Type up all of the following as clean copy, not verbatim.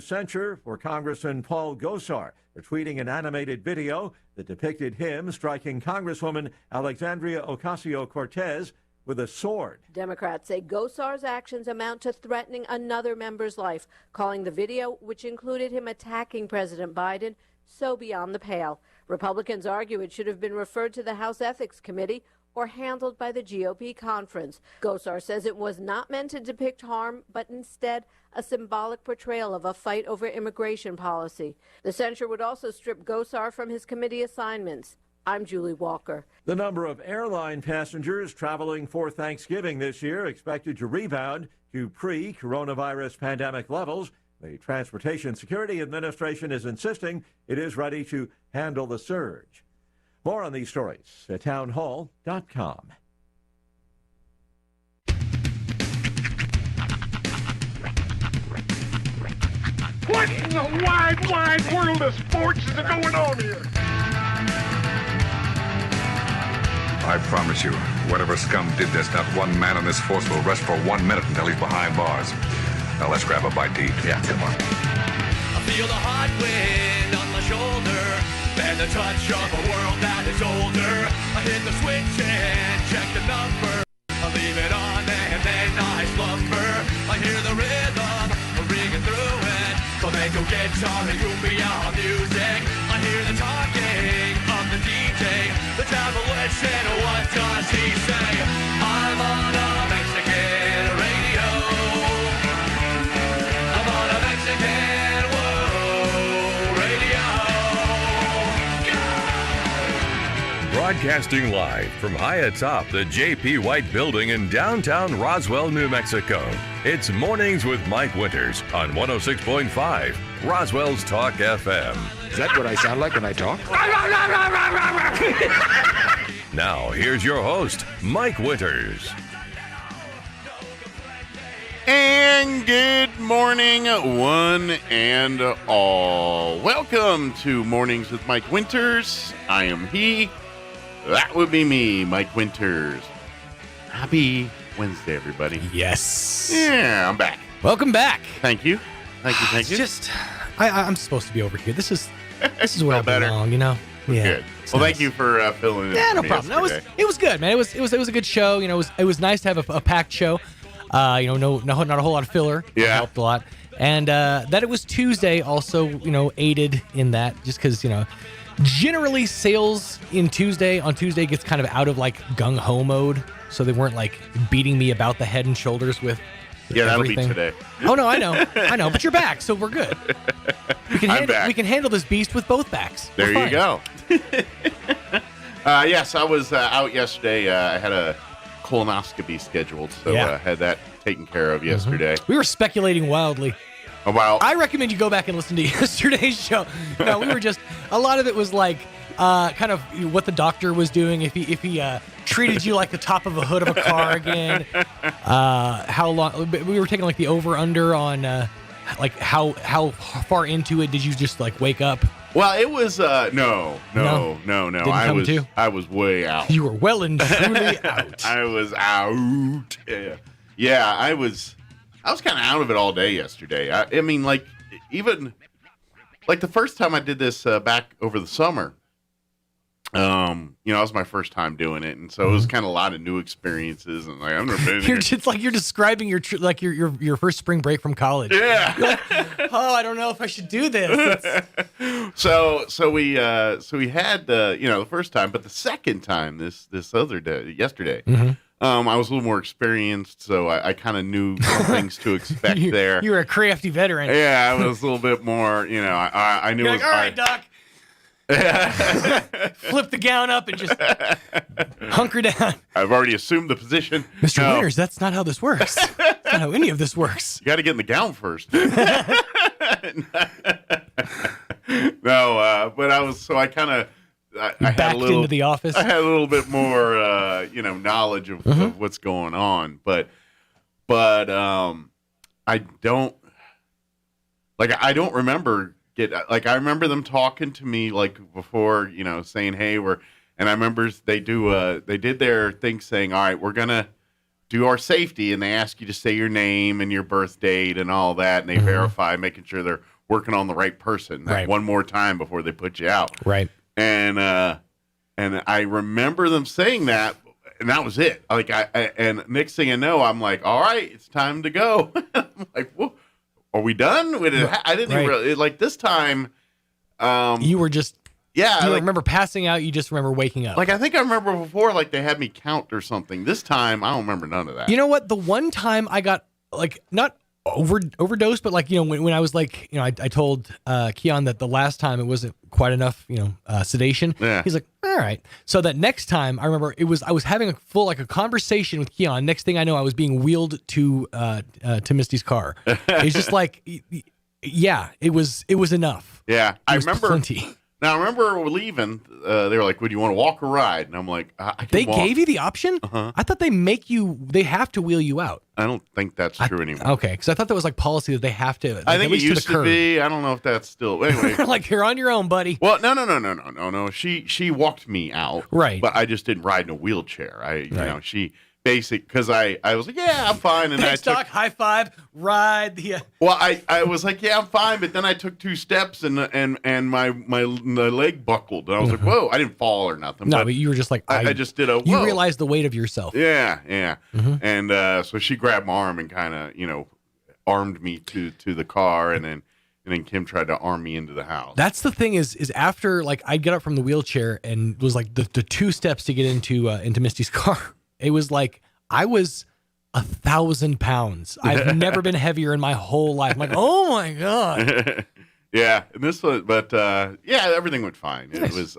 censure for Congressman Paul Gosar for tweeting an animated video that depicted him striking Congresswoman Alexandria Ocasio-Cortez with a sword. Democrats say Gosar's actions amount to threatening another member's life, calling the video, which included him attacking President Biden, so beyond the pale. Republicans argue it should have been referred to the House Ethics Committee or handled by the GOP conference. Gosar says it was not meant to depict harm, but instead a symbolic portrayal of a fight over immigration policy. The censure would also strip Gosar from his committee assignments. I'm Julie Walker. The number of airline passengers traveling for Thanksgiving this year expected to rebound to pre-coronavirus pandemic levels. The Transportation Security Administration is insisting it is ready to handle the surge. More on these stories at townhall.com. What in the wide, wide world of sports is going on here? I promise you, whatever scum did this, not one man on this force will rest for 1 minute until he's behind bars. Now let's grab a bite to eat. Yeah, come on. I feel the hot wind on my shoulder and the touch of a world that is older. I hit the switch and check the number. I leave it on and then I slumber. I hear the rhythm ringing through it. Flamenco guitar and cumbia music. I hear the talking of the DJ. The demolition, what does he say? I'm on a Mexican radio. I'm on a Mexican radio. Broadcasting live from high atop the J.P. White Building in downtown Roswell, New Mexico. It's Mornings with Mike Winters on 106.5 Roswell's Talk FM. Is that what I sound like when I talk? Now, here's your host, Mike Winters. And good morning, one and all. Welcome to Mornings with Mike Winters. I am he. That would be me, Mike Winters. Happy Wednesday, everybody. Yes. Yeah, I'm back. Welcome back. Thank you. Thank you. I'm supposed to be over here. This is where I better. belong, you know? Yeah. Good. Well, thank you for filling in. Yeah, for no me problem. yesterday. It was good, man. It was a good show. You know, it was nice to have a packed show. Not a whole lot of filler. Yeah. It helped a lot. And that it was Tuesday also, aided in that, just because, generally sales on Tuesday gets kind of out of like gung-ho mode. So they weren't like beating me about the head and shoulders with everything. That'll be today. Oh no, I know, but you're back, so we're good. We can handle this beast with both backs. There you go. Yes, I was out yesterday. I had a colonoscopy scheduled, so I had that taken care of yesterday. We were speculating wildly. About I recommend you go back and listen to yesterday's show. No, we were just a lot of it was like kind of what the doctor was doing. If he treated you like the top of a hood of a car again. How long we were taking like the over under on like how far into it did you just like wake up? Well, it was no. I was way out. You were well and truly out. I was out. Yeah, I was kind of out of it all day yesterday. I mean, like even like the first time I did this back over the summer. It was my first time doing it, and so it was kind of a lot of new experiences, and like I've never been. You're describing your first spring break from college. Yeah. Like, oh, I don't know if I should do this. So we had the first time, but the second time this other day yesterday. Mm-hmm. I was a little more experienced, so I kind of knew some things to expect there. You were a crafty veteran. Yeah, I was a little bit more. I knew. You're like, all right, Doc. Flip the gown up and just hunker down. I've already assumed the position. Mr. Winters, that's not how this works. That's not how any of this works. You got to get in the gown first. No, but I kind of had a little into the office. I had a little bit more knowledge of what's going on, but I don't remember. I remember them talking to me like before, saying, "Hey, and I remember they did their thing saying, all right, we're gonna do our safety, and they ask you to say your name and your birth date and all that, and they verify, making sure they're working on the right person one more time before they put you out. Right. And I remember them saying that, and that was it. Like and next thing I know, I'm like, all right, it's time to go. I'm like, whoa, are we done? I didn't even really, like this time. You were just. Yeah, you don't remember passing out. You just remember waking up. Like, I think I remember before, like, they had me count or something. This time, I don't remember none of that. You know what? The one time I got, like, not overdosed, but, like, you know, when I was, like, you know, I told Keon that the last time it wasn't quite enough, you know, sedation. Yeah. He's like, all right. So that next time, I remember I was having a conversation with Keon. Next thing I know, I was being wheeled to Misty's car. It's just like, yeah, it was enough. Yeah. I remember. Plenty. Now, I remember we're leaving. They were like, "Would you want to walk or ride?" And I'm like, "I can They walk." gave you the option? I thought they have to wheel you out. I don't think that's true anymore. Okay, because I thought that was like policy that they have to. Like, I think it used to be. I don't know if that's still. Anyway, like you're on your own, buddy. Well, no. She walked me out, right? But I just didn't ride in a wheelchair. You know, she. Basic, because I was like, yeah, I'm fine, and Thanks, Doc, high five, ride the. Well, I was like, yeah, I'm fine, but then I took 2 steps and my leg buckled, and I was like, whoa, I didn't fall or nothing. No, but you were just like, I just did a. Whoa. You realized the weight of yourself. Yeah, and so she grabbed my arm and kind of armed me to the car, and then Kim tried to arm me into the house. That's the thing is after like I get up from the wheelchair and it was like the 2 steps to get into Misty's car. It was like I was 1,000 pounds. I've never been heavier in my whole life. I'm like, oh my god. Yeah, and this was, but yeah, everything went fine. Nice. It was,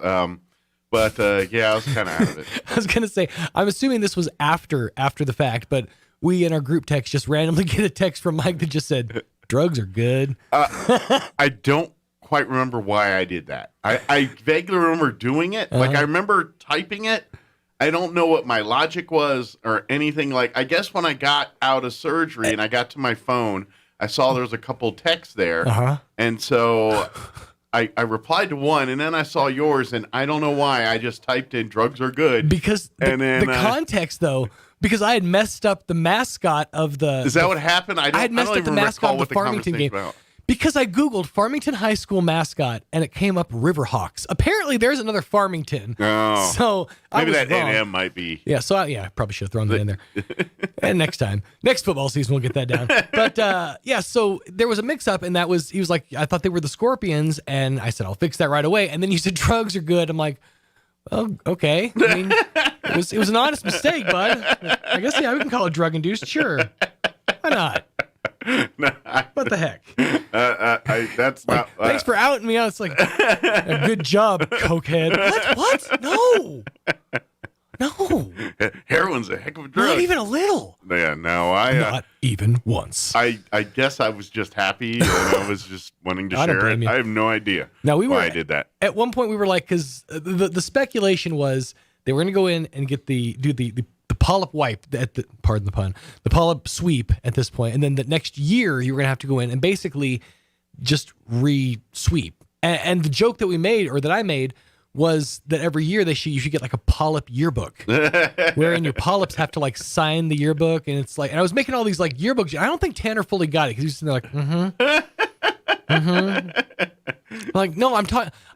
but yeah, I was kind of out of it. I was gonna say, I'm assuming this was after the fact, but we in our group text just randomly get a text from Mike that just said, "Drugs are good." I don't quite remember why I did that. I vaguely remember doing it. Like I remember typing it. I don't know what my logic was or anything. Like, I guess when I got out of surgery and I got to my phone, I saw there was a couple texts there. And so I replied to one, and then I saw yours, and I don't know why. I just typed in "drugs are good." Because the context, though, because I had messed up the mascot of the... Is that what happened? I had messed up the mascot of the Farmington game. About. Because I Googled Farmington High School mascot, and it came up Riverhawks. Apparently, there's another Farmington. Oh. So maybe that wrong. NM might be. Yeah, so I probably should have thrown that in there. And next football season, we'll get that down. But yeah, so there was a mix-up, and he was like, I thought they were the Scorpions, and I said, I'll fix that right away. And then you said drugs are good. I'm like, well, okay. I mean, it was an honest mistake, bud. I guess, yeah, we can call it drug-induced. Sure. Why not? What the heck? That's like, not. Thanks for outing me out. It's like a good job, cokehead. What? No. Heroin's a heck of a drug. Not even a little. Yeah, no, not even once. I guess I was just happy, and I was just wanting to share it. I have no idea. Why I did that. At one point, we were like, because the speculation was they were going to go in and get the polyp wipe pardon the pun, the polyp sweep at this point, and then the next year you were gonna have to go in and basically just re-sweep. And the joke that we made, or that I made, was that every year you should get like a polyp yearbook, wherein your polyps have to like sign the yearbook, and it's like, and I was making all these like yearbooks. I don't think Tanner fully got it because he's sitting there like, like, no,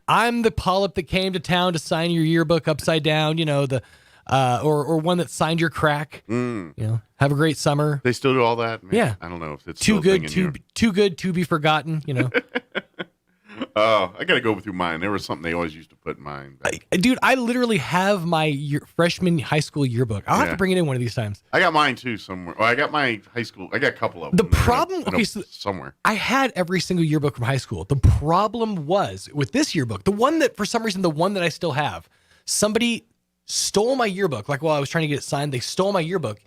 I'm the polyp that came to town to sign your yearbook upside down. You know the. Or one that signed your crack. You know, have a great summer. They still do all that. Man, yeah, I don't know if it's too good to be forgotten. You know. Oh, I gotta go through mine. There was something they always used to put in mine. Dude, I literally have my freshman high school yearbook. I'll have to bring it in one of these times. I got mine too somewhere. Well, I got my high school. I got a couple of them. The problem, so somewhere. I had every single yearbook from high school. The problem was with this yearbook, the one that for some reason, the one that I still have, somebody stole my yearbook. Like while I was trying to get it signed, they stole my yearbook,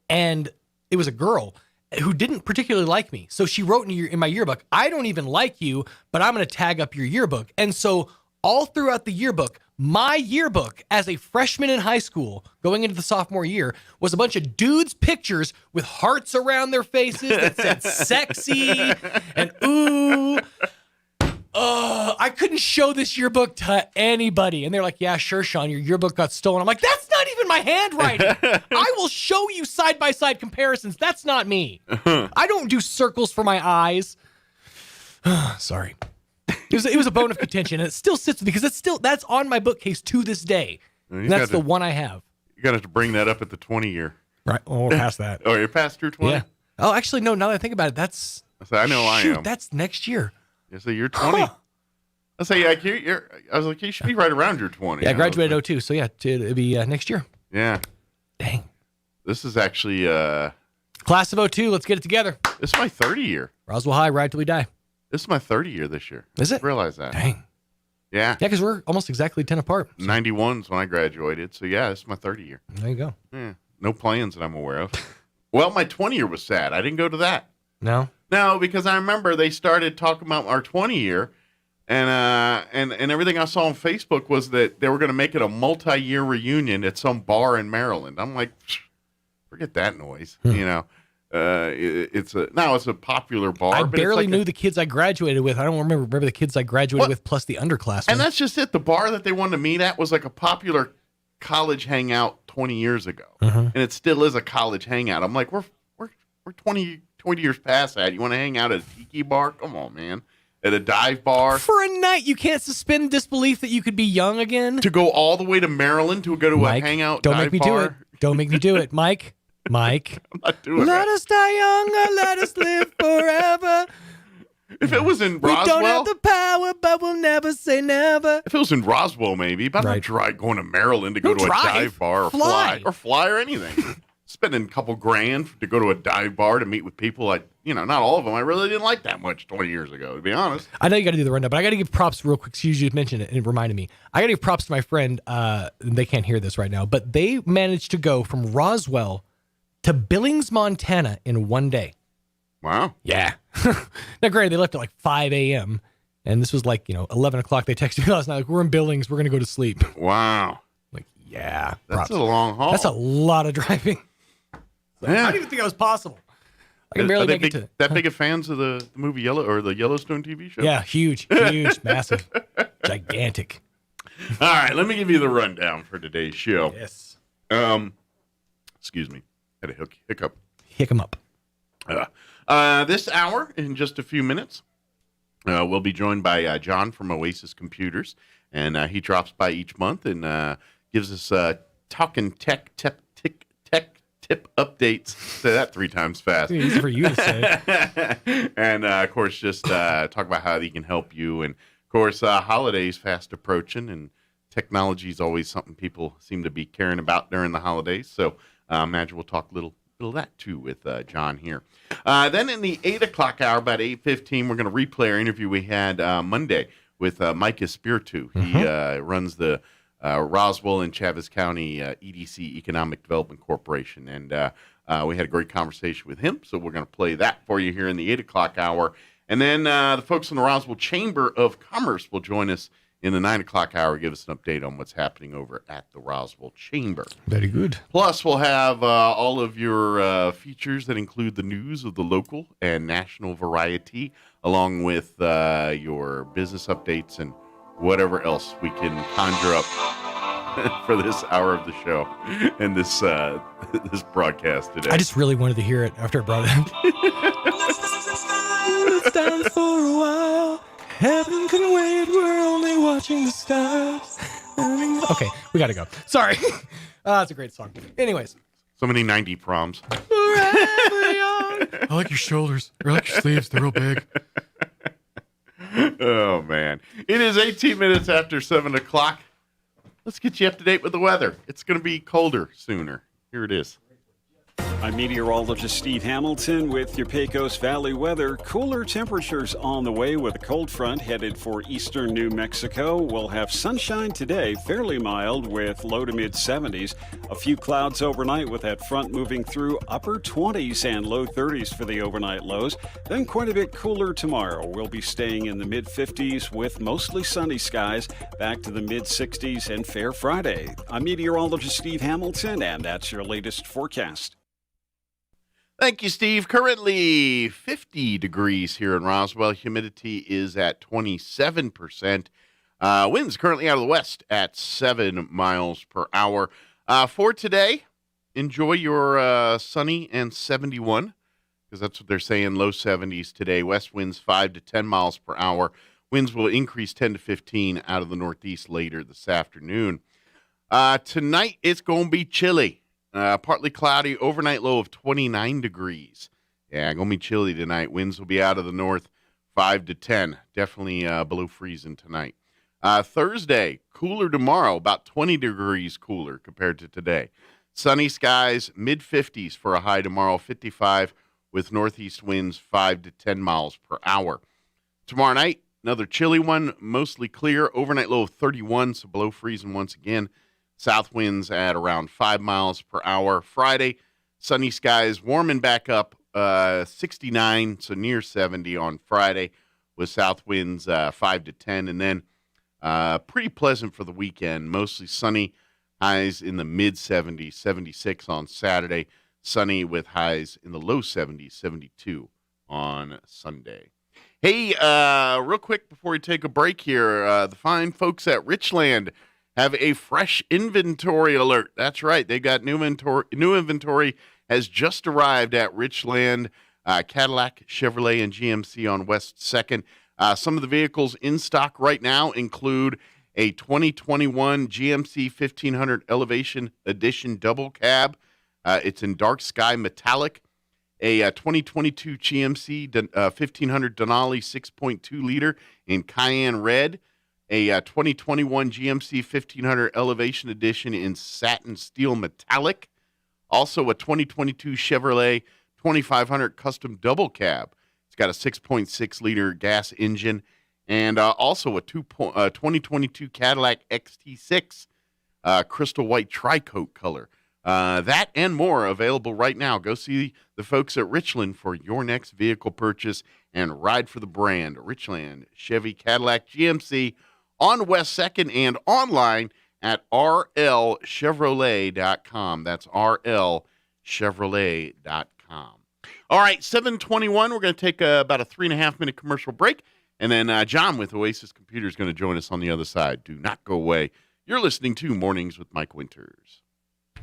and it was a girl who didn't particularly like me. So she wrote in my yearbook, "I don't even like you, but I'm going to tag up your yearbook." And so all throughout the yearbook, my yearbook as a freshman in high school going into the sophomore year was a bunch of dudes' pictures with hearts around their faces that said sexy and ooh. I couldn't show this yearbook to anybody. And they're like, "Yeah, sure, Sean, your yearbook got stolen." I'm like, "That's not even even my handwriting. I will show you side-by-side comparisons. That's not me. I don't do circles for my eyes. Sorry. It was a bone of contention, and it still sits with me because that's on my bookcase to this day. And that's the one I have. You're going to have to bring that up at the 20-year. Right. Oh, we're past that. Oh, you're past your 20? Yeah. Oh, actually, no, now that I think about it, that's... I know I am. That's next year. Yeah, so you're 20. Huh. I say, I was like, you should be right around your 20. Yeah, I graduated 02, so yeah, it'll be next year. Yeah. Dang. This is actually... Class of 02, let's get it together. This is my 30 year. Roswell High, ride till we die. This is my 30 year this year. Is it? I realize that. Dang. Yeah. Yeah, because we're almost exactly 10 apart. 91's when I graduated, so yeah, this is my 30 year. There you go. Yeah. No plans that I'm aware of. Well, my 20 year was sad. I didn't go to that. No? No, because I remember they started talking about our 20 year, and everything I saw on Facebook was that they were going to make it a multi-year reunion at some bar in Maryland. I'm like, forget that noise, you know. It's a popular bar. I barely knew the kids I graduated with. I don't remember the kids I graduated with plus the underclassmen. And that's just it. The bar that they wanted to meet at was like a popular college hangout 20 years ago, and it still is a college hangout. I'm like, we're 20 years past that. You want to hang out at a tiki bar? Come on, man. At a dive bar for a night. You can't suspend disbelief that you could be young again. To go all the way to Maryland to go to Mike, a hangout. Don't dive make me bar? do it. Don't make me do it, Mike. I'm not doing let that. us die young or let us live forever. If it was in Roswell, we don't have the power, but we'll never say never. If it was in Roswell, maybe, but I'm not going to Maryland to go to a dive bar or fly or anything. Spending a couple grand to go to a dive bar to meet with people not all of them I really didn't like that much 20 years ago, to be honest. I know you got to do the rundown, but I got to give props real quick. You just mentioned it and it reminded me. I got to give props to my friend. They can't hear this right now, but they managed to go from Roswell to Billings, Montana in one day. Wow. Yeah. Now, granted, they left at like 5 a.m. And this was 11 o'clock. They texted me last night, like, we're in Billings. We're going to go to sleep. Wow. Like, yeah. That's a long haul. That's a lot of driving. So yeah. I didn't even think that was possible. I can barely make it to... That big of fans of the movie the Yellowstone TV show? Yeah, huge, massive, gigantic. All right, let me give you the rundown for today's show. Yes. Excuse me. Had a hiccup. Hick 'em up. This hour, in just a few minutes, we'll be joined by John from Oasis Computers, and he drops by each month and gives us talking tech tip updates. Say that 3 times fast. It's easy for you to say. And of course, just talk about how he can help you. And of course, holidays fast approaching, and technology is always something people seem to be caring about during the holidays. So imagine we'll talk a little of that too with John here. Then in the 8 o'clock hour, about 8:15, we're going to replay our interview we had Monday with Mike Espiritu. He runs the Roswell and Chaves County EDC, Economic Development Corporation. And we had a great conversation with him. So we're going to play that for you here in the 8 o'clock hour. And then the folks in the Roswell Chamber of Commerce will join us in the 9 o'clock hour, give us an update on what's happening over at the Roswell Chamber. Very good. Plus, we'll have all of your features that include the news of the local and national variety, along with your business updates and whatever else we can conjure up for this hour of the show and this this broadcast today. I just really wanted to hear it after I brought it up. Let's dance for a while. Heaven can wait, we're only watching the stars. Okay, we gotta go. Sorry. That's a great song. Anyways. So many 90 proms. Forever young. I like your shoulders. I like your sleeves. They're real big. Oh, man. It is 18 minutes after 7 o'clock. Let's get you up to date with the weather. It's going to be colder sooner. Here it is. I'm meteorologist Steve Hamilton with your Pecos Valley weather. Cooler temperatures on the way with a cold front headed for eastern New Mexico. We'll have sunshine today, fairly mild with low to mid 70s. A few clouds overnight with that front moving through, upper 20s and low 30s for the overnight lows. Then quite a bit cooler tomorrow. We'll be staying in the mid 50s with mostly sunny skies, back to the mid 60s and fair Friday. I'm meteorologist Steve Hamilton, and that's your latest forecast. Thank you, Steve. Currently 50 degrees here in Roswell. Humidity is at 27%. Winds currently out of the west at 7 miles per hour. For today, enjoy your sunny and 71, because that's what they're saying, low 70s today. West winds 5 to 10 miles per hour. Winds will increase 10 to 15 out of the northeast later this afternoon. Tonight, it's going to be chilly. Partly cloudy, overnight low of 29 degrees. Yeah, going to be chilly tonight. Winds will be out of the north 5 to 10. Definitely below freezing tonight. Thursday, cooler tomorrow, about 20 degrees cooler compared to today. Sunny skies, mid-50s for a high tomorrow, 55 with northeast winds 5 to 10 miles per hour. Tomorrow night, another chilly one, mostly clear, overnight low of 31, so below freezing once again. South winds at around 5 miles per hour. Friday, sunny skies, warming back up, 69, so near 70 on Friday with south winds 5 to 10, and then pretty pleasant for the weekend, mostly sunny, highs in the mid-70s, 76 on Saturday, sunny with highs in the low 70s, 72 on Sunday. Hey, real quick before we take a break here, the fine folks at Richland have a fresh inventory alert. That's right, they got new inventory has just arrived at Richland, Cadillac, Chevrolet, and GMC on West 2nd. Some of the vehicles in stock right now include a 2021 GMC 1500 Elevation Edition double cab. It's in dark sky metallic. A 2022 GMC 1500 Denali 6.2 liter in cayenne red. A 2021 GMC 1500 Elevation Edition in satin steel metallic. Also a 2022 Chevrolet 2500 custom double cab. It's got a 6.6 liter gas engine, and also a 2022 Cadillac XT6 crystal white tri-coat color. That and more available right now. Go see the folks at Richland for your next vehicle purchase and ride for the brand. Richland, Chevy, Cadillac, GMC on West 2nd and online at rlchevrolet.com. That's rlchevrolet.com. All right, 7:21. We're going to take about a 3.5-minute commercial break, and then John with Oasis Computer is going to join us on the other side. Do not go away. You're listening to Mornings with Mike Winters.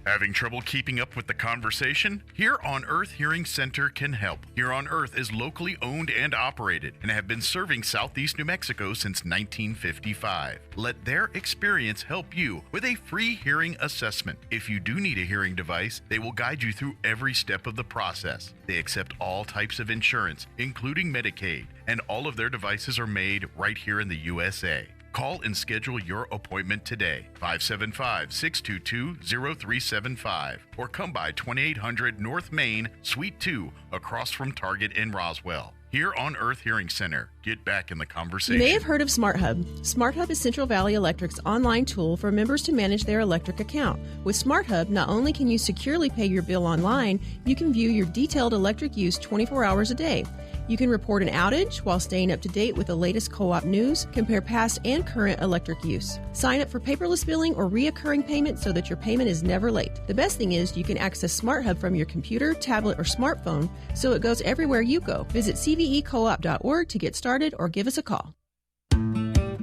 Having trouble keeping up with the conversation? Here on Earth Hearing Center can help. Here on Earth is locally owned and operated and have been serving southeast New Mexico since 1955. Let their experience help you with a free hearing assessment. If you do need a hearing device, they will guide you through every step of the process. They accept all types of insurance, including Medicaid, and all of their devices are made right here in the USA. Call and schedule your appointment today, 575-622-0375, or come by 2800 North Main, Suite 2, across from Target in Roswell. Here on Earth Hearing Center, get back in the conversation. You may have heard of SmartHub. SmartHub is Central Valley Electric's online tool for members to manage their electric account. With SmartHub, not only can you securely pay your bill online, you can view your detailed electric use 24 hours a day. You can report an outage while staying up to date with the latest co-op news, compare past and current electric use. Sign up for paperless billing or reoccurring payment so that your payment is never late. The best thing is you can access SmartHub from your computer, tablet, or smartphone, so it goes everywhere you go. Visit cvecoop.org to get started or give us a call.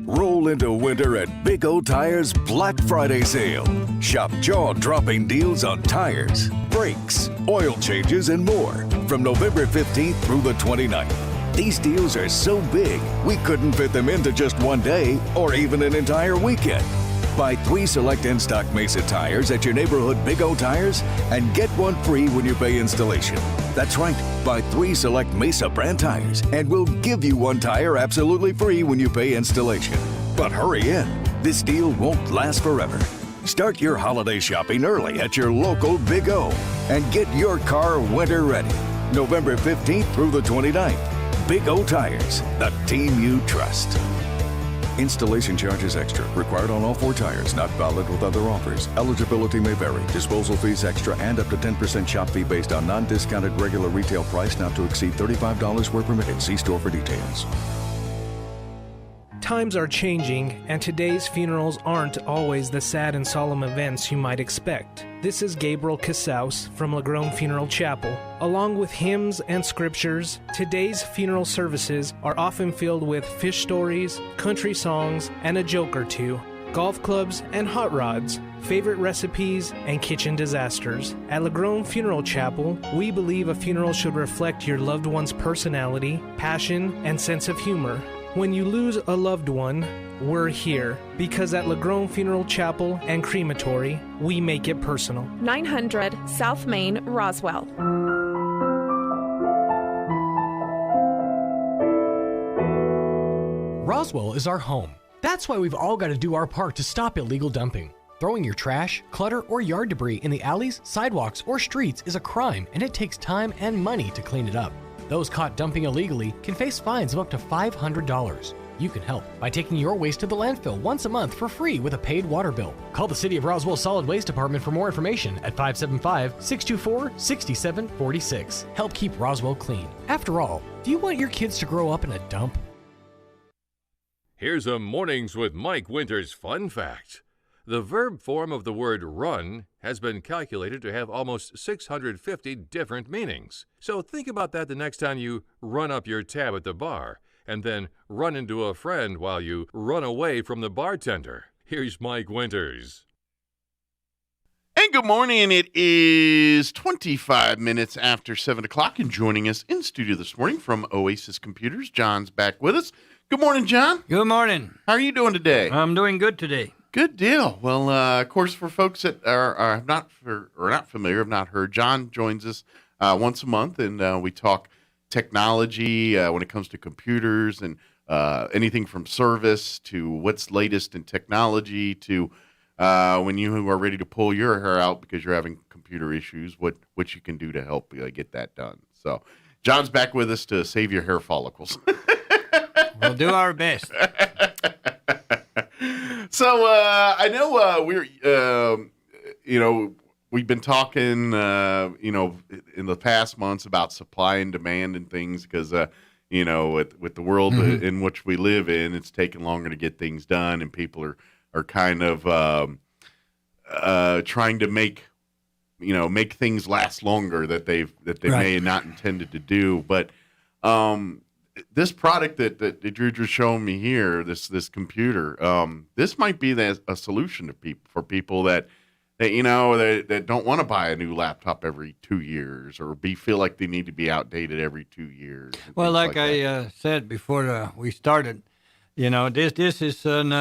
Roll into winter at Big O Tires Black Friday sale. Shop jaw-dropping deals on tires, brakes, oil changes, and more from November 15th through the 29th. These deals are so big, we couldn't fit them into just one day or even an entire weekend. Buy 3 select in-stock Mesa tires at your neighborhood Big O Tires and get one free when you pay installation. That's right, buy 3 select Mesa brand tires and we'll give you 1 tire absolutely free when you pay installation. But hurry in, this deal won't last forever. Start your holiday shopping early at your local Big O and get your car winter ready. November 15th through the 29th. Big O Tires, the team you trust. Installation charges extra. Required on all 4 tires. Not valid with other offers. Eligibility may vary. Disposal fees extra and up to 10% shop fee based on non-discounted regular retail price not to exceed $35 where permitted. See store for details. Times are changing, and today's funerals aren't always the sad and solemn events you might expect. This is Gabriel Casaus from Lagrone Funeral Chapel. Along with hymns and scriptures, today's funeral services are often filled with fish stories, country songs, and a joke or two. golf clubs and hot rods, favorite recipes, and kitchen disasters. At LaGrone Funeral Chapel, we believe a funeral should reflect your loved one's personality, passion, and sense of humor. When you lose a loved one, we're here, because at LaGrone Funeral Chapel and Crematory, we make it personal. 900 South Main, Roswell. Roswell is our home. That's why we've all got to do our part to stop illegal dumping. Throwing your trash, clutter, or yard debris in the alleys, sidewalks, or streets is a crime, and it takes time and money to clean it up. Those caught dumping illegally can face fines of up to $500. You can help by taking your waste to the landfill once a month for free with a paid water bill. Call the City of Roswell Solid Waste Department for more information at 575-624-6746. Help keep Roswell clean. After all, do you want your kids to grow up in a dump? Here's a Mornings with Mike Winters fun fact. The verb form of the word run has been calculated to have almost 650 different meanings. So think about that the next time you run up your tab at the bar, and then run into a friend while you run away from the bartender. Here's Mike Winters. And good morning. It is 25 minutes after 7 o'clock, and joining us in studio this morning from Oasis Computers, John's back with us. Good morning, John. Good morning. How are you doing today? I'm doing good today. Good deal. Well, of course, for folks that are not familiar, have not heard, John joins us once a month, and we talk technology when it comes to computers and anything from service to what's latest in technology to when you are ready to pull your hair out because you're having computer issues, what you can do to help get that done. So, John's back with us to save your hair follicles. We'll do our best. So I know we've been talking, in the past months about supply and demand and things because, with the world in which we live in, it's taking longer to get things done, and people are kind of trying to make things last longer that they right. may have not intended to do, but. This product that you're just showing me here, this computer, this might be a solution to for people that don't want to buy a new laptop every 2 years or feel like they need to be outdated every 2 years. Well, like I said before we started, this is an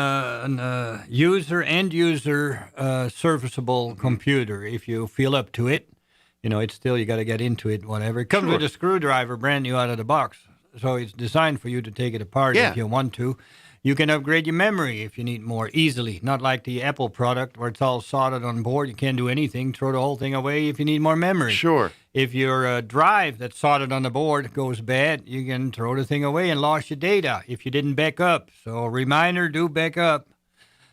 end user serviceable computer. If you feel up to it, it's still you got to get into it. Whatever it comes with a screwdriver, brand new out of the box. So it's designed for you to take it apart if you want to. You can upgrade your memory if you need more easily. Not like the Apple product where it's all soldered on board. You can't do anything. Throw the whole thing away if you need more memory. Sure. If your drive that's soldered on the board goes bad, you can throw the thing away and lose your data if you didn't back up. So reminder, do back up.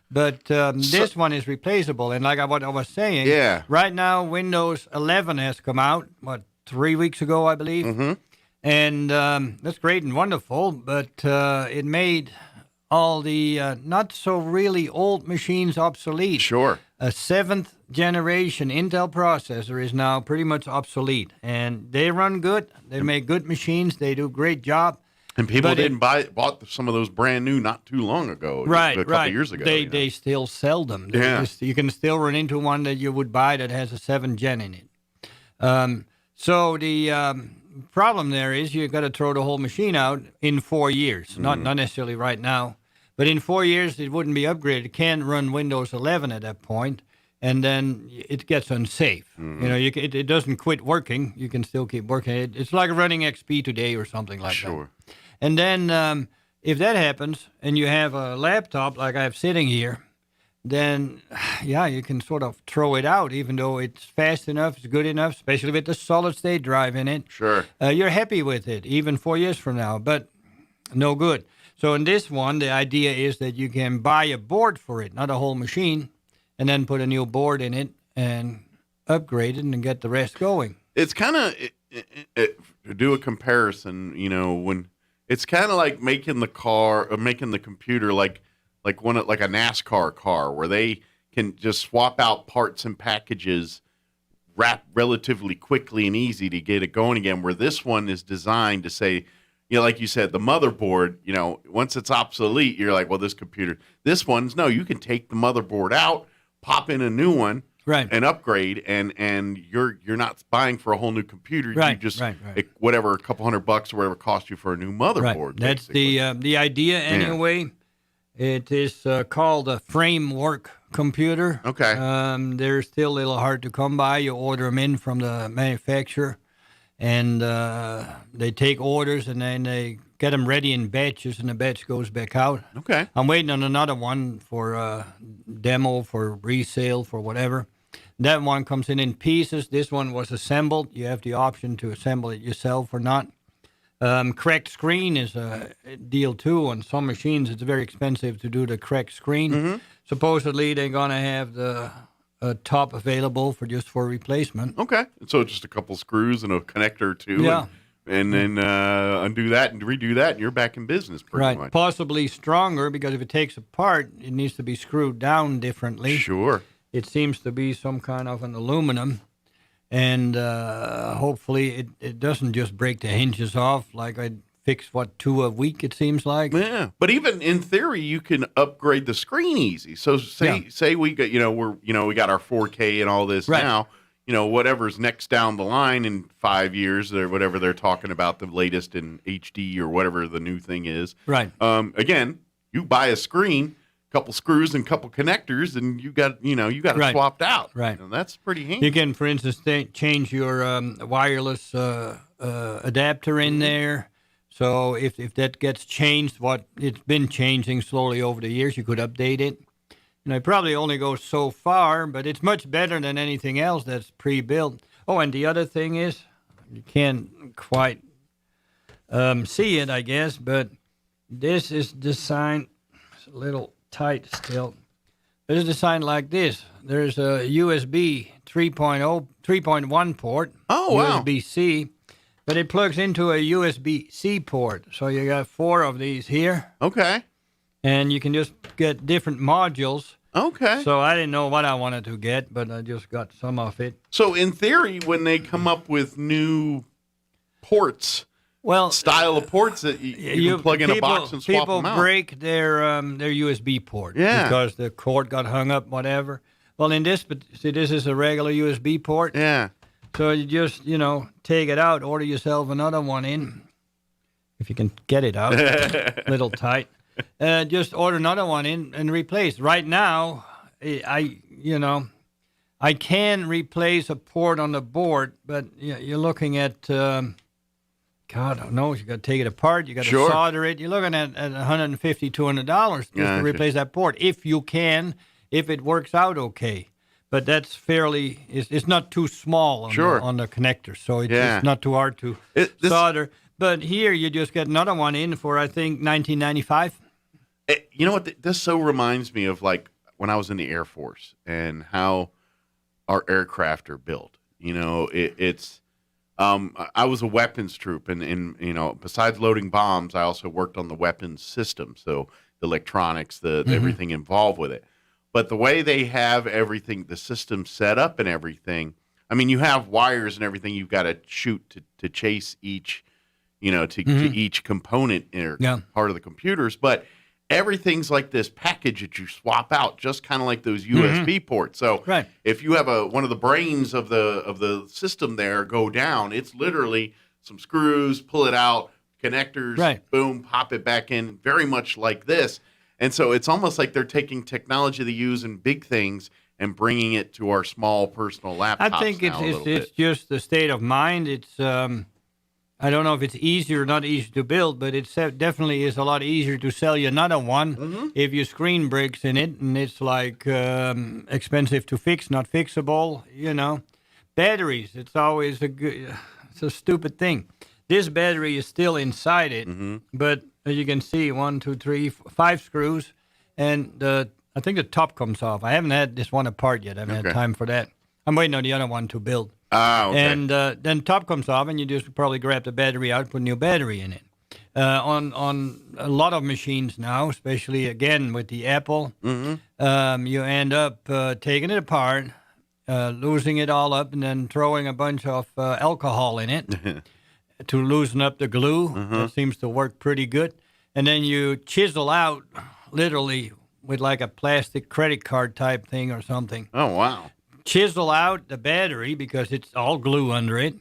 But this one is replaceable. And like what I was saying, right now Windows 11 has come out, 3 weeks ago, I believe. Mm-hmm. And that's great and wonderful, but it made all the not so really old machines obsolete. Sure. A 7th generation Intel processor is now pretty much obsolete, and they run good. They make good machines. They do a great job. And people bought some of those brand new not too long ago, right? A couple years ago. They still sell them. You can still run into one that you would buy that has a 7th gen in it. So the problem there is you got to throw the whole machine out in 4 years. Not necessarily right now, but in 4 years it wouldn't be upgraded. It can't run Windows 11 at that point, and then it gets unsafe. It doesn't quit working. You can still keep working. It's like running XP today or something like that. Sure. And then if that happens and you have a laptop like I have sitting here, then, you can sort of throw it out, even though it's fast enough, it's good enough, especially with the solid-state drive in it. Sure. You're happy with it, even 4 years from now, but no good. So in this one, the idea is that you can buy a board for it, not a whole machine, and then put a new board in it and upgrade it and get the rest going. It's kind of, to do a comparison, when it's kind of like making the computer like a NASCAR car where they can just swap out parts and packages relatively quickly and easy to get it going again, where this one is designed to say, like you said, the motherboard, once it's obsolete, you're like, well, this one's, no, you can take the motherboard out, pop in a new one, right, and upgrade, and you're not buying for a whole new computer. Right, you just right. whatever, a couple $100 or whatever it cost you for a new motherboard. Right. That's the idea anyway. It is called a framework computer. Okay. They're still a little hard to come by. You order them in from the manufacturer, and they take orders, and then they get them ready in batches, and the batch goes back out. Okay. I'm waiting on another one for demo, for resale, for whatever. That one comes in pieces. This one was assembled. You have the option to assemble it yourself or not. Cracked screen is a deal, too. On some machines, it's very expensive to do the cracked screen. Mm-hmm. Supposedly, they're going to have the top available for replacement. Okay. So just a couple screws and a connector or two. Yeah. And then undo that and redo that, and you're back in business pretty much. Possibly stronger, because if it takes apart, it needs to be screwed down differently. Sure. It seems to be some kind of an aluminum. And hopefully it doesn't just break the hinges off like I fix, 2 a week, it seems like. Yeah. But even in theory, you can upgrade the screen easy. So say we got, we got our 4K and all this now. Whatever's next down the line in 5 years or whatever they're talking about, the latest in HD or whatever the new thing is. Right. Again, you buy a screen, couple screws and couple connectors, and you got it swapped out. Right. And that's pretty handy. You can, for instance, change your wireless adapter in there. So if that gets changed, it's been changing slowly over the years, you could update it. It probably only goes so far, but it's much better than anything else that's pre-built. Oh, and the other thing is, you can't quite see it, I guess, but this is designed, it's a little tight still. It is designed like this. There's a USB 3.1 port. Oh, wow. USB-C. But it plugs into a USB-C port. So you got 4 of these here. Okay. And you can just get different modules. Okay. So I didn't know what I wanted to get, but I just got some of it. So in theory, when they come up with new ports, style of ports that you can plug in a box and swap them out. People break their USB port because the cord got hung up, whatever. Well, in this is a regular USB port. Yeah. So you just, take it out, order yourself another one in, if you can get it out. Little tight. Just order another one in and replace. Right now, I can replace a port on the board, but you're looking at, God, I don't know, you got to take it apart, you got to solder it. You're looking at $150, $200 just to replace that port, if you can, if it works out okay. But that's it's not too small on the connector, so it's not too hard to solder. But here you just get another one in for, I think, $19.95. You know what? This so reminds me of like when I was in the Air Force and how our aircraft are built. I was a weapons troop, and besides loading bombs, I also worked on the weapons system, so the electronics, everything involved with it. But the way they have everything, the system set up and everything, I mean, you have wires and everything you've got to shoot to chase each, to each component or part of the computers. But everything's like this package that you swap out, just kind of like those USB ports. So if you have one of the brains of the system there go down, it's literally some screws, pull it out, connectors, boom, pop it back in, very much like this. And so it's almost like they're taking technology they use in big things and bringing it to our small personal laptops. I think it's just the state of mind. It's I don't know if it's easier or not easy to build, but it definitely is a lot easier to sell you another one if your screen breaks in it, and it's like expensive to fix, not fixable. Batteries. It's always it's a stupid thing. This battery is still inside it, but as you can see, 1, 2, 3, 5 screws, and I think the top comes off. I haven't had this one apart yet. I haven't had time for that. I'm waiting on the other one to build. Okay. And then top comes off, and you just probably grab the battery out, put a new battery in it. On a lot of machines now, especially, again, with the Apple, you end up taking it apart, losing it all up, and then throwing a bunch of alcohol in it. to loosen up the glue. That seems to work pretty good. And then you chisel out, literally, with like a plastic credit card type thing or something. Oh, wow. Chisel out the battery because it's all glue under it.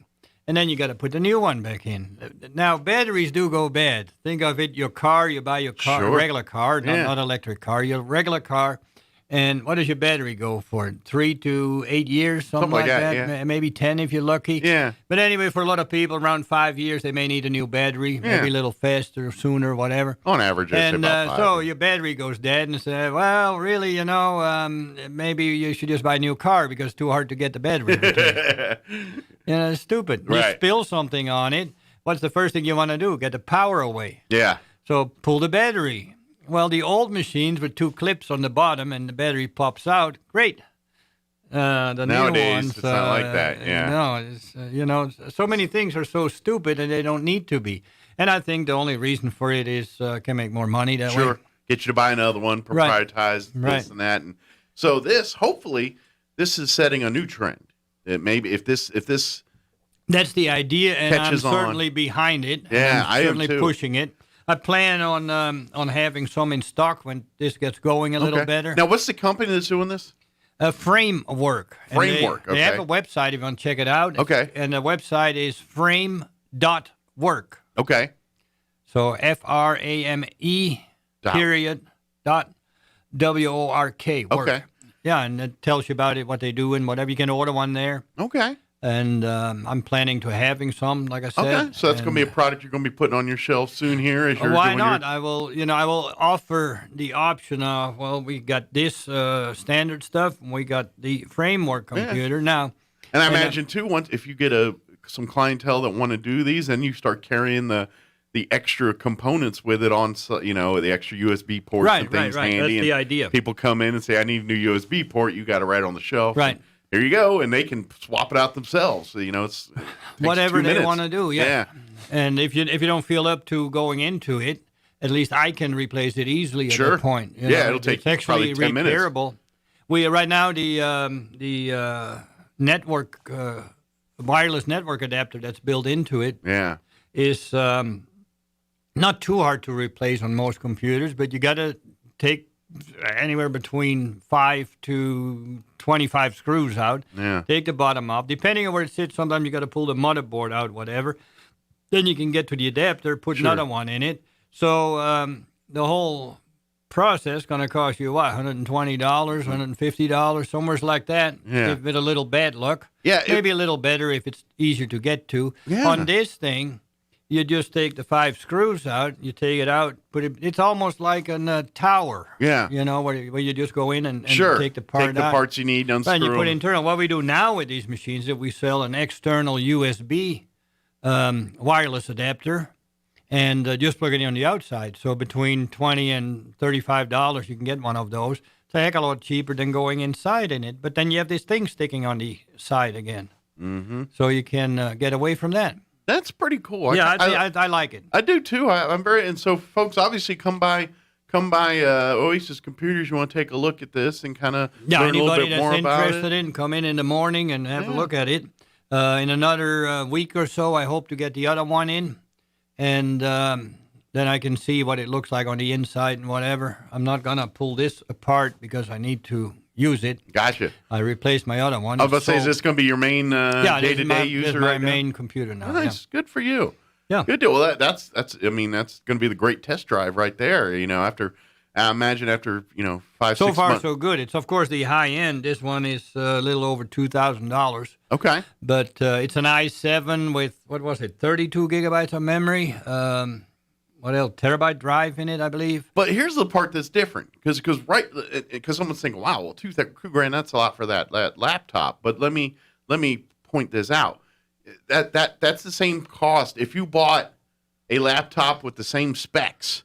And then you got to put the new one back in. Now, batteries do go bad. Think of it, your car, you buy your car, Sure. regular car, not electric car, your regular car. And what does your battery go for? 3 to 8 years, something like that? yeah. Maybe 10 if you're lucky. Yeah. But anyway, for a lot of people, around 5 years, they may need a new battery, maybe a little faster, sooner, whatever. On average, I'd say And about 5. so your battery goes dead and say, well, really, maybe you should just buy a new car because it's too hard to get the battery replaced. It's stupid. You Right. spill something on it, what's the first thing you want to do? Get the power away. Yeah. So pull the battery. Well, the old machines with 2 clips on the bottom and the battery pops out. Great. The new Nowadays, ones, it's not like that. Yeah. No, it's, so many things are so stupid and they don't need to be. And I think the only reason for it is can make more money that way. Sure. Get you to buy another one, proprietize this and that. And so hopefully, this is setting a new trend. It maybe if this That's the idea, and I'm catches certainly on. behind it. Yeah, I'm I am certainly too. pushing it. I plan on having some in stock when this gets going a little better. Now, what's the company that's doing this? Framework. And Framework, They have okay. a website if you want to check it out. Okay. And the website is frame.work. Okay. So FRAME period .WORK. Work. Okay. Yeah, and it tells you about it, what they do, and whatever. You can order one there. Okay. And I'm planning to having some, like I said. Okay. So that's going to be a product you're going to be putting on your shelf soon here as you're Why doing not? Your... I will offer the option of, well, we got this standard stuff, and we got the framework computer now. And I imagine too, once if you get some clientele that want to do these, then you start carrying the extra components with it on, the extra USB ports and things handy. That's and the idea. People come in and say, "I need a new USB port." You got it right on the shelf. Right. Here you go, and they can swap it out themselves. So, it takes Whatever 2 they minutes. want to do, yeah. And if you don't feel up to going into it, at least I can replace it easily at that point. It'll take it's actually probably 10 minutes. repairable. We right now the network wireless network adapter that's built into it is not too hard to replace on most computers, but you got to take anywhere between 5 to 25 screws out. Yeah. Take the bottom off. Depending on where it sits, sometimes you got to pull the motherboard out, whatever. Then you can get to the adapter, put another one in it. So the whole process going to cost you, what, $120, $150, somewhere like that, with a little bad luck. Yeah, Maybe a little better if it's easier to get to. Yeah. On this thing, you just take the 5 screws out, you take it out, it's almost like a tower. Yeah. Where you just go in and Take take the part Take the out. parts you need, unscrew And you put them. internal. What we do now with these machines is we sell an external USB wireless adapter and just plug it in on the outside. So between $20 and $35, you can get one of those. It's a heck of a lot cheaper than going inside in it. But then you have this thing sticking on the side again. Mm-hmm. So you can get away from that. That's pretty cool. I like it. I do too. I'm very, and so folks obviously come by Oasis Computers. You want to take a look at this and kind of learn a little anybody bit more that's about interested it. in, come in the morning and have a look at it. In another week or so, I hope to get the other one in, and then I can see what it looks like on the inside and whatever. I'm not gonna pull this apart because I need to use it. Gotcha. I replaced my other one. I was about to say, is this going to be your main day-to-day user? This is my right now? main computer now. Nice. Good for you. Yeah. Good deal. Well, that's going to be the great test drive right there. I imagine after 5-6 So far, months. so good. It's of course the high end. This one is a little over $2,000. Okay. But it's an i7 with 32 gigabytes of memory. What else? Terabyte drive in it, I believe. But here's the part that's different, because someone's thinking, wow, well, $2,000, that's a lot for that laptop. But let me point this out. That's the same cost if you bought a laptop with the same specs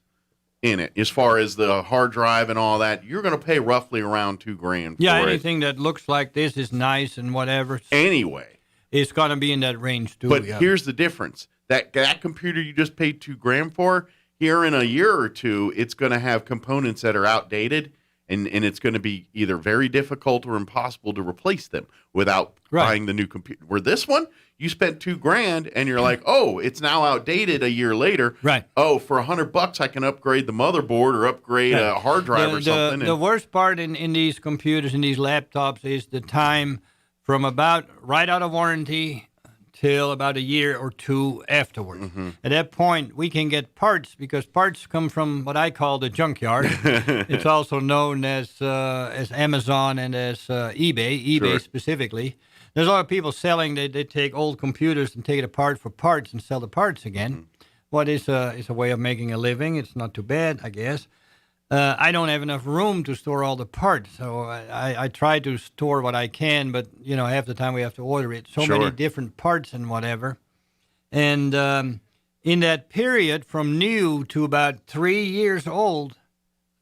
in it, as far as the hard drive and all that. You're going to pay roughly around $2,000 for anything that looks like this is nice and whatever. Anyway, it's going to be in that range too. But here's the difference. That computer you just paid $2,000 for, here in a year or two, it's going to have components that are outdated, and it's going to be either very difficult or impossible to replace them without buying the new computer. Where this one, you spent $2,000 and you're like, oh, it's now outdated a year later. Right. Oh, for $100 I can upgrade the motherboard or upgrade a hard drive or something. The worst part in these computers, in these laptops, is the time from about right out of warranty till about a year or two afterwards. Mm-hmm. At that point, we can get parts because parts come from what I call the junkyard. It's also known as Amazon and as eBay specifically. There's a lot of people selling. They take old computers and take it apart for parts and sell the parts again. Mm-hmm. What is a way of making a living? It's not too bad, I guess. I don't have enough room to store all the parts, so I try to store what I can, but, half the time we have to order it. So many different parts and whatever. And in that period, from new to about 3 years old,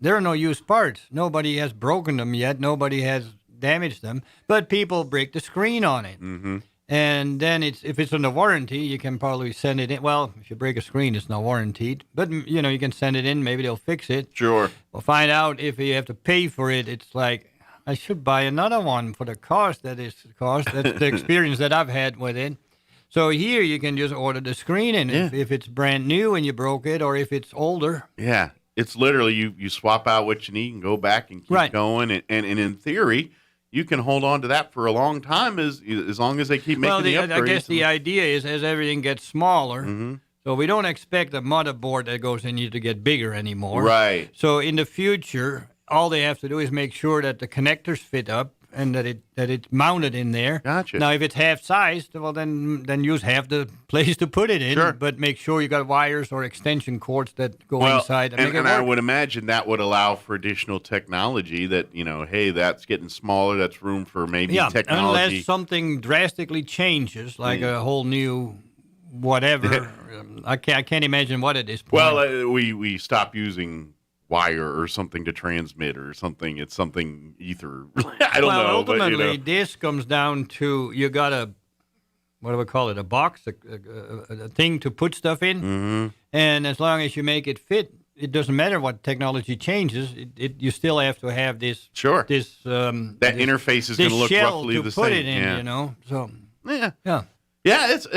there are no used parts. Nobody has broken them yet. Nobody has damaged them, but people break the screen on it. Mm-hmm. And then if it's under warranty, you can probably send it in. Well, if you break a screen, it's not warranted. But, you can send it in. Maybe they'll fix it. Sure. We'll find out if you have to pay for it. It's like, I should buy another one for the cost that is cost. That's the experience that I've had with it. So here you can just order the screen in if it's brand new and you broke it, or if it's older. Yeah. It's literally you swap out what you need and go back and keep going. And in theory, you can hold on to that for a long time as long as they keep making the upgrades. I guess the idea is as everything gets smaller, so we don't expect the motherboard that goes in here to get bigger anymore. Right. So in the future, all they have to do is make sure that the connectors fit up and that it's mounted in there. Gotcha. Now, if it's half-sized, well, then use half the place to put it in. Sure. But make sure you got wires or extension cords that go inside. And I would imagine that would allow for additional technology that, hey, that's getting smaller. That's room for maybe technology. Unless something drastically changes, like a whole new whatever. I can't imagine what at this point. Well, we stop using wire or something to transmit or something. It's something ether. I don't know. Ultimately, this comes down to you got what do we call it? A box, a thing to put stuff in. Mm-hmm. And as long as you make it fit, it doesn't matter what technology changes. You still have to have this. Sure. This that interface is going to look roughly the same. Put it in, So yeah.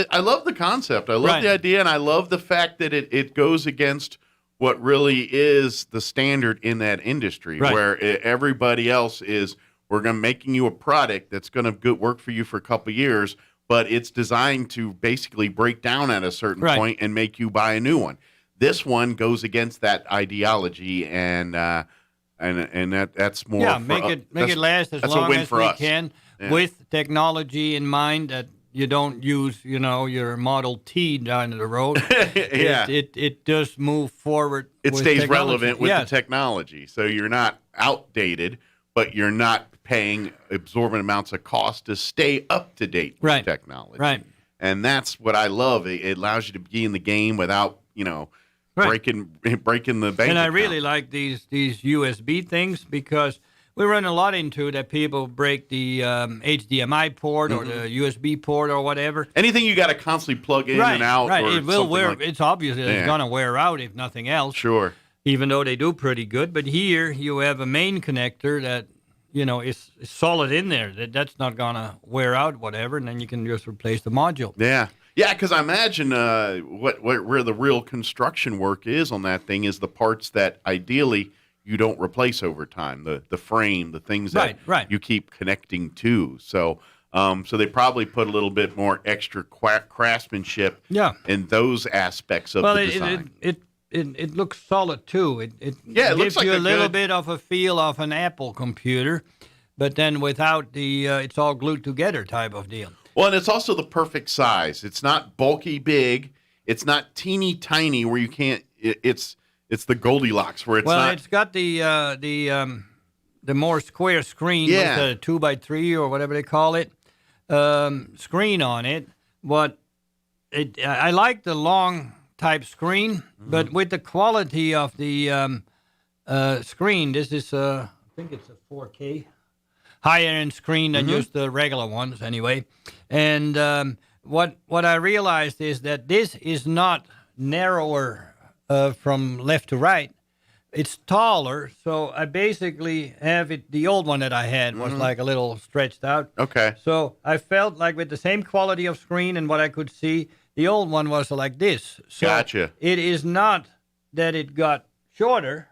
I love the concept. I love the idea, and I love the fact that it goes against what really is the standard in that industry, where everybody else is, we're going to making you a product that's going to work for you for a couple of years, but it's designed to basically break down at a certain point and make you buy a new one. This one goes against that ideology, and that's more. Yeah, make it last as long as we can, with technology in mind that you don't use, your Model T down the road. It does move forward. It stays relevant with the technology. So you're not outdated, but you're not paying absorbent amounts of cost to stay up to date with technology. Right. And that's what I love. It allows you to be in the game without, breaking the bank. And I really like these USB things because we run a lot into that people break the HDMI port or the USB port or whatever. Anything you got to constantly plug in and out. Right, or it will wear. It's obvious that it's Yeah. going to wear out if nothing else. Sure. Even though they do pretty good, but here you have a main connector that is solid in there. That's not going to wear out, whatever, and then you can just replace the module. Yeah. Yeah, because I imagine where the real construction work is on that thing is the parts that ideally you don't replace over time, the frame, the things that you keep connecting to. So so they probably put a little bit more extra craftsmanship in those aspects of the design. It looks solid too. It looks gives like you a little good bit of a feel of an Apple computer, but then without the it's all glued together type of deal. Well, and it's also the perfect size. It's not bulky big. It's not teeny tiny where you can't. It's the Goldilocks where it's not. Well, it's got the more square screen with a 2x3 or whatever they call it screen on it. But I like the long type screen, but with the quality of the screen, this is I think it's a 4K. Higher end screen than just the regular ones, anyway. And what I realized is that this is not narrower from left to right. it's taller, so I basically have it. The old one that I had was like a little stretched out. Okay. So I felt like with the same quality of screen and what I could see, the old one was like this. So Gotcha. It is not that it got shorter.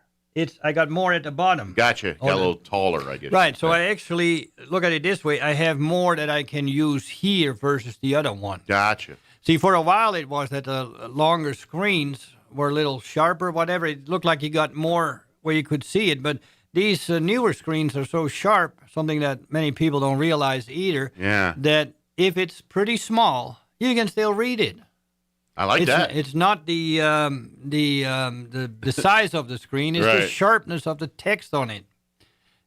I got more at the bottom. Gotcha. Got a little taller, I guess. Right. So I actually look at it this way. I have more that I can use here versus the other one. Gotcha. See, for a while it was that the longer screens were a little sharper, whatever. It looked like you got more where you could see it. But these newer screens are so sharp, something that many people don't realize either, that if it's pretty small, you can still read it. I like that. It's not the size of the screen. It's the sharpness of the text on it.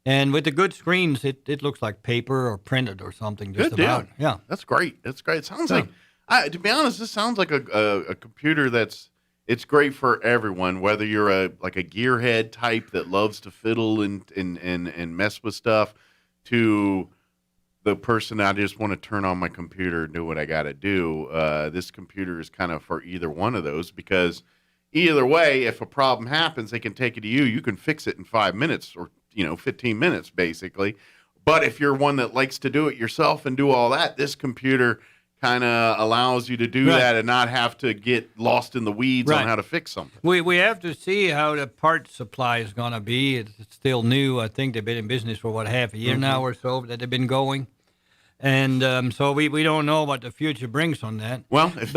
And with the good screens, it looks like paper or printed or something. Just Good about. deal. Yeah. That's great. That's great. It sounds like, to be honest, this sounds like a computer it's great for everyone, whether you're a gearhead type that loves to fiddle and mess with stuff, to the person I just want to turn on my computer and do what I got to do. This computer is kind of for either one of those, because either way, if a problem happens, they can take it to you. You can fix it in 5 minutes or 15 minutes basically. But if you're one that likes to do it yourself and do all that, this computer kind of allows you to do that and not have to get lost in the weeds on how to fix something. We have to see how the part supply is going to be. It's still new. I think they've been in business for, half a year now or so that they've been going. And so we don't know what the future brings on that. Well, if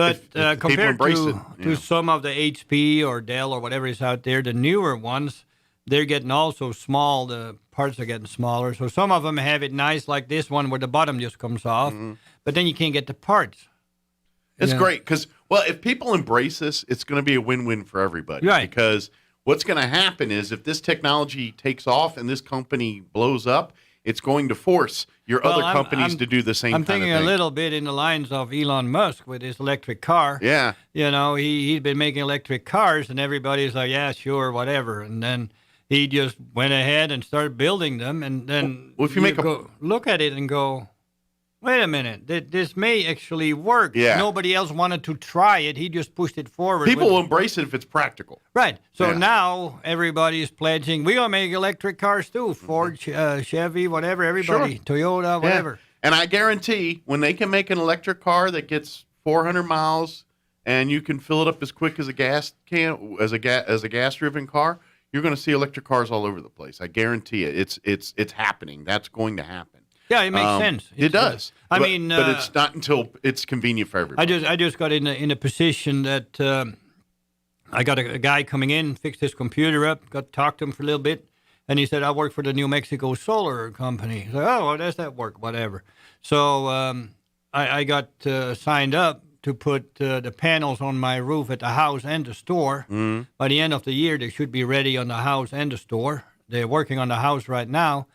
compared to some of the HP or Dell or whatever is out there, the newer ones, they're getting also small. The parts are getting smaller. So some of them have it nice like this one where the bottom just comes off. But then you can't get the parts. It's great because, if people embrace this, it's going to be a win-win for everybody. Right. Because what's going to happen is if this technology takes off and this company blows up, it's going to force your other companies to do the same kind of thing. I'm thinking a little bit in the lines of Elon Musk with his electric car. Yeah. He'd been making electric cars, and everybody's like, yeah, sure, whatever. And then he just went ahead and started building them. And then if you look at it and go, wait a minute, this may actually work. Yeah. Nobody else wanted to try it. He just pushed it forward. People will embrace it if it's practical. Right. So now everybody's pledging, we're going to make electric cars too. Ford, Chevy, whatever, everybody. Sure. Toyota, whatever. And I guarantee when they can make an electric car that gets 400 miles and you can fill it up as quick as a gas gas-driven car, you're going to see electric cars all over the place. I guarantee it. It's happening. That's going to happen. Yeah, it makes sense. It does. But it's not until it's convenient for everybody. I just got in a position that I got a guy coming in, fixed his computer up, got to talk to him for a little bit, and he said, I work for the New Mexico Solar Company. He's like, oh, well, does that work? Whatever. So I got signed up to put the panels on my roof at the house and the store. By the end of the year, they should be ready on the house and the store. They're working on the house right now.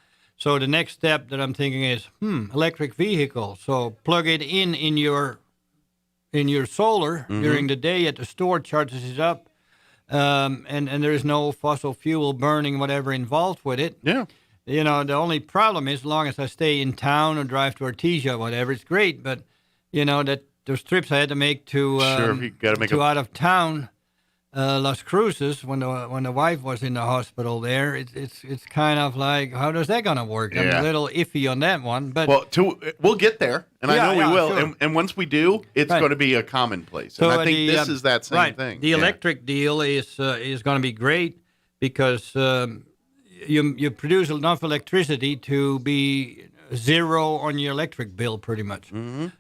So the next step that I'm thinking is, electric vehicle. So plug it in your solar during the day at the store, charges it up, and there's no fossil fuel burning, whatever involved with it. Yeah. The only problem is, as long as I stay in town or drive to Artesia, whatever, it's great. But that those trips I had to make to out of town. Las Cruces, when the wife was in the hospital there, it's kind of like, how does that gonna work? I'm a little iffy on that one, but we'll get there, and I know we will. Sure. And once we do, it's going to be a commonplace. So and I think this is that same thing. The electric deal is going to be great because you produce enough electricity to be zero on your electric bill, pretty much.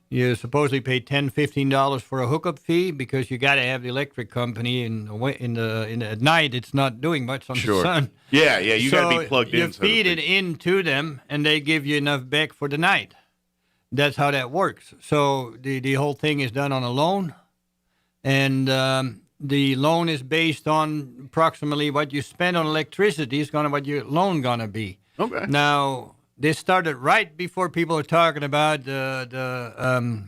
You supposedly pay $10, $15 for a hookup fee because you got to have the electric company at night. It's not doing much on the sun. Yeah, you got to be plugged in. You feed it into them, and they give you enough back for the night. That's how that works. So the whole thing is done on a loan, and the loan is based on approximately what you spend on electricity is what your loan gonna be. Okay. Now, this started right before people are talking about the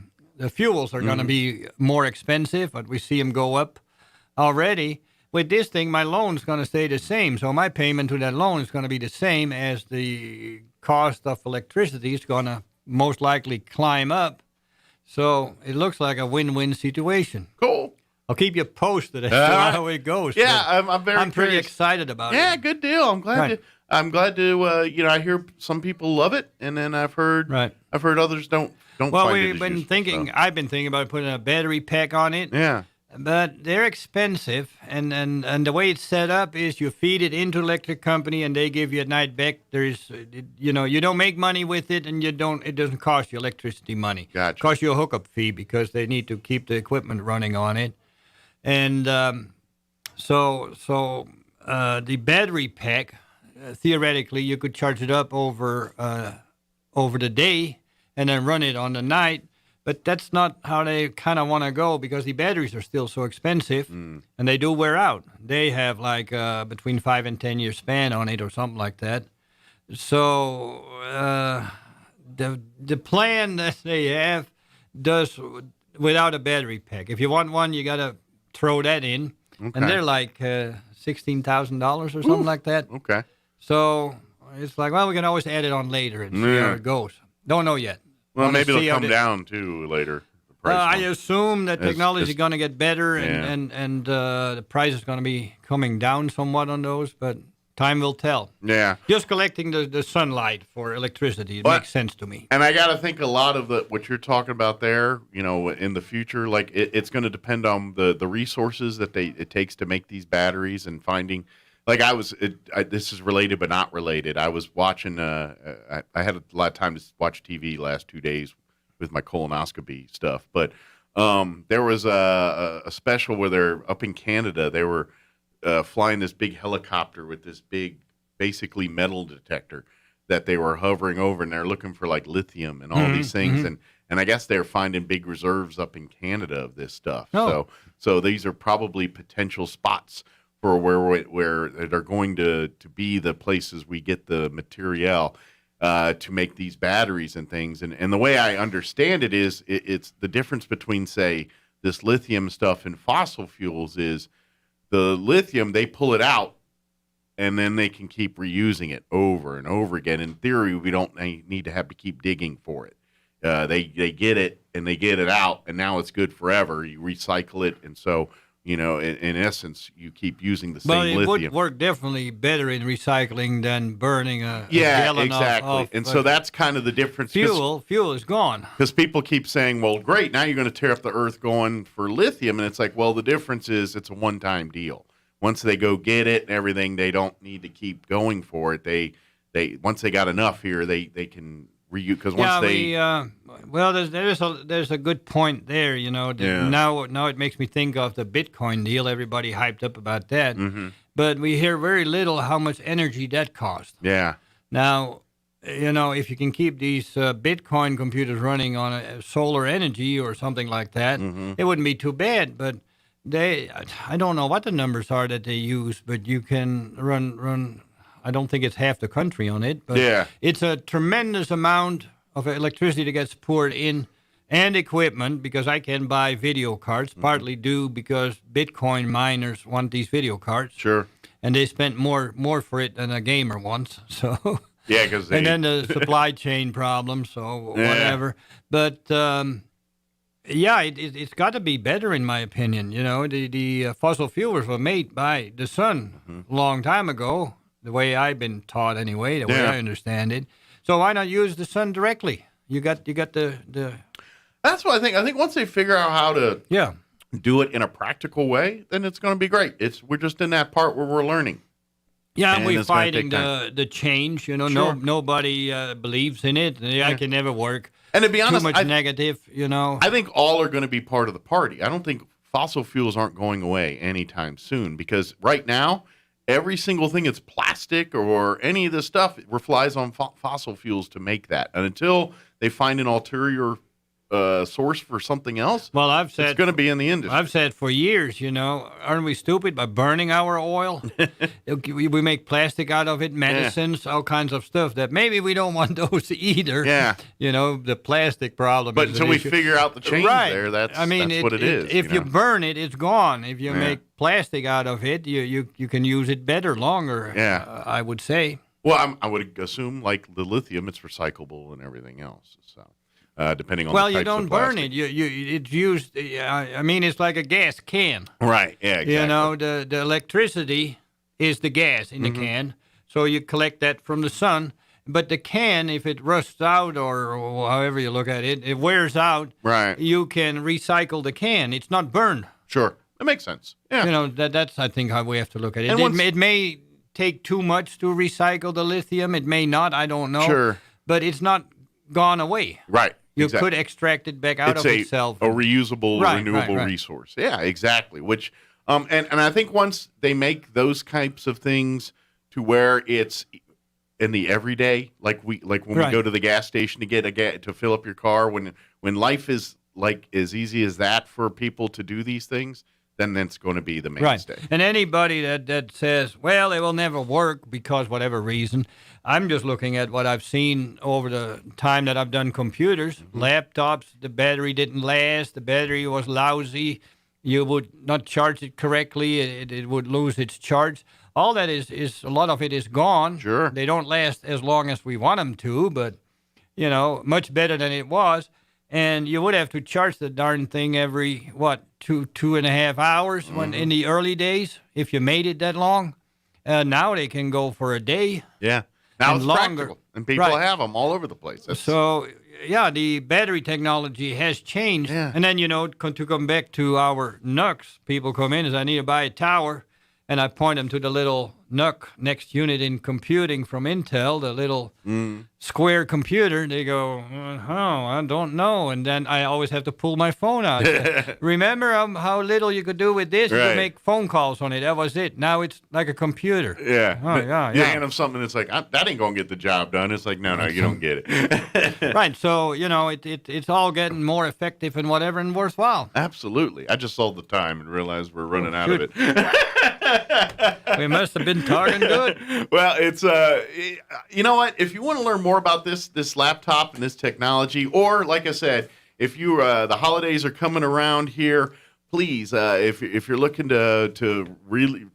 fuels are going to be more expensive, but we see them go up already. With this thing, my loan's going to stay the same, so my payment to that loan is going to be the same as the cost of electricity is going to most likely climb up. So it looks like a win-win situation. Cool. I'll keep you posted as to how it goes. Yeah, I'm very pretty curious. excited about it. Yeah, good deal. I'm glad to. I hear some people love it, and then I've heard others don't. Well, find we've it as been useful, thinking. so. I've been thinking about putting a battery pack on it. Yeah. But they're expensive, and the way it's set up is you feed it into electric company, and they give you a night back. You don't make money with it, and it doesn't cost you electricity money. Gotcha. It costs you a hookup fee because they need to keep the equipment running on it, and so the battery pack, theoretically, you could charge it up over the day, and then run it on the night. But that's not how they kind of want to go because the batteries are still so expensive, and they do wear out. They have like between 5 and 10 year span on it or something like that. So the plan that they have does without a battery pack. If you want one, you got to throw that in, and they're like $16,000 or something like that. Okay. So it's like, well, we can always add it on later and see how it goes. Don't know yet. Well, maybe it'll come down too later. I assume that technology is going to get better, and the price is going to be coming down somewhat on those, but time will tell. Yeah. Just collecting the sunlight for electricity, makes sense to me. And I got to think a lot of what you're talking about there, in the future, like it's going to depend on the resources that it takes to make these batteries and finding. Like this is related but not related. I was watching. I had a lot of time to watch TV last 2 days with my colonoscopy stuff. But there was a special where they're up in Canada. They were flying this big helicopter with this big, basically metal detector that they were hovering over, and they're looking for like lithium and all these things. And I guess they're finding big reserves up in Canada of this stuff. Oh. So these are probably potential spots for where they're going to be the places we get the material to make these batteries and things. And the way I understand it is it's the difference between, say, this lithium stuff and fossil fuels is the lithium, they pull it out and then they can keep reusing it over and over again. In theory, we don't need to have to keep digging for it. They get it and they get it out, and now it's good forever. You recycle it, and so in essence, you keep using the same lithium. Well, it would work definitely better in recycling than burning a gallon exactly. And so that's kind of the difference. Fuel is gone. Because people keep saying, well, great, now you're going to tear up the earth going for lithium. And it's like, well, the difference is it's a one-time deal. Once they go get it and everything, they don't need to keep going for it. They once they got enough here, they can reuse. Because once there's a good point there. Now it makes me think of the Bitcoin deal. Everybody hyped up about that, but we hear very little how much energy that cost. Yeah. Now, if you can keep these Bitcoin computers running on a solar energy or something like that, it wouldn't be too bad. But I don't know what the numbers are that they use, but you can run. I don't think it's half the country on it, but it's a tremendous amount of electricity that gets poured in, and equipment, because I can buy video cards, partly due because Bitcoin miners want these video cards. Sure. And they spent more for it than a gamer once, so... Yeah, because And then the supply chain problems, so whatever. But, it's got to be better, in my opinion. The fossil fuels were made by the sun a long time ago, the way I've been taught anyway, the way I understand it. So why not use the sun directly? You got the. That's what I think. I think once they figure out how to do it in a practical way, then it's going to be great. We're just in that part where we're learning. Yeah, and we're fighting the change. Sure. Nobody believes in it. I can never work. And to be honest, too much negative. I think all are going to be part of the party. I don't think fossil fuels aren't going away anytime soon, because right now, every single thing that's plastic or any of this stuff relies on fossil fuels to make that. And until they find an ulterior source for something else, it's going to be in the industry. I've said for years, aren't we stupid by burning our oil? We make plastic out of it, medicines, all kinds of stuff that maybe we don't want those either. Yeah. The plastic problem. But until we figure out the change there, that's what it is. If you burn it, it's gone. If you make plastic out of it, you can use it better, longer, I would say. Well, I would assume, like the lithium, it's recyclable and everything else. So, depending on. Well, the you types don't of burn plastic. it. It's used. I mean, it's like a gas can. Right. Yeah. Exactly. You know, the electricity is the gas in the can, so you collect that from the sun. But the can, if it rusts out or however you look at it, it wears out. Right. You can recycle the can. It's not burned. Sure, that makes sense. Yeah. You know, that's I think how we have to look at it. And It may take too much to recycle the lithium. It may not. I don't know. Sure. But it's not gone away. Right. You exactly. could extract it back out It's of itself. a reusable, Right, renewable right. resource. Yeah, exactly. Which, and I think once they make those types of things to where it's in the everyday, like when we go to the gas station to get to fill up your car, when life is like as easy as that for people to do these things, then that's going to be the mainstay. Right. And anybody that says, well, it will never work because whatever reason, I'm just looking at what I've seen over the time that I've done computers, laptops, the battery didn't last, the battery was lousy, you would not charge it correctly, it would lose its charge. All that is a lot of it is gone. Sure. They don't last as long as we want them to, but, you know, much better than it was. And you would have to charge the darn thing every, 2.5 hours when in the early days, if you made it that long. Now they can go for a day. Yeah. Now and it's longer. practical, and people have them all over the place. So, yeah, the battery technology has changed. Yeah. And then, you know, to come back to our NUCs, people come in and say, I need to buy a tower. And I point them to the little NUC, next unit in computing from Intel, the little square computer. They go, I don't know. And then I always have to pull my phone out. Remember how little you could do with this? You Right. could make phone calls on it. That was it. Now it's like a computer. Yeah. Oh, yeah. You hand them something that's like, that ain't going to get the job done. It's like, no, you don't get it. Right. So, you know, it's all getting more effective and whatever and worthwhile. Absolutely. I just sold the time and realized we're running out of it. We must have been talking good. Well, it's you know what? If you want to learn more about this laptop and this technology, or like I said, if you the holidays are coming around here, please, if you're looking to really,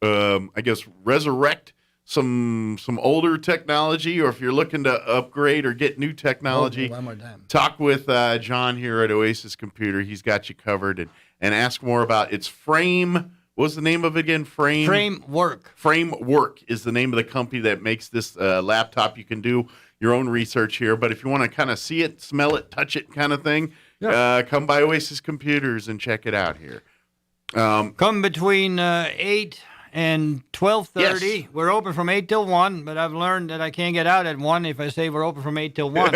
I guess, resurrect some older technology, or if you're looking to upgrade or get new technology, one more time. talk with John here at Oasis Computer. He's got you covered, and ask more about its frame. What's the name of it again? Framework. Framework is the name of the company that makes this laptop. You can do your own research here, but if you want to kind of see it, smell it, touch it kind of thing, come by Oasis Computers and check it out here. Come between 8 and 12:30. Yes. We're open from 8 till 1, but I've learned that I can't get out at 1 if I say we're open from 8 till 1.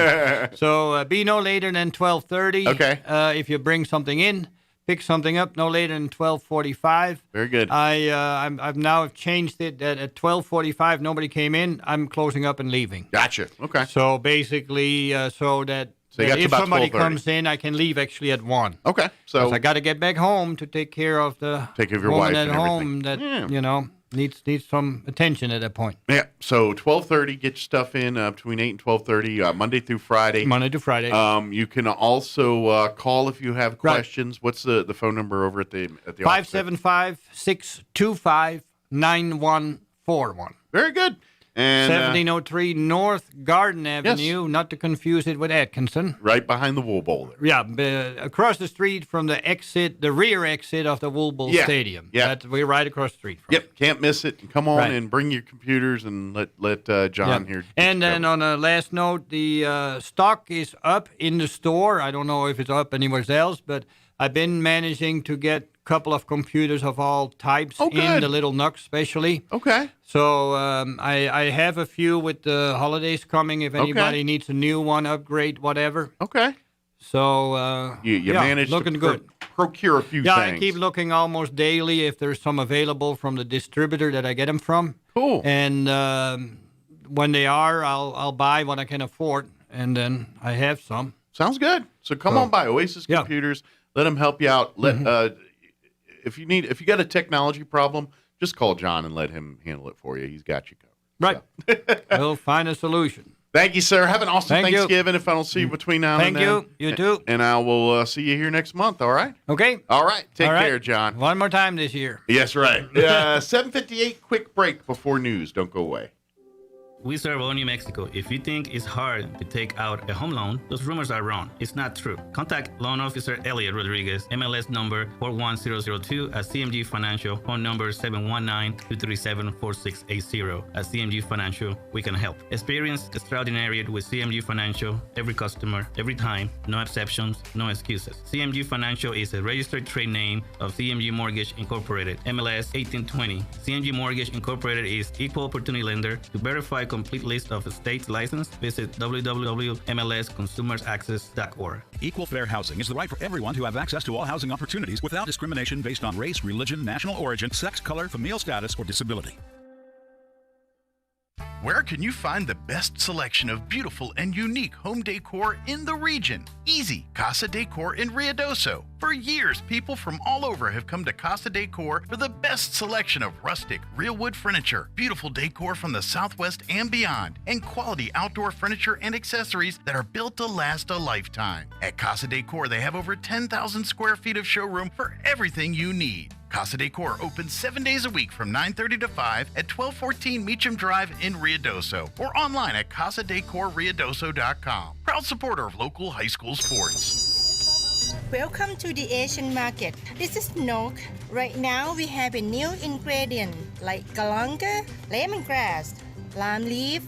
So be no later than 12:30. Okay. If you bring something in. Pick something up no later than 12:45. Very good. I've now changed it that at 12:45 nobody came in. I'm closing up and leaving. Gotcha. Okay. So basically, so that you got to if about somebody 12:30. comes in, I can leave actually at 1. Okay. So 'Cause I got to get back home to take care of the your woman wife at and home everything. that you know needs some attention at that point. Yeah. So 12:30, get your stuff in between 8 and 12:30, Monday through Friday. Monday to Friday. You can also call if you have questions. What's the phone number over at the office? 575-625-9141. Very good. And 1703 North Garden Avenue, not to confuse it with Atkinson. Right behind the Wool Bowl there. Yeah, across the street from the rear exit of the Wool Bowl Stadium. Yeah. We're right across the street from Yep, can't miss it. Come on Right. and bring your computers and let John here. And then on a last note, the stock is up in the store. I don't know if it's up anywhere else, but I've been managing to get a couple of computers of all types in the little NUC especially. Okay. So I have a few with the holidays coming. If anybody needs a new one, upgrade, whatever. Okay. So you managed looking to good. procure a few Yeah, things. I keep looking almost daily if there's some available from the distributor that I get them from. Cool. And when they are, I'll buy what I can afford, and then I have some. Sounds good. So come on by Oasis Computers. Let them help you out. If you got a technology problem, just call John and let him handle it for you. He's got you covered. Right. We'll find a solution. Thank you, sir. Have an awesome Thank you. Thanksgiving if I don't see you between now and then. Thank you. You too. And I will see you here next month, all right? Okay. All right. Take All right. care, John. One more time this year. Yes, right. 7:58, quick break before news. Don't go away. We serve all New Mexico. If you think it's hard to take out a home loan, those rumors are wrong. It's not true. Contact Loan Officer Elliot Rodriguez, MLS number 41002 at CMG Financial, phone number 719-237-4680. At CMG Financial, we can help. Experience extraordinary with CMG Financial. Every customer, every time, no exceptions, no excuses. CMG Financial is a registered trade name of CMG Mortgage Incorporated, MLS 1820. CMG Mortgage Incorporated is equal opportunity lender. To verify complete list of states licensed, visit www.mlsconsumersaccess.org. Equal fair housing is the right for everyone to have access to all housing opportunities without discrimination based on race, religion, national origin, sex, color, familial status, or disability. Where can you find the best selection of beautiful and unique home decor in the region? Easy, Casa Decor in Ruidoso. For years, people from all over have come to Casa Decor for the best selection of rustic, real wood furniture, beautiful decor from the Southwest and beyond, and quality outdoor furniture and accessories that are built to last a lifetime. At Casa Decor, they have over 10,000 square feet of showroom for everything you need. Casa Decor opens 7 days a week from 9:30 to 5 at 1214 Meacham Drive in Ruidoso or online at casadecorruidoso.com. Proud supporter of local high school sports. Welcome to the Asian market. This is Nok. Right now we have a new ingredient like galanga, lemongrass, lime leaf,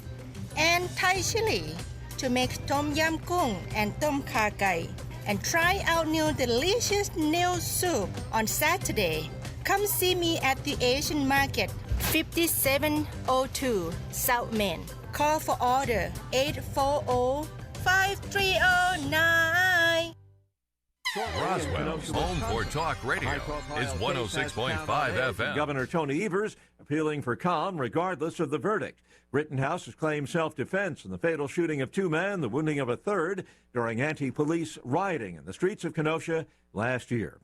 and Thai chili to make tom yam gung and tom kha gai. And try out new delicious nail soup on Saturday. Come see me at the Asian Market, 5702 South Main. Call for order 840-5309. Roswell's home for talk radio is 106.5 FM. Governor Tony Evers appealing for calm regardless of the verdict. Rittenhouse has claimed self-defense in the fatal shooting of 2 men, the wounding of a third during anti-police rioting in the streets of Kenosha last year.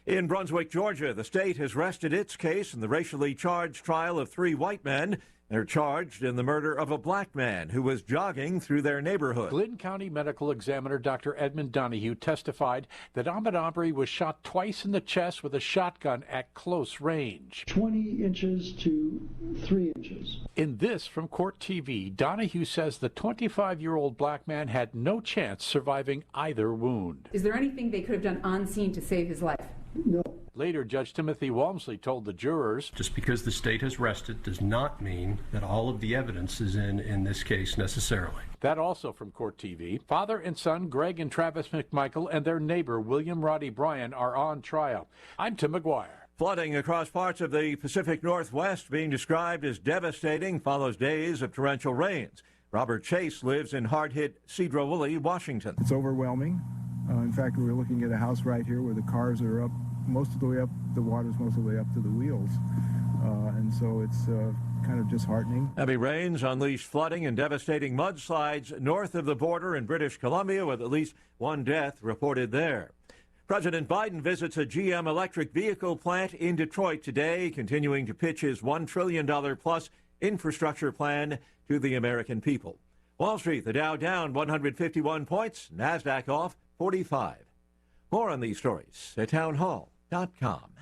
In Brunswick, Georgia, the state has rested its case in the racially charged trial of 3 white men. They're charged in the murder of a black man who was jogging through their neighborhood. Glynn County Medical Examiner Dr. Edmund Donahue testified that Ahmaud Arbery was shot twice in the chest with a shotgun at close range. 20 inches to 3 inches. In this from Court TV, Donahue says the 25-year-old black man had no chance surviving either wound. Is there anything they could have done on scene to save his life? No. Later, Judge Timothy Walmsley told the jurors, just because the state has rested does not mean that all of the evidence is in this case necessarily. That also from Court TV. Father and son Greg and Travis McMichael and their neighbor William Roddy Bryan are on trial. I'm Tim McGuire. Flooding across parts of the Pacific Northwest being described as devastating follows days of torrential rains. Robert Chase lives in hard-hit Cedro-Woolley, Washington. It's overwhelming. In fact, we're looking at a house right here where the cars are up most of the way up, the water's most of the way up to the wheels. And so it's kind of disheartening. Heavy rains unleashed flooding and devastating mudslides north of the border in British Columbia, with at least 1 death reported there. President Biden visits a GM electric vehicle plant in Detroit today, continuing to pitch his $1 trillion-plus infrastructure plan to the American people. Wall Street, the Dow down 151 points, NASDAQ off 45. More on these stories at townhall.com.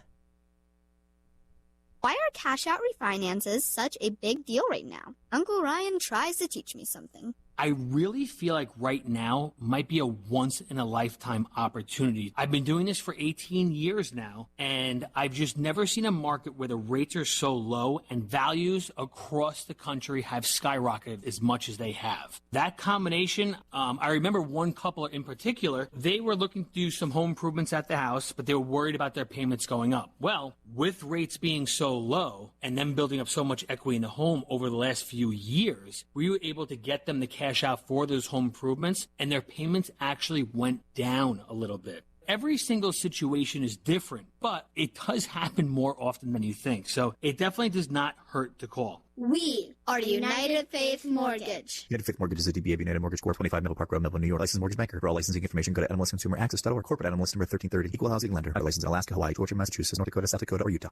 Why are cash-out refinances such a big deal right now? Uncle Ryan tries to teach me something. I really feel like right now might be a once-in-a-lifetime opportunity. I've been doing this for 18 years now, and I've just never seen a market where the rates are so low and values across the country have skyrocketed as much as they have. That combination, I remember one couple in particular, they were looking to do some home improvements at the house, but they were worried about their payments going up. Well, with rates being so low and them building up so much equity in the home over the last few years, we were able to get them the cash out for those home improvements, and their payments actually went down a little bit. Every single situation is different, but it does happen more often than you think. So it definitely does not hurt to call. We are United Faith Mortgage. United Faith Mortgage is a DBA of United Mortgage Corp. 25 Middle Park Road, Melville, New York. Licensed mortgage banker. For all licensing information, go to NMLSConsumerAccess.org. Corporate NMLS number 1330. Equal housing lender. Licensed in Alaska, Hawaii, Georgia, Massachusetts, North Dakota, South Dakota, or Utah.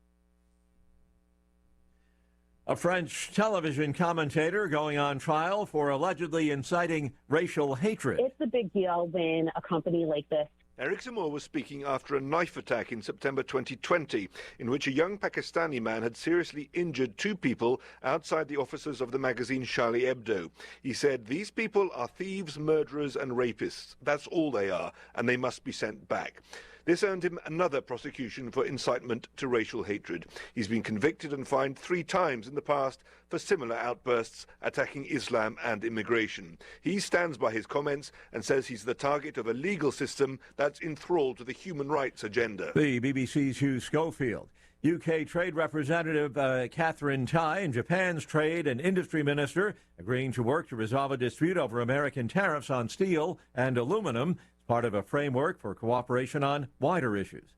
A French television commentator going on trial for allegedly inciting racial hatred. It's a big deal when a company like this Eric Zamor was speaking after a knife attack in September 2020, in which a young Pakistani man had seriously injured two people outside the offices of the magazine Charlie Hebdo. He said, "These people are thieves, murderers and rapists. That's all they are, and they must be sent back." This earned him another prosecution for incitement to racial hatred. He's been convicted and fined 3 times in the past for similar outbursts attacking Islam and immigration. He stands by his comments and says he's the target of a legal system that's enthralled to the human rights agenda. The BBC's Hugh Schofield. UK Trade Representative Catherine Tai and Japan's Trade and Industry Minister agreeing to work to resolve a dispute over American tariffs on steel and aluminum, part of a framework for cooperation on wider issues.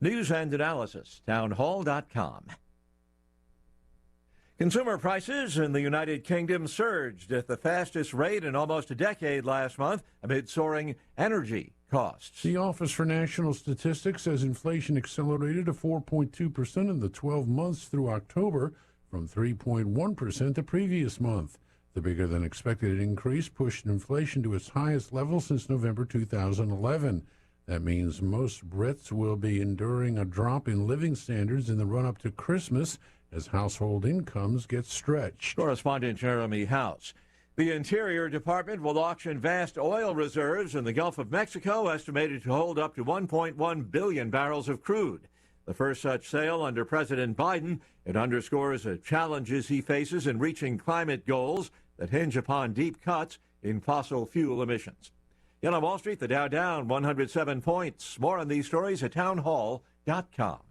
News and analysis, townhall.com. Consumer prices in the United Kingdom surged at the fastest rate in almost a decade last month amid soaring energy costs. The Office for National Statistics says inflation accelerated to 4.2% in the 12 months through October from 3.1% the previous month. The bigger-than-expected increase pushed inflation to its highest level since November 2011. That means most Brits will be enduring a drop in living standards in the run-up to Christmas as household incomes get stretched. Correspondent Jeremy House. The Interior Department will auction vast oil reserves in the Gulf of Mexico, estimated to hold up to 1.1 billion barrels of crude. The first such sale under President Biden. It underscores the challenges he faces in reaching climate goals that hinge upon deep cuts in fossil fuel emissions. Yet on Wall Street, the Dow down 107 points. More on these stories at townhall.com.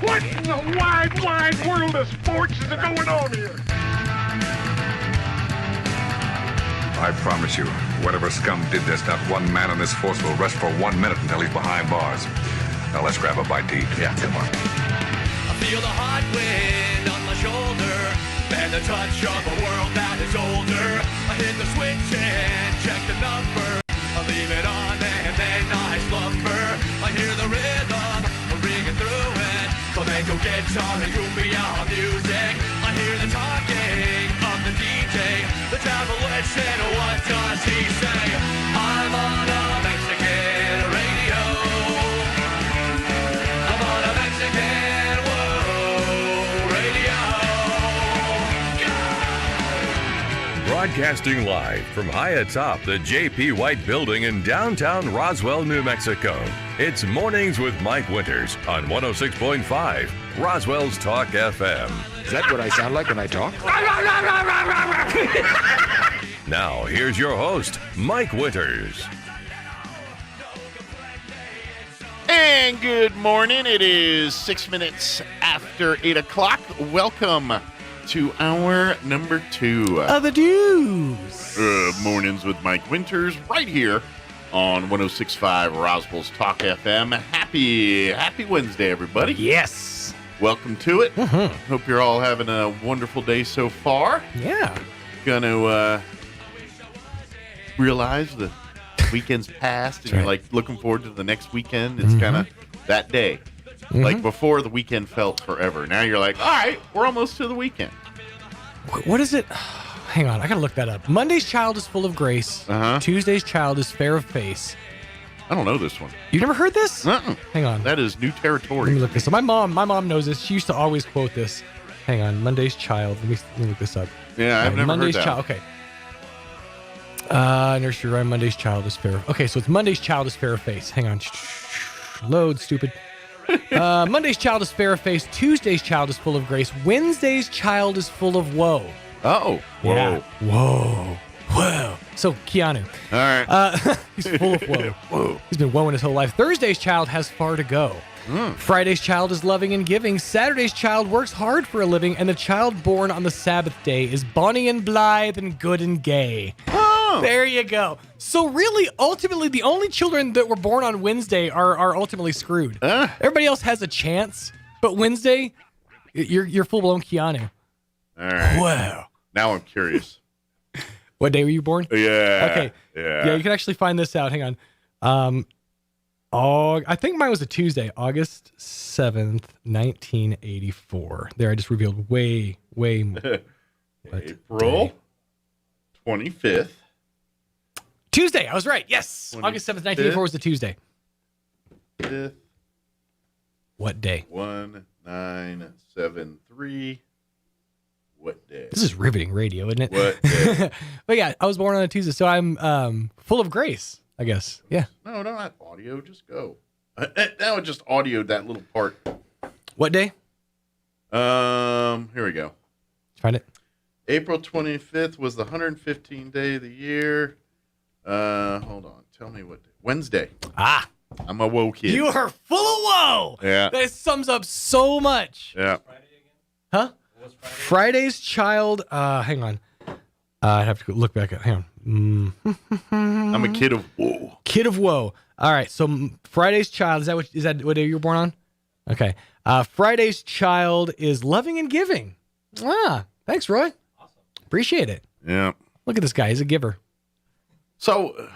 What in the wide, wide world of sports is going on here? I promise you, whatever scum did this, not one man on this force will rest for 1 minute until he's behind bars. Now let's grab a bite to eat. Yeah, come on. I feel the hot wind on my shoulder and the touch of a world that is older. I hit the switch and check the number. I leave it on and then I slumber. I hear the rhythm ringing through it. Flamenco guitar and cumbia music. I hear the talking of the DJ. The travelation, what does he say? I'm on a Mexican radio. I'm on a Mexican radio. Broadcasting live from high atop the J.P. White Building in downtown Roswell, New Mexico. It's Mornings with Mike Winters on 106.5 Roswell's Talk FM. Is that what I sound like when I talk? Now, here's your host, Mike Winters. And good morning. It is 6 minutes after 8 o'clock. Welcome to hour number 2 of the News. Mornings with Mike Winters right here on 106.5 Roswell's Talk FM. Happy Wednesday, everybody. Yes. Welcome to it. Hope you're all having a wonderful day so far. Yeah. Gonna realize the weekend's passed and you're like looking forward to the next weekend. It's kind of that day. Like before, the weekend felt forever. Now you're like, all right, we're almost to the weekend. What is it? Hang on, I gotta look that up. Monday's child is full of grace. Tuesday's child is fair of face. I don't know this one. You never heard this? Hang on. That is new territory. Let me look this up. My mom knows this. She used to always quote this. Hang on, Monday's child. Let me look this up. Yeah, I've never Monday's heard that. child. Okay. Nursery rhyme. Monday's child is fair. Okay, so it's Monday's child is fair of face. Hang on. Load, stupid. Monday's child is fair of face. Tuesday's child is full of grace. Wednesday's child is full of woe. Oh. Whoa. Yeah. Whoa. Whoa. So, Keanu. All right. He's full of woe. Whoa. He's been woeing his whole life. Thursday's child has far to go. Friday's child is loving and giving. Saturday's child works hard for a living. And the child born on the Sabbath day is bonny and blithe and good and gay. There you go. So really, ultimately, the only children that were born on Wednesday are ultimately screwed. Everybody else has a chance. But Wednesday, you're full-blown Keanu. All right. Wow. Now I'm curious. What day were you born? Yeah. Okay. Yeah. You can actually find this out. Hang on. I think mine was a Tuesday, August 7th, 1984. There, I just revealed way more. April? 25th. Tuesday. I was right. Yes. August 7th, 1984 was the Tuesday. 5th. What day? 1973. What day? This is riveting radio, isn't it? What day? But yeah, I was born on a Tuesday, so I'm full of grace, I guess. Yeah. No, not audio. Just go. Now it just audioed that little part. What day? Here we go. Find it. April 25th was the 115th day of the year. Hold on. Tell me what day. Wednesday. Ah. I'm a woe kid. You are full of woe. Yeah. That sums up so much. Yeah. Huh? Friday's child. Hang on. I have to look back at. Hang on. I'm a kid of woe. Kid of woe. All right. So Friday's child. Is that what day you were born on? Okay. Friday's child is loving and giving. Ah. Thanks, Roy. Awesome. Appreciate it. Yeah. Look at this guy. He's a giver. So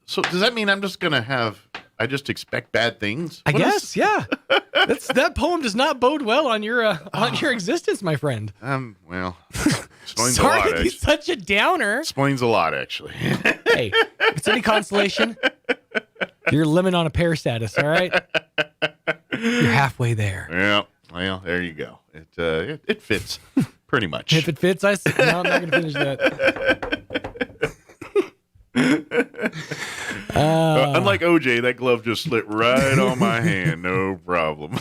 does that mean I'm just gonna I just expect bad things? I guess. Yeah. That poem does not bode well on your existence, my friend. Well, explains Sorry a lot. to be such a downer. Explains a lot, actually. Hey, if it's any consolation, you're lemon on a pear status. All right, you're halfway there. Yeah. Well, there you go. It fits pretty much. If it fits, no, I'm not going to finish that. Unlike OJ, that glove just slid right on my hand. No problem.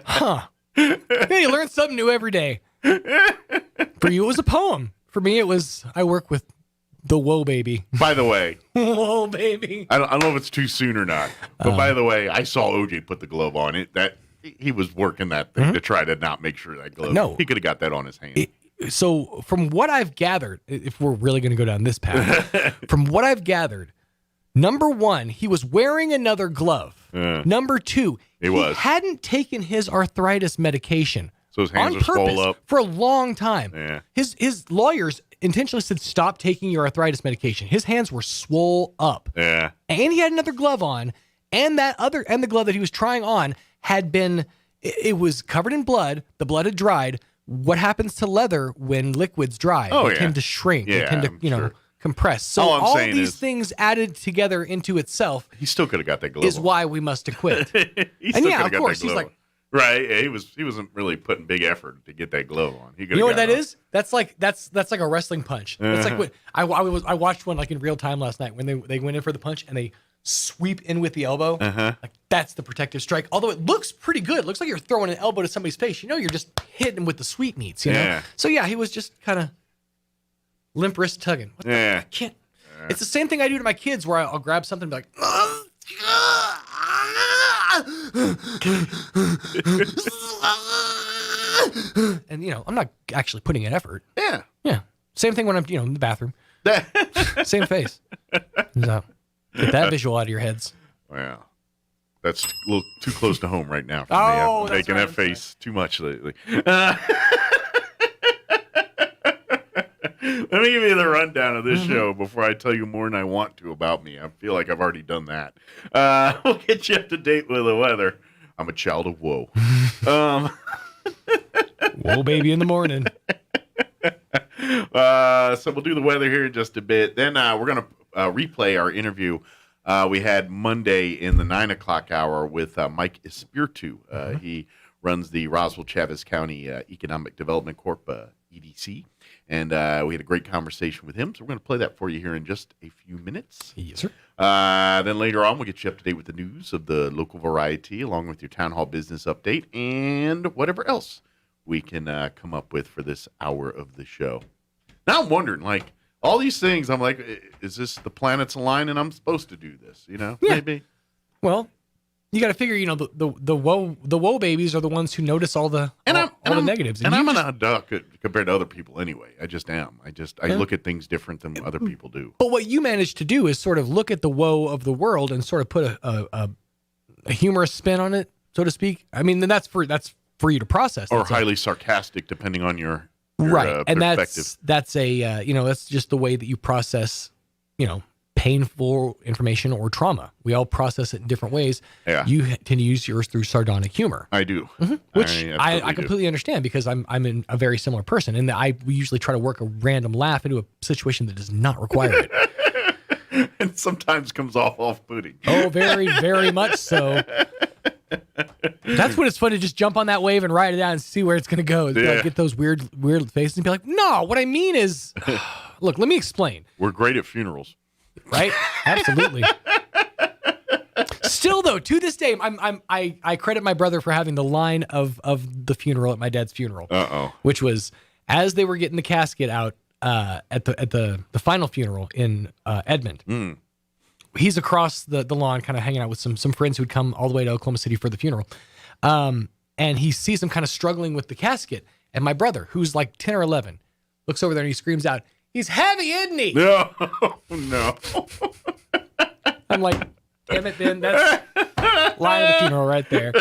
Huh. Yeah, you learn something new every day. For you, it was a poem. For me, it was, I work with the Whoa Baby. By the way. Whoa Baby. I don't know if it's too soon or not. But by the way, I saw OJ put the glove on it. He was working that thing to try to not make sure that glove. No. He could have got that on his hand. So from what I've gathered, if we're really going to go down this path, from what I've gathered, number one, he was wearing another glove. Number two, he hadn't taken his arthritis medication. So his hands on are purpose swole up for a long time. Yeah. His lawyers intentionally said, stop taking your arthritis medication. His hands were swole up. Yeah. And he had another glove on, and the glove that he was trying on had been, it was covered in blood. The blood had dried. What happens to leather when liquids dry? They tend to shrink. They tend to, compress. So all these things added together into itself. He still could have got that glove. Is why we must acquit. And yeah, of course, he's like, right. Yeah, he wasn't really putting big effort to get that glove on. You know what that is? That's like a wrestling punch. That's like what I watched one like in real time last night when they went in for the punch and they sweep in with the elbow. Like that's the protective strike. Although it looks pretty good. It looks like you're throwing an elbow to somebody's face. You know, you're just hitting with the sweetmeats. You know. So yeah, he was just kind of limp wrist tugging. What the, I can't. It's the same thing I do to my kids where I'll grab something and be like. And I'm not actually putting in effort. Yeah. Same thing when I'm in the bathroom. Same face. So, get that visual out of your heads. Well, that's a little too close to home right now for me. I'm making that face too much lately. Let me give you the rundown of this show before I tell you more than I want to about me. I feel like I've already done that. We'll get you up to date with the weather. I'm a child of woe. Whoa, baby, in the morning. So we'll do the weather here in just a bit. Then we're going to replay our interview we had Monday in the 9 o'clock hour with Mike Espiritu. He runs the Roswell Chaves County Economic Development Corp, EDC. And we had a great conversation with him. So we're going to play that for you here in just a few minutes. Yes, sir. Then later on, we'll get you up to date with the news of the local variety, along with your town hall business update and whatever else we can come up with for this hour of the show. Now I'm wondering, like, all these things, I'm like, is this the planets align and I'm supposed to do this? Maybe. Well, you got to figure, the woe babies are the ones who notice all the negatives. And I'm an duck compared to other people anyway. I just am. I look at things different than other people do. But what you managed to do is sort of look at the woe of the world and sort of put a humorous spin on it, so to speak. I mean, that's for you to process. Or highly sarcastic, depending on your right. And perspective. that's just the way that you process, painful information or trauma. We all process it in different ways. Yeah. You tend to use yours through sardonic humor. I do. Which I completely understand because I'm a very similar person, and we usually try to work a random laugh into a situation that does not require it. And sometimes comes off-putting. Oh, very, very much so. That's when it's fun to just jump on that wave and ride it out and see where it's going to go. Like, get those weird faces and be like, no, what I mean is, look, let me explain. We're great at funerals. Right? Absolutely. Still, though, to this day, I credit my brother for having the line of the funeral at my dad's funeral. Which was, as they were getting the casket out at the final funeral in Edmond. He's across the lawn kind of hanging out with some friends who'd come all the way to Oklahoma City for the funeral. And he sees them kind of struggling with the casket. And my brother, who's like 10 or 11, looks over there and he screams out, "He's heavy, isn't he?" No. I'm like, damn it, Ben. That's line of the funeral right there.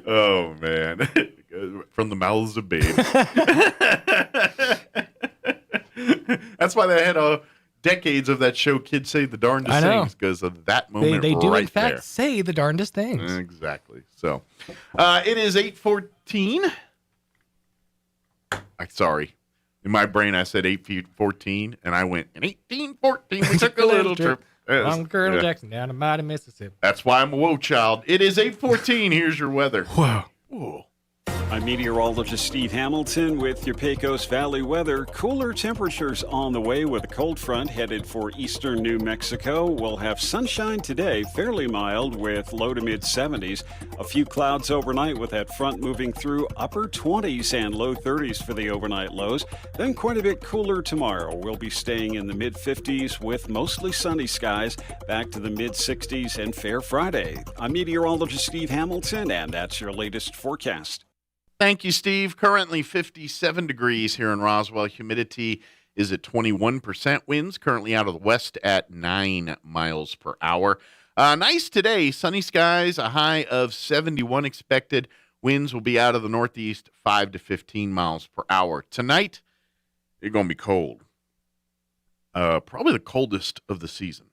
Oh, man. From the mouths of babes. That's why they had decades of that show, Kids Say the Darndest Things, because of that moment. They do, right in fact, there. say the darndest things. Exactly. So, it is 8:14. Sorry. In my brain, I said 8:14, and I went, in 1814, we took a little trip. Along Colonel Jackson down to mighty Mississippi. That's why I'm a woe child. It is 8:14. Here's your weather. Whoa. Whoa. I'm meteorologist Steve Hamilton with your Pecos Valley weather. Cooler temperatures on the way with a cold front headed for eastern New Mexico. We'll have sunshine today, fairly mild with low to mid 70s. A few clouds overnight with that front moving through, upper 20s and low 30s for the overnight lows. Then quite a bit cooler tomorrow. We'll be staying in the mid 50s with mostly sunny skies, back to the mid 60s and fair Friday. I'm meteorologist Steve Hamilton, and that's your latest forecast. Thank you, Steve. Currently 57 degrees here in Roswell. Humidity is at 21%. Winds currently out of the west at 9 miles per hour. Nice today. Sunny skies, a high of 71 expected. Winds will be out of the northeast, 5 to 15 miles per hour. Tonight, it's going to be cold. Probably the coldest of the season,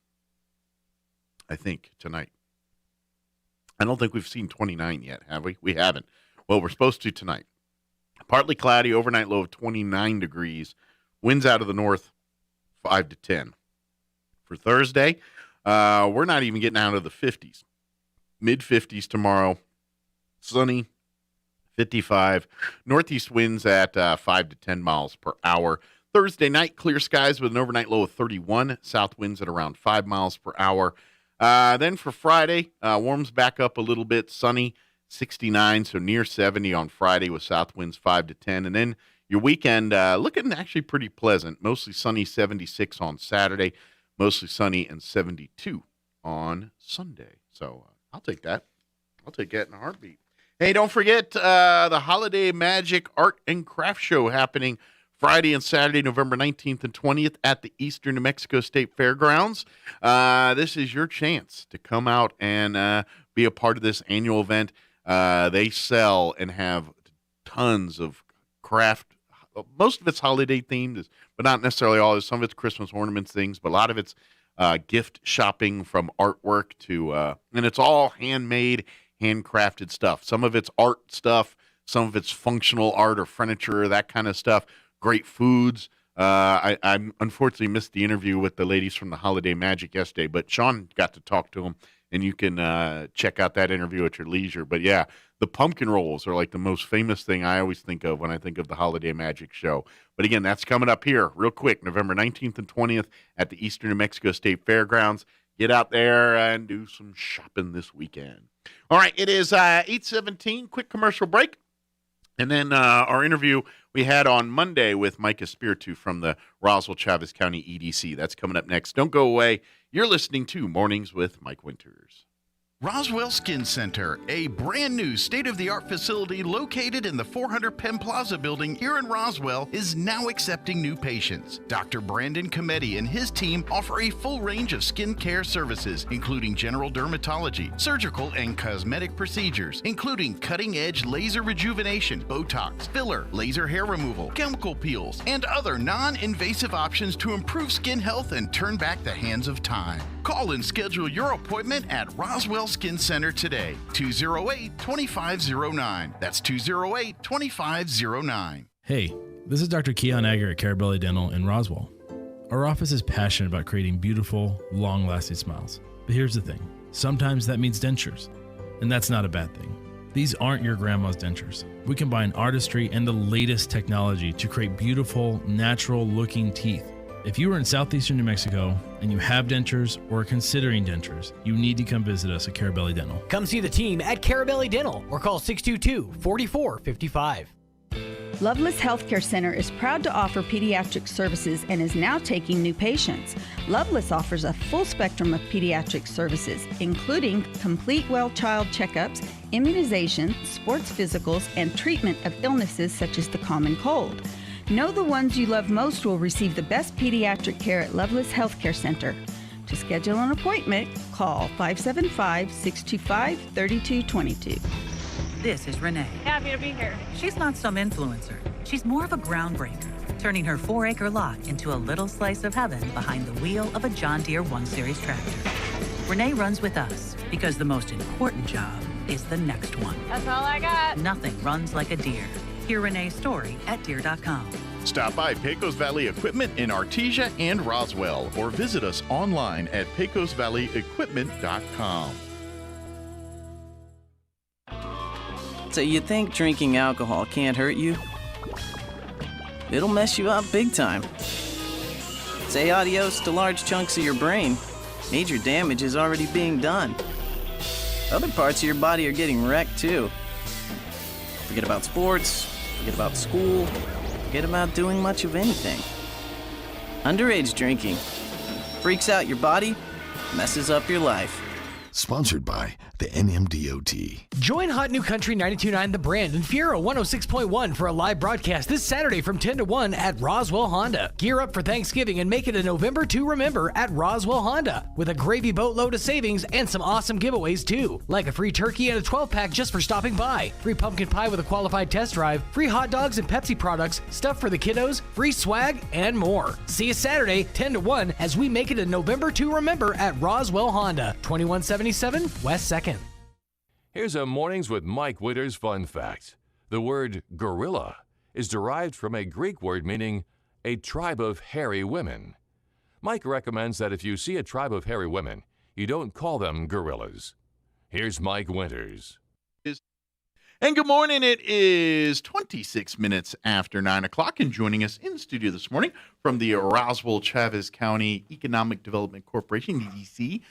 I think, tonight. I don't think we've seen 29 yet, have we? We haven't. Well, we're supposed to tonight. Partly cloudy, overnight low of 29 degrees. Winds out of the north, 5 to 10. For Thursday, we're not even getting out of the 50s. Mid-50s tomorrow. Sunny, 55. Northeast winds at 5 to 10 miles per hour. Thursday night, clear skies with an overnight low of 31. South winds at around 5 miles per hour. Then for Friday, warms back up a little bit. Sunny, 69, so near 70 on Friday with south winds 5 to 10. And then your weekend looking actually pretty pleasant. Mostly sunny, 76 on Saturday. Mostly sunny and 72 on Sunday. So I'll take that. I'll take that in a heartbeat. Hey, don't forget the Holiday Magic Art and Craft Show happening Friday and Saturday, November 19th and 20th at the Eastern New Mexico State Fairgrounds. This is your chance to come out and be a part of this annual event. They sell and have tons of craft. Most of it's holiday themed, but not necessarily all. Some of it's Christmas ornaments things, but a lot of it's gift shopping from artwork to, and it's all handmade, handcrafted stuff. Some of it's art stuff. Some of it's functional art or furniture, that kind of stuff. Great foods. I unfortunately missed the interview with the ladies from the Holiday Magic yesterday, but Sean got to talk to them. And you can check out that interview at your leisure. But, yeah, the pumpkin rolls are like the most famous thing I always think of when I think of the Holiday Magic Show. But, again, that's coming up here real quick, November 19th and 20th at the Eastern New Mexico State Fairgrounds. Get out there and do some shopping this weekend. All right, it is 8:17, quick commercial break. And then our interview we had on Monday with Micah Spiritu from the Roswell Chaves County EDC. That's coming up next. Don't go away. You're listening to Mornings with Mike Winters. Roswell Skin Center, a brand new state-of-the-art facility located in the 400 Penn Plaza building here in Roswell, is now accepting new patients. Dr. Brandon Cometti and his team offer a full range of skin care services, including general dermatology, surgical and cosmetic procedures, including cutting-edge laser rejuvenation, Botox, filler, laser hair removal, chemical peels, and other non-invasive options to improve skin health and turn back the hands of time. Call and schedule your appointment at Roswell Skin Center today, 208-2509. That's 208-2509. Hey, this is Dr. Keon Egger at Carabelli Dental in Roswell. Our office is passionate about creating beautiful, long-lasting smiles. But here's the thing. Sometimes that means dentures, and that's not a bad thing. These aren't your grandma's dentures. We combine artistry and the latest technology to create beautiful, natural-looking teeth. If you are in southeastern New Mexico and you have dentures or are considering dentures, you need to come visit us at Carabelli Dental. Come see the team at Carabelli Dental or call 622-4455. Loveless Healthcare Center is proud to offer pediatric services and is now taking new patients. Loveless offers a full spectrum of pediatric services, including complete well child checkups, immunization, sports physicals, and treatment of illnesses such as the common cold. Know the ones you love most will receive the best pediatric care at Loveless Healthcare Center. To schedule an appointment, call 575-625-3222. This is Renee. Happy to be here. She's not some influencer. She's more of a groundbreaker, turning her 4-acre lot into a little slice of heaven behind the wheel of a John Deere 1 Series tractor. Renee runs with us because the most important job is the next one. That's all I got. Nothing runs like a Deere. Hear Renee's story at Deere.com. Stop by Pecos Valley Equipment in Artesia and Roswell, or visit us online at pecosvalleyequipment.com. So you think drinking alcohol can't hurt you? It'll mess you up big time. Say adios to large chunks of your brain. Major damage is already being done. Other parts of your body are getting wrecked too. Forget about sports, forget about school, forget about doing much of anything. Underage drinking freaks out your body, messes up your life. Sponsored by the NMDOT. Join Hot New Country 92.9 The Brand and Fiero 106.1 for a live broadcast this Saturday from 10 to 1 at Roswell Honda. Gear up for Thanksgiving and make it a November to remember at Roswell Honda with a gravy boatload of savings and some awesome giveaways too, like a free turkey and a 12-pack just for stopping by, free pumpkin pie with a qualified test drive, free hot dogs and Pepsi products, stuff for the kiddos, free swag, and more. See you Saturday, 10 to 1 as we make it a November to remember at Roswell Honda, 2177 West 2nd. Here's a Mornings with Mike Winters fun fact. The word gorilla is derived from a Greek word meaning a tribe of hairy women. Mike recommends that if you see a tribe of hairy women, you don't call them gorillas. Here's Mike Winters. And good morning. It is 26 minutes after 9 o'clock, and joining us in studio this morning from the Roswell Chaves County Economic Development Corporation, EDC,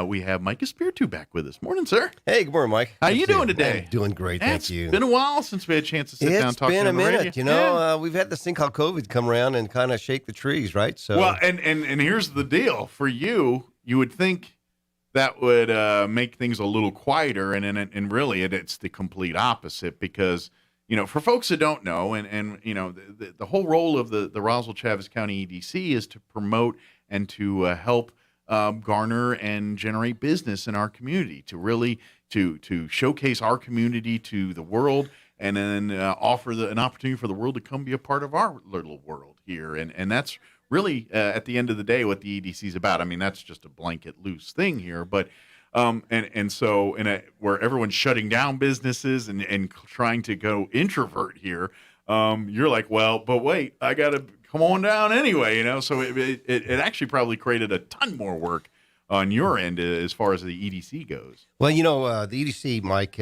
we have Mike Espiritu back with us. Morning, sir. Hey, good morning, Mike. How you doing today? I'm doing great, thank you. It's been a while since we had a chance to sit down and talk to you on the radio. It's been a minute. You know, we've had this thing called COVID come around and kind of shake the trees, right? So, well, and here's the deal. For you, you would think that would make things a little quieter, and really it's the complete opposite because, you know, for folks that don't know, and you know, the whole role of the Roswell Chaves County EDC is to promote and to help garner and generate business in our community, to really to showcase our community to the world, and then offer an opportunity for the world to come be a part of our little world here. And that's really at the end of the day what the EDC is about. I mean, that's just a blanket loose thing here, but so where everyone's shutting down businesses and trying to go introvert here, you're like, well, but wait, I got to come on down anyway, you know. So it actually probably created a ton more work on your end as far as the EDC goes. Well, you know, the EDC, Mike,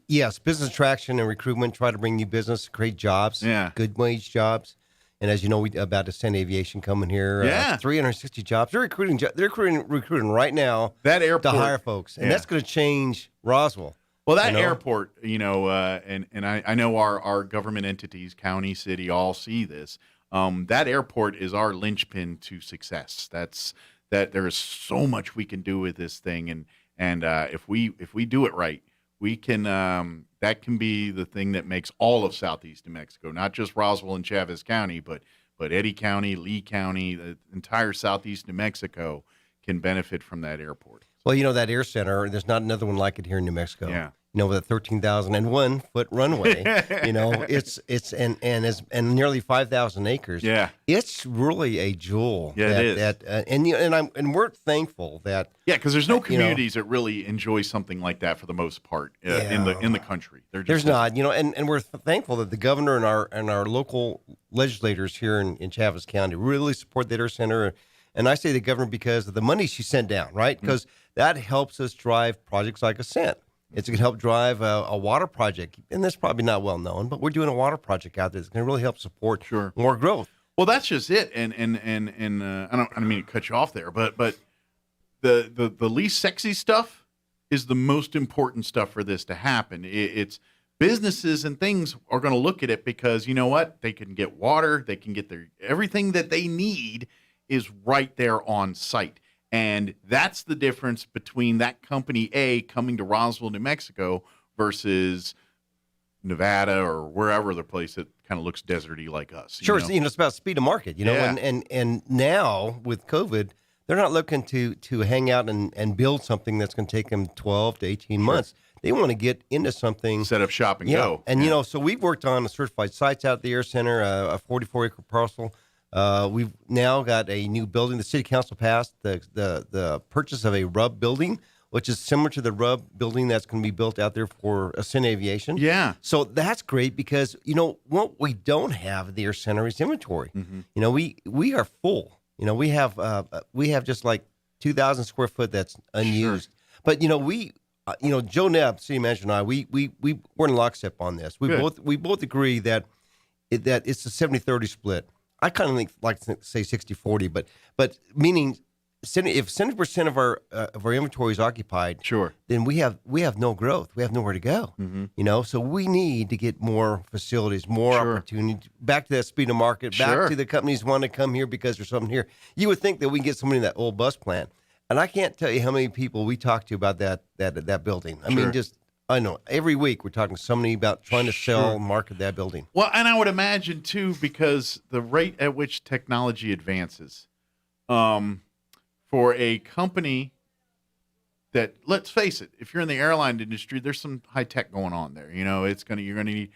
yes, business attraction and recruitment, try to bring new business, create jobs, good wage jobs. And as you know, we about to send aviation coming here. 360 jobs. They're recruiting right now. That airport to hire folks, and that's going to change Roswell. Well, that airport, you know, and I know our government entities, county, city, all see this. That airport is our linchpin to success. That there is so much we can do with this thing, And if we do it right, we can that can be the thing that makes all of southeast New Mexico, not just Roswell and Chavez County, but Eddy County, Lee County, the entire southeast New Mexico can benefit from that airport. Well, that air center, there's not another one like it here in New Mexico. Yeah. With a 13,001 foot runway, it's nearly 5,000 acres. Yeah. It's really a jewel. Yeah, it is. And we're thankful that. Yeah, because there's no communities that really enjoy something like that for the most part in the country. There's not, and we're thankful that the governor and our local legislators here in Chavez County really support the air center. And I say the governor because of the money she sent down, right? Because that helps us drive projects like Ascent. It's going to help drive a water project, and that's probably not well known, but we're doing a water project out there that's going to really help support more growth. Well, that's just it, and I don't mean to cut you off there, but the least sexy stuff is the most important stuff for this to happen. It's businesses and things are going to look at it because you know what? They can get water, they can get everything that they need is right there on site. And that's the difference between that company A coming to Roswell, New Mexico versus Nevada or wherever the place that kind of looks deserty like us. Sure, it's about speed of market, Yeah. and now with COVID, they're not looking to hang out and build something that's going to take them 12 to 18 months. They want to get into something. Set up shop and go. And, so we've worked on the certified sites out at the Air Center, a 44-acre parcel. We've now got a new building. The city council passed the purchase of a RUB building, which is similar to the RUB building that's going to be built out there for Ascent Aviation. Yeah. So that's great because, what we don't have at the Air Center is inventory. We are full. We have just like 2,000 square foot that's unused. But, Joe Nebb, city manager, and I, we're in lockstep on this. We both agree that it's a 70-30 split. I kind of like to say 60-40, but meaning if 70% of our inventory is occupied, then we have no growth. We have nowhere to go. So we need to get more facilities, more opportunity. Back to that speed of market. Back to the companies want to come here because there's something here. You would think that we can get somebody in that old bus plant, and I can't tell you how many people we talk to about that building. I mean, I know every week we're talking to somebody about trying to sell and market that building. Well, and I would imagine too, because the rate at which technology advances, for a company that, let's face it, if you're in the airline industry, there's some high tech going on there. You're gonna need,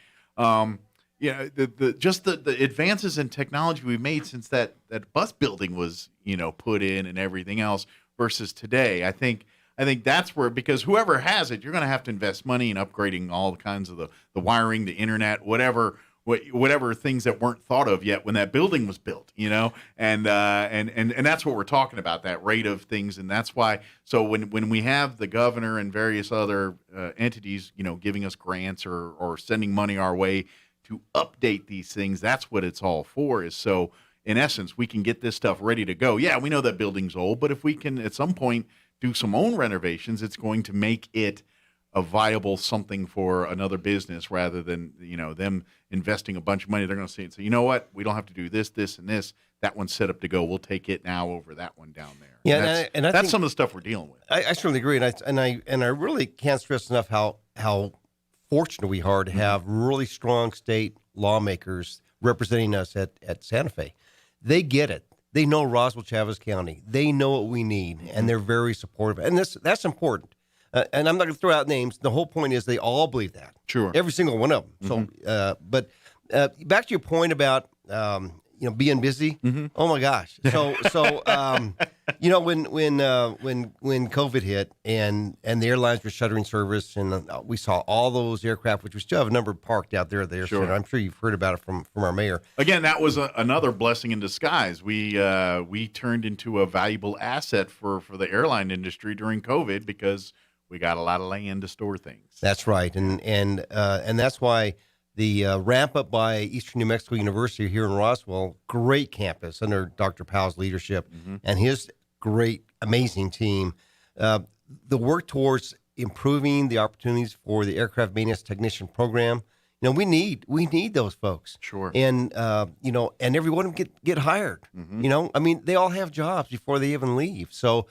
the advances in technology we've made since that bus building was put in and everything else versus today. I think that's where, because whoever has it, you're going to have to invest money in upgrading all the kinds of the wiring, the internet, whatever things that weren't thought of yet when that building was built, and that's what we're talking about, that rate of things. And that's why, so when we have the governor and various other entities, giving us grants or sending money our way to update these things, that's what it's all for, is so in essence, we can get this stuff ready to go. Yeah, we know that building's old, but if we can at some point do some own renovations, it's going to make it a viable something for another business rather than them investing a bunch of money. They're going to say, you know what, we don't have to do this, this, and this. That one's set up to go. We'll take it now over that one down there. Yeah, and that's some of the stuff we're dealing with. I certainly agree, and I really can't stress enough how fortunate we are to have really strong state lawmakers representing us at Santa Fe. They get it. They know Roswell, Chavez County. They know what we need, and they're very supportive. And that's important. And I'm not going to throw out names. The whole point is they all believe that. Sure. Every single one of them. So, but back to your point about being busy. Oh my gosh. So when COVID hit and the airlines were shuttering service, and we saw all those aircraft, which we still have a number parked out there at the Air Center. I'm sure you've heard about it from our mayor. Again, that was another blessing in disguise. We turned into a valuable asset for the airline industry during COVID because we got a lot of land to store things. That's right, and that's why the ramp up by Eastern New Mexico University here in Roswell, great campus under Dr. Powell's leadership and his great, amazing team. The work towards improving the opportunities for the aircraft maintenance technician program. We need those folks. Sure. And and every one of them get hired. They all have jobs before they even leave. So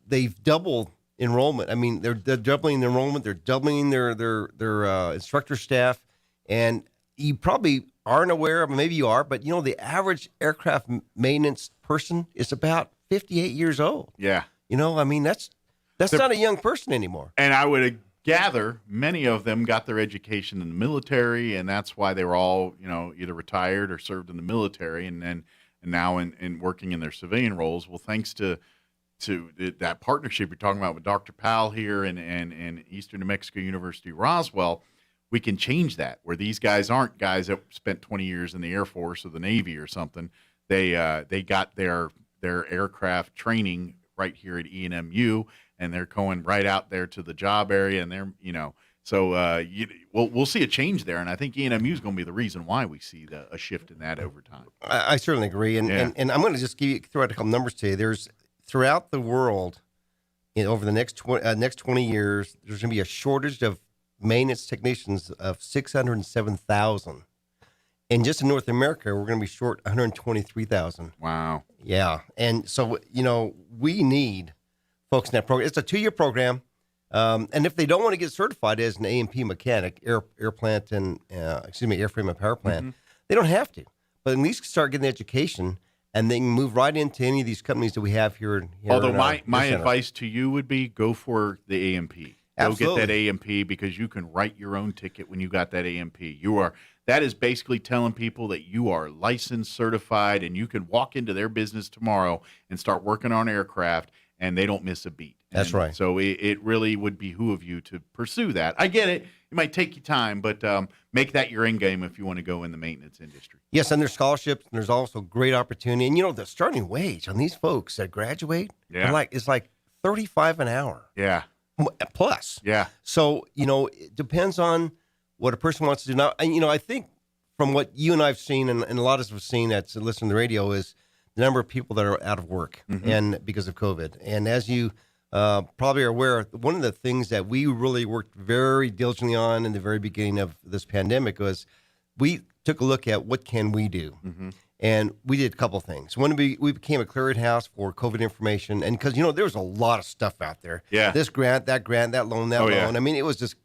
they've doubled enrollment. I mean, they're doubling their enrollment. They're doubling their instructor staff. And you probably aren't aware of, maybe you are, but the average aircraft maintenance person is about 58 years old. Yeah. I mean, that's not a young person anymore. And I would gather many of them got their education in the military, and that's why they were all, either retired or served in the military, and now in working in their civilian roles. Well, thanks to that partnership you're talking about with Dr. Powell here and Eastern New Mexico University Roswell, we can change that, where these guys aren't guys that spent 20 years in the Air Force or the Navy or something. They got their aircraft training right here at ENMU, and they're going right out there to the job area, and they're, so we'll see a change there, and I think ENMU is going to be the reason why we see a shift in that over time. I certainly agree, and I'm going to just throw out a couple numbers to you. There's throughout the world, over the next 20 years, there's going to be a shortage of maintenance technicians of 607,000. And just in North America, we're going to be short 123,000. Wow. Yeah. And so, we need folks in that program. It's a 2-year program. And if they don't want to get certified as an A&P mechanic, airframe and power plant, they don't have to. But at least start getting the education, and they can move right into any of these companies that we have here. Although my advice to you would be go for the A&P. Absolutely. Go get that A&P, because you can write your own ticket when you got that A&P. That is basically telling people that you are licensed, certified, and you can walk into their business tomorrow and start working on aircraft, and they don't miss a beat. That's right. So it really would behoove you to pursue that. I get it. It might take you time, but make that your end game if you want to go in the maintenance industry. Yes, and there's scholarships, and there's also great opportunity. And, the starting wage on these folks that graduate, it's like $35 an hour. Yeah. Plus. Yeah. So, it depends on what a person wants to do. Now, I think from what you and I have seen, and a lot of us have seen that's listening to the radio, is the number of people that are out of work and because of COVID. And as you probably are aware, one of the things that we really worked very diligently on in the very beginning of this pandemic was we took a look at what can we do. And we did a couple of things. One, we became a clearinghouse for COVID information. And because, there was a lot of stuff out there. Yeah. This grant, that loan, that loan. Yeah. I mean, it was just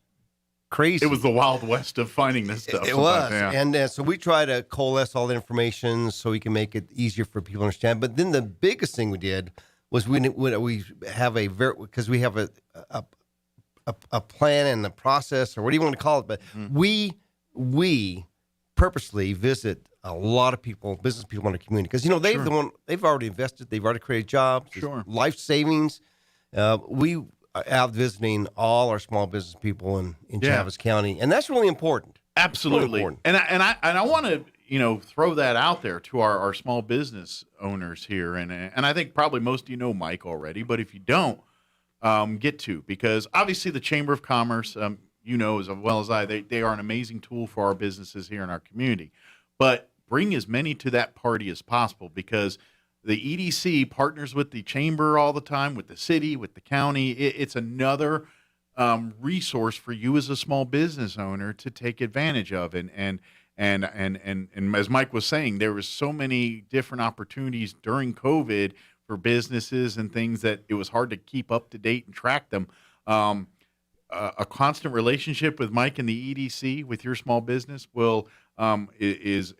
crazy. It was the Wild West of finding this stuff. It was. Yeah. And so we try to coalesce all the information so we can make it easier for people to understand. But then the biggest thing we did was we have because we have a plan and a process, or what do you want to call it? But we purposely visit a lot of people, business people in the community, because they've already invested, they've already created jobs, life savings. We are out visiting all our small business people in Chaves County, and that's really important. Absolutely, really important. And I want to throw that out there to our small business owners here, and I think probably most of you know Mike already, but if you don't, get to, because obviously the Chamber of Commerce, as well as I, they are an amazing tool for our businesses here in our community. But bring as many to that party as possible, because the EDC partners with the chamber all the time, with the city, with the county. It's another resource for you as a small business owner to take advantage of. And as Mike was saying, there was so many different opportunities during COVID for businesses and things that it was hard to keep up to date and track them. A constant relationship with Mike and the EDC with your small business is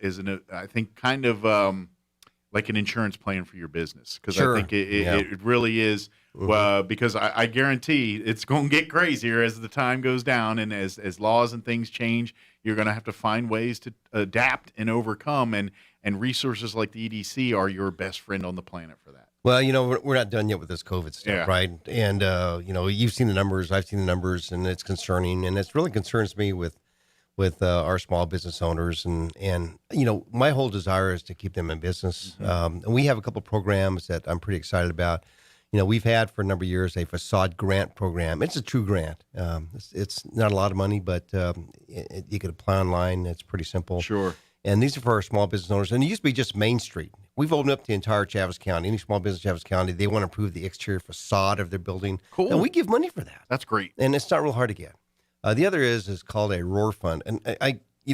I think kind of like an insurance plan for your business, because I think it really is. Because I guarantee it's going to get crazier as the time goes down, and as laws and things change, you're going to have to find ways to adapt and overcome, and resources like the EDC are your best friend on the planet for that. Well, we're not done yet with this COVID stuff, right? And, you've seen the numbers, I've seen the numbers, and it's concerning. And it really concerns me with our small business owners. And my whole desire is to keep them in business. And we have a couple of programs that I'm pretty excited about. We've had for a number of years a facade grant program. It's a true grant. It's not a lot of money, but you can apply online. It's pretty simple. Sure. And these are for our small business owners. And it used to be just Main Street. We've opened up the entire Chaves County. Any small business in Chaves County, they want to improve the exterior facade of their building. Cool. And we give money for that. That's great. And it's not real hard to get. The other is called a ROAR fund. And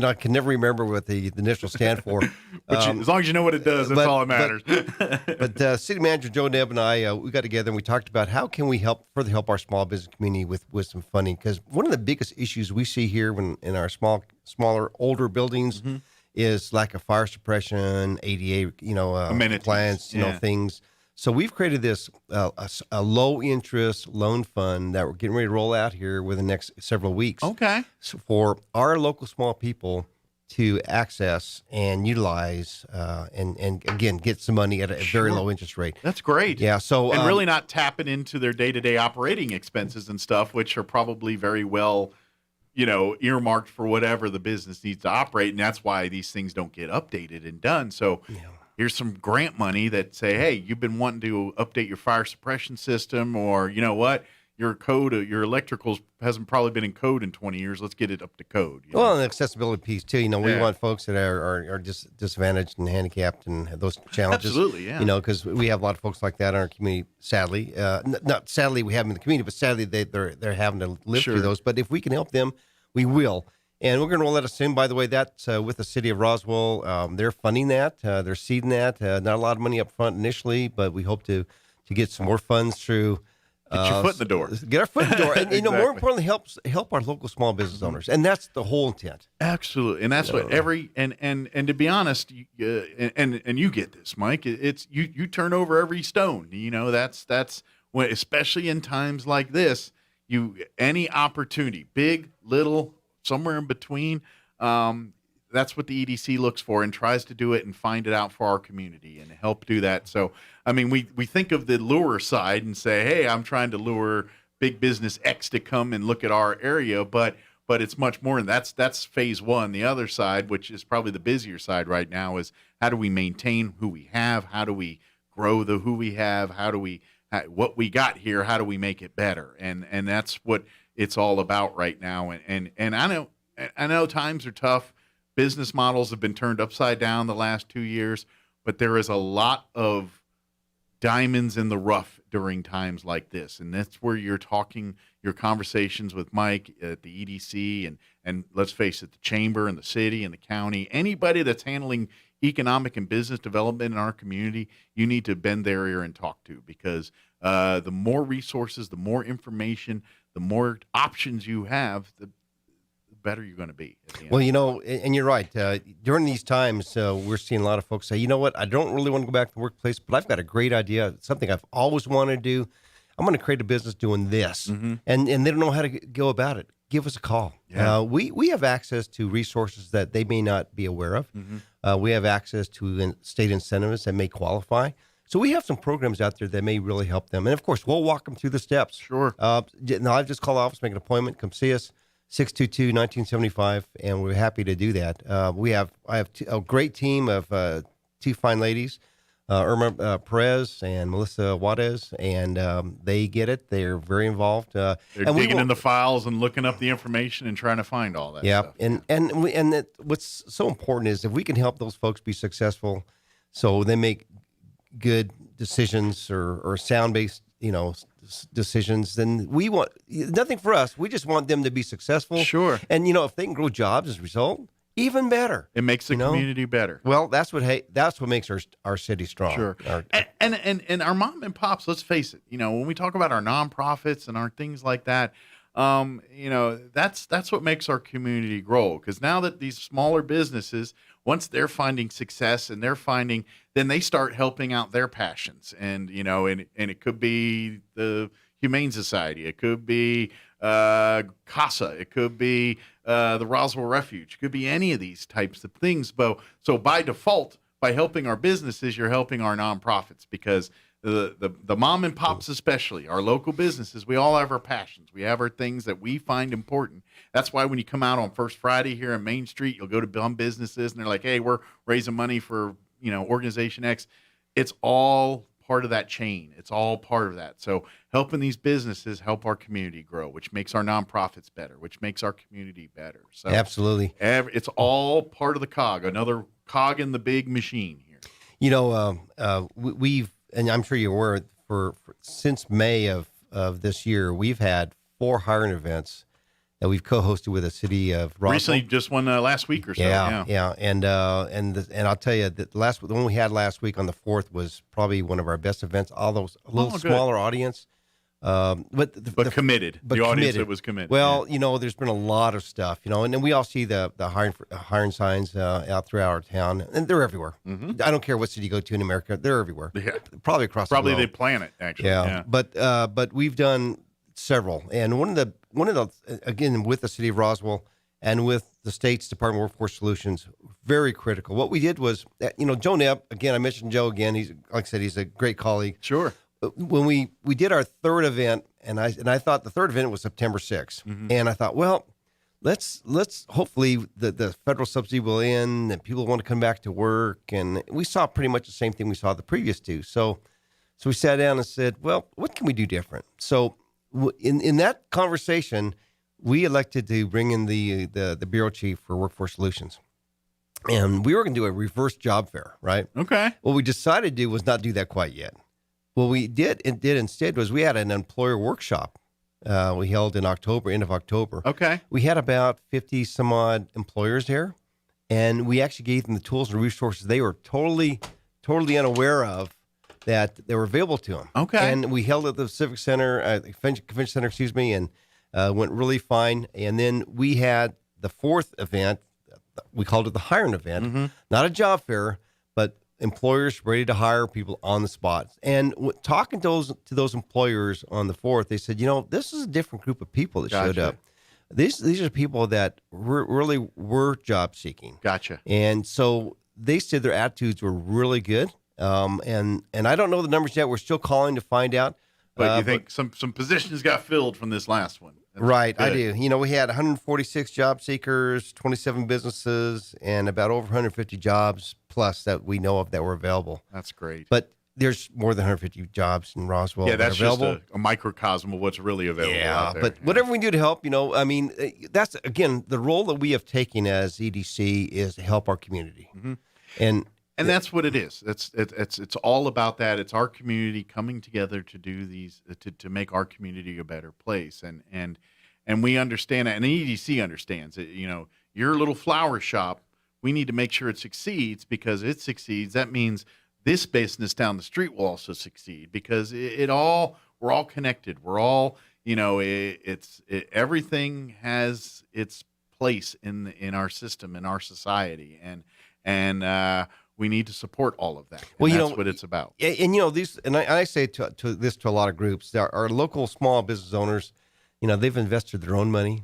I can never remember what the initials stand for. As long as you know what it does, that's all that matters. But City Manager Joe Nebb and I, we got together and we talked about how can we further help our small business community with some funding. Because one of the biggest issues we see here in our smaller, older buildings is lack of fire suppression, ADA, compliance, things. So we've created this a low interest loan fund that we're getting ready to roll out here within the next several weeks. Okay. So for our local small people to access and utilize and again get some money at a very low interest rate. That's great. Yeah. So and really not tapping into their day-to-day operating expenses and stuff, which are probably very well, earmarked for whatever the business needs to operate, and that's why these things don't get updated and done. So. Yeah. Here's some grant money that say, hey, you've been wanting to update your fire suppression system, or you know what, your electricals hasn't probably been in code in 20 years. Let's get it up to code. Well, and the accessibility piece too. We want folks that are disadvantaged and handicapped and have those challenges. Absolutely, yeah. Because we have a lot of folks like that in our community. Sadly, not sadly we have them in the community, but sadly they're having to live through those. But if we can help them, we will. And we're going to roll that out soon. By the way, that's with the city of Roswell. They're funding that. They're seeding that. Not a lot of money up front initially, but we hope to get some more funds through. Get your foot in the door. Get our foot in the door. And, exactly. More importantly, help our local small business owners. And that's the whole intent. Absolutely. And that's what and to be honest, and you get this, Mike, it's you turn over every stone. That's when, especially in times like this, any opportunity, big, little, somewhere in between, that's what the EDC looks for and tries to do it and find it out for our community and help do that. So, we think of the lure side and say, hey, I'm trying to lure big business X to come and look at our area, but it's much more, and that's phase one. The other side, which is probably the busier side right now, is how do we maintain who we have? How do we grow who we have? What we got here, how do we make it better? And that's what it's all about right now. And I know times are tough. Business models have been turned upside down the last 2 years, but there is a lot of diamonds in the rough during times like this. And that's where you're talking your conversations with Mike at the EDC and let's face it, the chamber and the city and the county, anybody that's handling economic and business development in our community, you need to bend their ear and talk to, because the more resources, the more information, the more options you have, the better you're going to be. Well, and you're right. During these times, we're seeing a lot of folks say, you know what, I don't really want to go back to the workplace, but I've got a great idea, something I've always wanted to do. I'm going to create a business doing this. Mm-hmm. And they don't know how to go about it. Give us a call. Yeah. We have access to resources that they may not be aware of. Mm-hmm. We have access to state incentives that may qualify. So we have some programs out there that may really help them. And, of course, we'll walk them through the steps. Sure. Now, I've just called the office, make an appointment, come see us, 622-1975, and we're happy to do that. I have a great team of two fine ladies, Irma Perez and Melissa Juarez, and they get it. They're very involved. They're digging in the files and looking up the information and trying to find all that stuff. And what's so important is if we can help those folks be successful so they make good decisions or sound-based, decisions, then we want nothing for us. We just want them to be successful. Sure. And, if they can grow jobs as a result, even better. It makes the community better. Well, that's what makes our city strong. Sure. And our mom and pops, let's face it, when we talk about our nonprofits and our things like that, that's what makes our community grow. Because now that these smaller businesses, once they're finding success and then they start helping out their passions. And, and it could be the Humane Society. It could be CASA. It could be the Roswell Refuge. It could be any of these types of things. So by default, by helping our businesses, you're helping our nonprofits, because the mom and pops, especially our local businesses, we all have our passions. We have our things that we find important. That's why when you come out on First Friday here on Main Street, you'll go to some businesses and they're like, hey, we're raising money for, organization X. It's all part of that chain. It's all part of that. So helping these businesses help our community grow, which makes our nonprofits better, which makes our community better. So absolutely. It's all part of the cog, another cog in the big machine here. We've, and I'm sure you're aware, for since May of this year, we've had 4 hiring events that we've co-hosted with the city of Roswell. Recently, just one last week or so. Yeah. And I'll tell you that the one we had last week on the 4th was probably one of our best events. All those a little smaller audience, but committed. But the audience committed. that was committed. Well, there's been a lot of stuff, and then we all see the hiring signs out throughout our town, and they're everywhere. Mm-hmm. I don't care what city you go to in America, they're everywhere. Yeah. Probably across. Probably the globe. they plan it actually. Yeah. But we've done several, and one of the again with the city of Roswell and with the state's Department of Workforce Solutions, very critical. What we did was, Joe Knapp, again, I mentioned Joe again. He's, like I said, he's a great colleague. Sure. When we did our third event, and I thought the third event was September 6th, and I thought, well, let's hopefully the federal subsidy will end and people want to come back to work, and we saw pretty much the same thing we saw the previous two. So we sat down and said, well, what can we do different? So in that conversation, we elected to bring in the bureau chief for Workforce Solutions. And we were going to do a reverse job fair, right? Okay. What we decided to do was not do that quite yet. What we did instead was we had an employer workshop we held in October, end of October. Okay. We had about 50 some odd employers there, and we actually gave them the tools and resources they were totally unaware of that they were available to them. Okay. And we held it at the Civic Center, Convention Center, and went really fine. And then we had the fourth event. We called it the hiring event, not a job fair, but employers ready to hire people on the spot. And talking to those employers on the 4th, they said, this is a different group of people that showed up. These are people that really were job seeking. Gotcha. And so they said their attitudes were really good. And I don't know the numbers yet. We're still calling to find out. But you think some positions got filled from this last one? That's right, good. I do. We had 146 job seekers, 27 businesses, and about over 150 jobs plus that we know of that were available. That's great. But there's more than 150 jobs in Roswell. Yeah, that's that are just available. a microcosm of what's really available out there. But whatever we can do to help, that's, again, the role that we have taken as EDC is to help our community. And that's what it is. It's all about that. It's our community coming together to do these to make our community a better place. And we understand that, and the EDC understands it. Your little flower shop, we need to make sure it succeeds, because it succeeds. That means this business down the street will also succeed, because we're all connected. We're all, everything has its place in our system, in our society, and we need to support all of that. And that's what it's about. And these, and I say to this to a lot of groups, our local small business owners, they've invested their own money,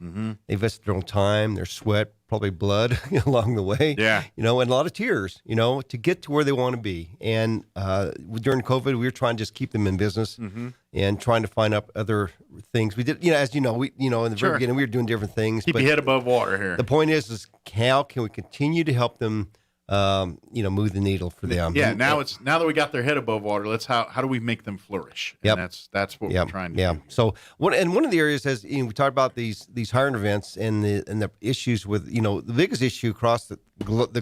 they've invested their own time, their sweat, probably blood along the way. Yeah. And a lot of tears, to get to where they want to be. And during COVID, we were trying to just keep them in business and trying to find out other things. We did, as in the very beginning, we were doing different things. Keep your head above water here. The point is how can we continue to help them move the needle for them? Yeah. Now that we got their head above water, how do we make them flourish? And that's what we're trying to do. So one of the areas is, we talked about these hiring events and the issues with, the biggest issue across the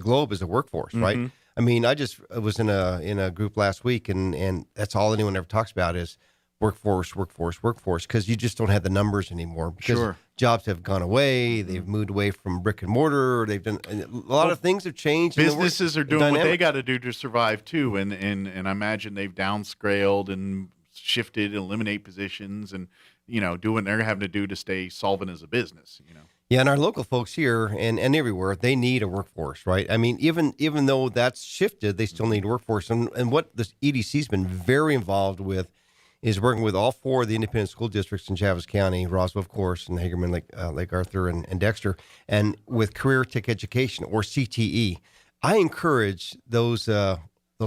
globe is the workforce, right? I mean, I just was in a group last week, and that's all anyone ever talks about is workforce, because you just don't have the numbers anymore. Because jobs have gone away. They've moved away from brick and mortar. They've done a lot of things have changed. Businesses are doing what they got to do to survive too, and I imagine they've downscaled and shifted, and eliminate positions, and do what they're having to do to stay solvent as a business. Yeah, and our local folks here and everywhere, they need a workforce, right? I mean, even though that's shifted, they still need a workforce. And what the EDC's been very involved with is working with all 4 of the independent school districts in Chaves County, Roswell, of course, and Hagerman, Lake Arthur, and Dexter, and with Career Tech Education, or CTE. I encourage those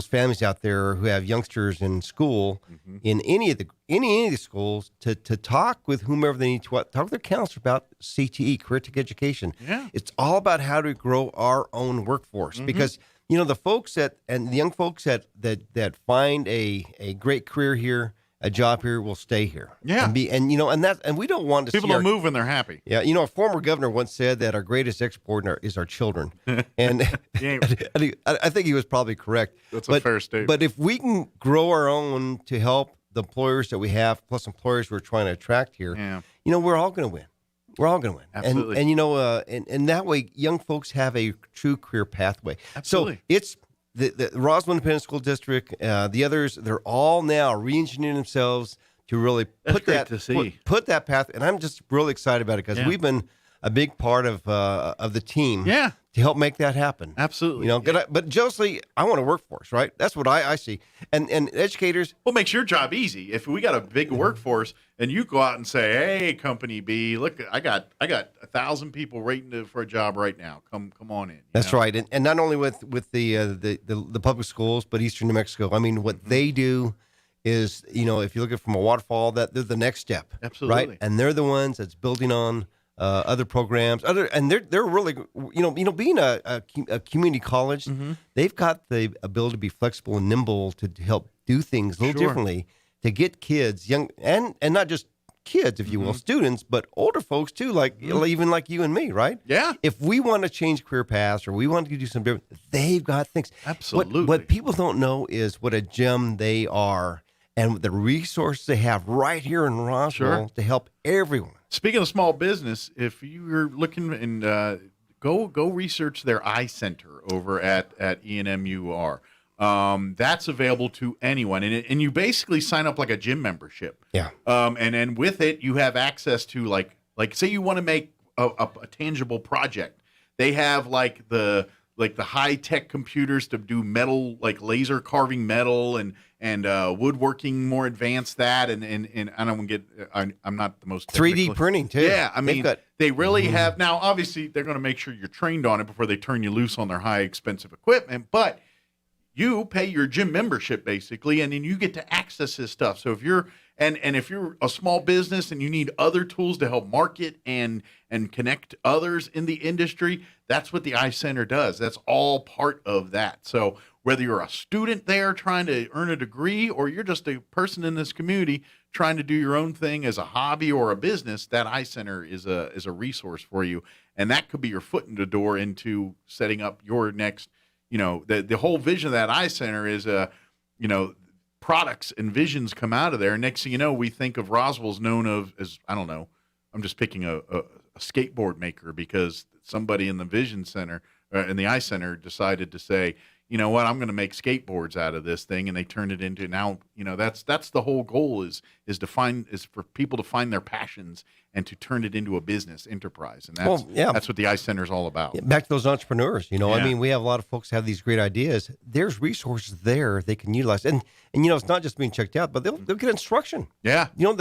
families out there who have youngsters in school, in any of the schools, to talk with whomever they need to talk with their counselor about CTE, Career Tech Education. Yeah. It's all about how to grow our own workforce, because the folks the young folks that find a great career here, a job here, will stay here. Yeah. And we don't want to people see don't move when they're happy. Yeah. A former governor once said that our greatest export is our children. And I think he was probably correct. That's a fair statement. But if we can grow our own to help the employers that we have, plus employers we're trying to attract here, we're all going to win. We're all going to win. Absolutely. And you know, and that way, young folks have a true career pathway. Absolutely. So it's the Roswell Independent School District, the others, they're all now re-engineering themselves to really put put that path. And I'm just really excited about it because we've been a big part of the team. Yeah. To help make that happen. Absolutely. You know, but Josie, I want a workforce, right? That's what I see. And educators. Well, makes your job easy. If we got a big workforce and you go out and say, hey, company B, look, I got 1,000 people waiting for a job right now. Come on in. That's right. And not only with the public schools, but Eastern New Mexico. I mean, what they do is, you know, if you look at it from a waterfall, that they're the next step. Absolutely. Right? And they're the ones that's building on other programs, and they're really, you know, being a community college, they've got the ability to be flexible and nimble to help do things a little differently to get kids, young and not just kids, if you will, students, but older folks too, like even like you and me, right? Yeah. If we want to change career paths or we want to do something different, they've got things. Absolutely. What people don't know is what a gem they are and the resources they have right here in Roswell to help everyone. Speaking of small business, if you're looking and go research their eye center over at ENMUR. That's available to anyone, and you basically sign up like a gym membership. Yeah. And then with it, you have access to like say you want to make a tangible project. They have like the high tech computers to do metal, like laser carving metal and woodworking, more advanced that, and I don't want to get. I'm not the most 3D printing too. Yeah, I mean they really have. Now, obviously, they're going to make sure you're trained on it before they turn you loose on their high expensive equipment, but you pay your gym membership basically, and then you get to access this stuff. So if you're if you're a small business and you need other tools to help market and connect others in the industry, that's what the Eye Center does. That's all part of that. So whether you're a student there trying to earn a degree or you're just a person in this community trying to do your own thing as a hobby or a business, that Eye Center is a resource for you. And that could be your foot in the door into setting up your next, you know, the whole vision of that Eye Center is, you know, products and visions come out of there. Next thing you know, we think of Roswell's known as, I don't know, I'm just picking a skateboard maker because somebody in the Vision Center, in the Eye Center decided to say, you know what, I'm going to make skateboards out of this thing, and they turned it into, now, you know, that's the whole goal is for people to find their passions and to turn it into a business enterprise, and that's what the Eye Center is all about. Back to those entrepreneurs, you know, I mean, we have a lot of folks have these great ideas. There's resources there they can utilize, and you know, it's not just being checked out, but they'll get instruction. Yeah, you know,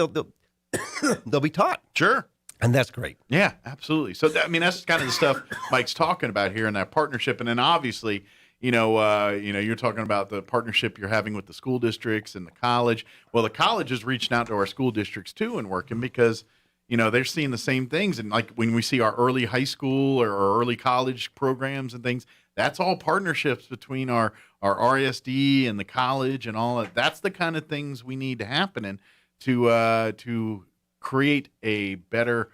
they'll be taught. Sure. And that's great. Yeah, absolutely. So I mean, that's kind of the stuff Mike's talking about here in that partnership, and then obviously, you know, you're talking about the partnership you're having with the school districts and the college. Well, the college is reaching out to our school districts too and working because, you know, they're seeing the same things. And like when we see our early high school or our early college programs and things, that's all partnerships between our RSD and the college and all that. That's the kind of things we need to happen and to create a better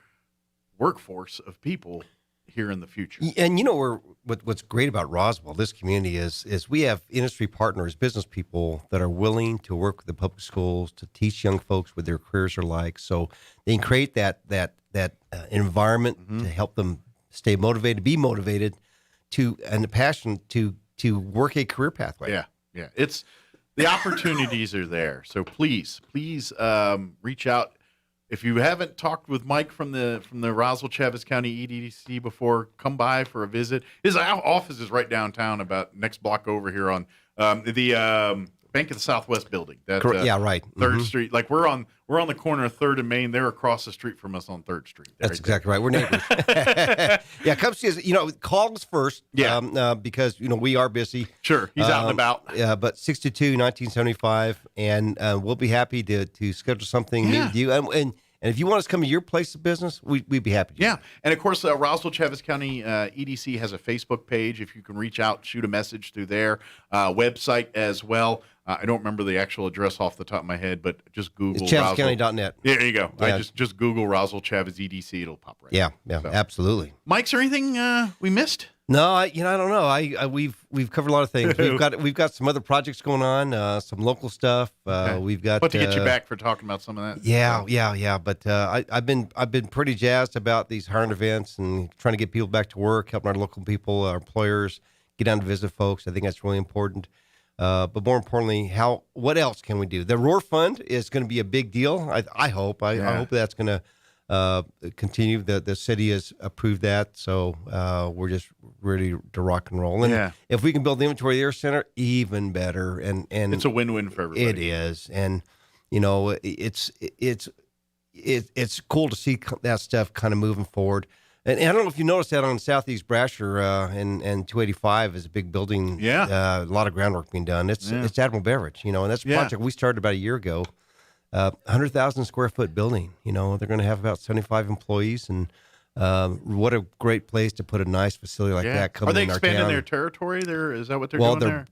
workforce of people here in the future. And you know, what's great about Roswell, this community is we have industry partners, business people that are willing to work with the public schools to teach young folks what their careers are like, so they can create that environment to help them stay motivated, be motivated, and the passion to work a career pathway. Yeah. It's the opportunities are there. So please reach out. If you haven't talked with Mike from the Roswell Chaves County EDC before, come by for a visit. His office is right downtown, about next block over here on the Bank of the Southwest building. That, right. 3rd Street. Like we're on the corner of 3rd and Main. They're across the street from us on 3rd Street. That's exactly right. We're neighbors. Yeah, come see us. You know, call us first. Yeah. Because, you know, we are busy. Sure. He's out and about. Yeah, but 622-1975, and we'll be happy to schedule something new with you. And if you want us to come to your place of business, we'd be happy to. Yeah. And, of course, Roswell Chaves County EDC has a Facebook page. If you can reach out, shoot a message through their website as well. I don't remember the actual address off the top of my head, but just Google it's ChavesCounty.net. Yeah, there you go. Yeah. I just Google Roswell Chaves EDC. It'll pop right up. Yeah, so. Absolutely. Mike, is there anything we missed? No, I don't know. We've covered a lot of things. We've got some other projects going on, some local stuff. We've got. But to get you back for talking about some of that. Yeah. But I've been pretty jazzed about these hiring events and trying to get people back to work, helping our local people, our employers, get down to visit folks. I think that's really important. But more importantly, what else can we do? The Roar Fund is going to be a big deal. I hope. I hope that's going to continue. The city has approved that, so we're just ready to rock and roll. And if we can build the Inventory Air Center, even better. And it's a win-win for everybody. It is, and it's cool to see that stuff kind of moving forward. And I don't know if you noticed that on Southeast Brasher and 285 is a big building. Yeah, a lot of groundwork being done. It's Admiral Beverage, and that's a project we started about a year ago. 100,000 square foot building. They're going to have about 75 employees, and what a great place to put a nice facility like that. Are they expanding their territory there? Is that what they're doing there?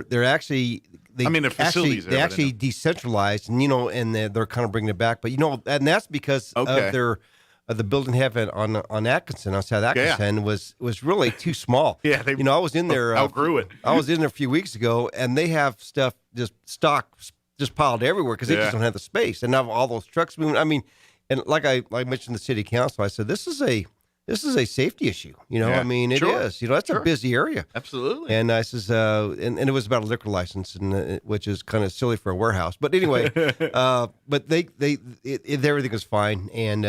They're actually. Their facilities. They actually decentralized, and they're kind of bringing it back. But and that's because of the building having on Atkinson, on South Atkinson, was really too small. I was in there. Outgrew it. I was in there a few weeks ago, and they have stuff just piled everywhere because they just don't have the space. And now all those trucks moving. I mean, and like I mentioned the city council, I said this is a safety issue. I mean, it is. That's a busy area. Absolutely. And I says, and it was about a liquor license, and which is kind of silly for a warehouse. But anyway, but everything was fine, and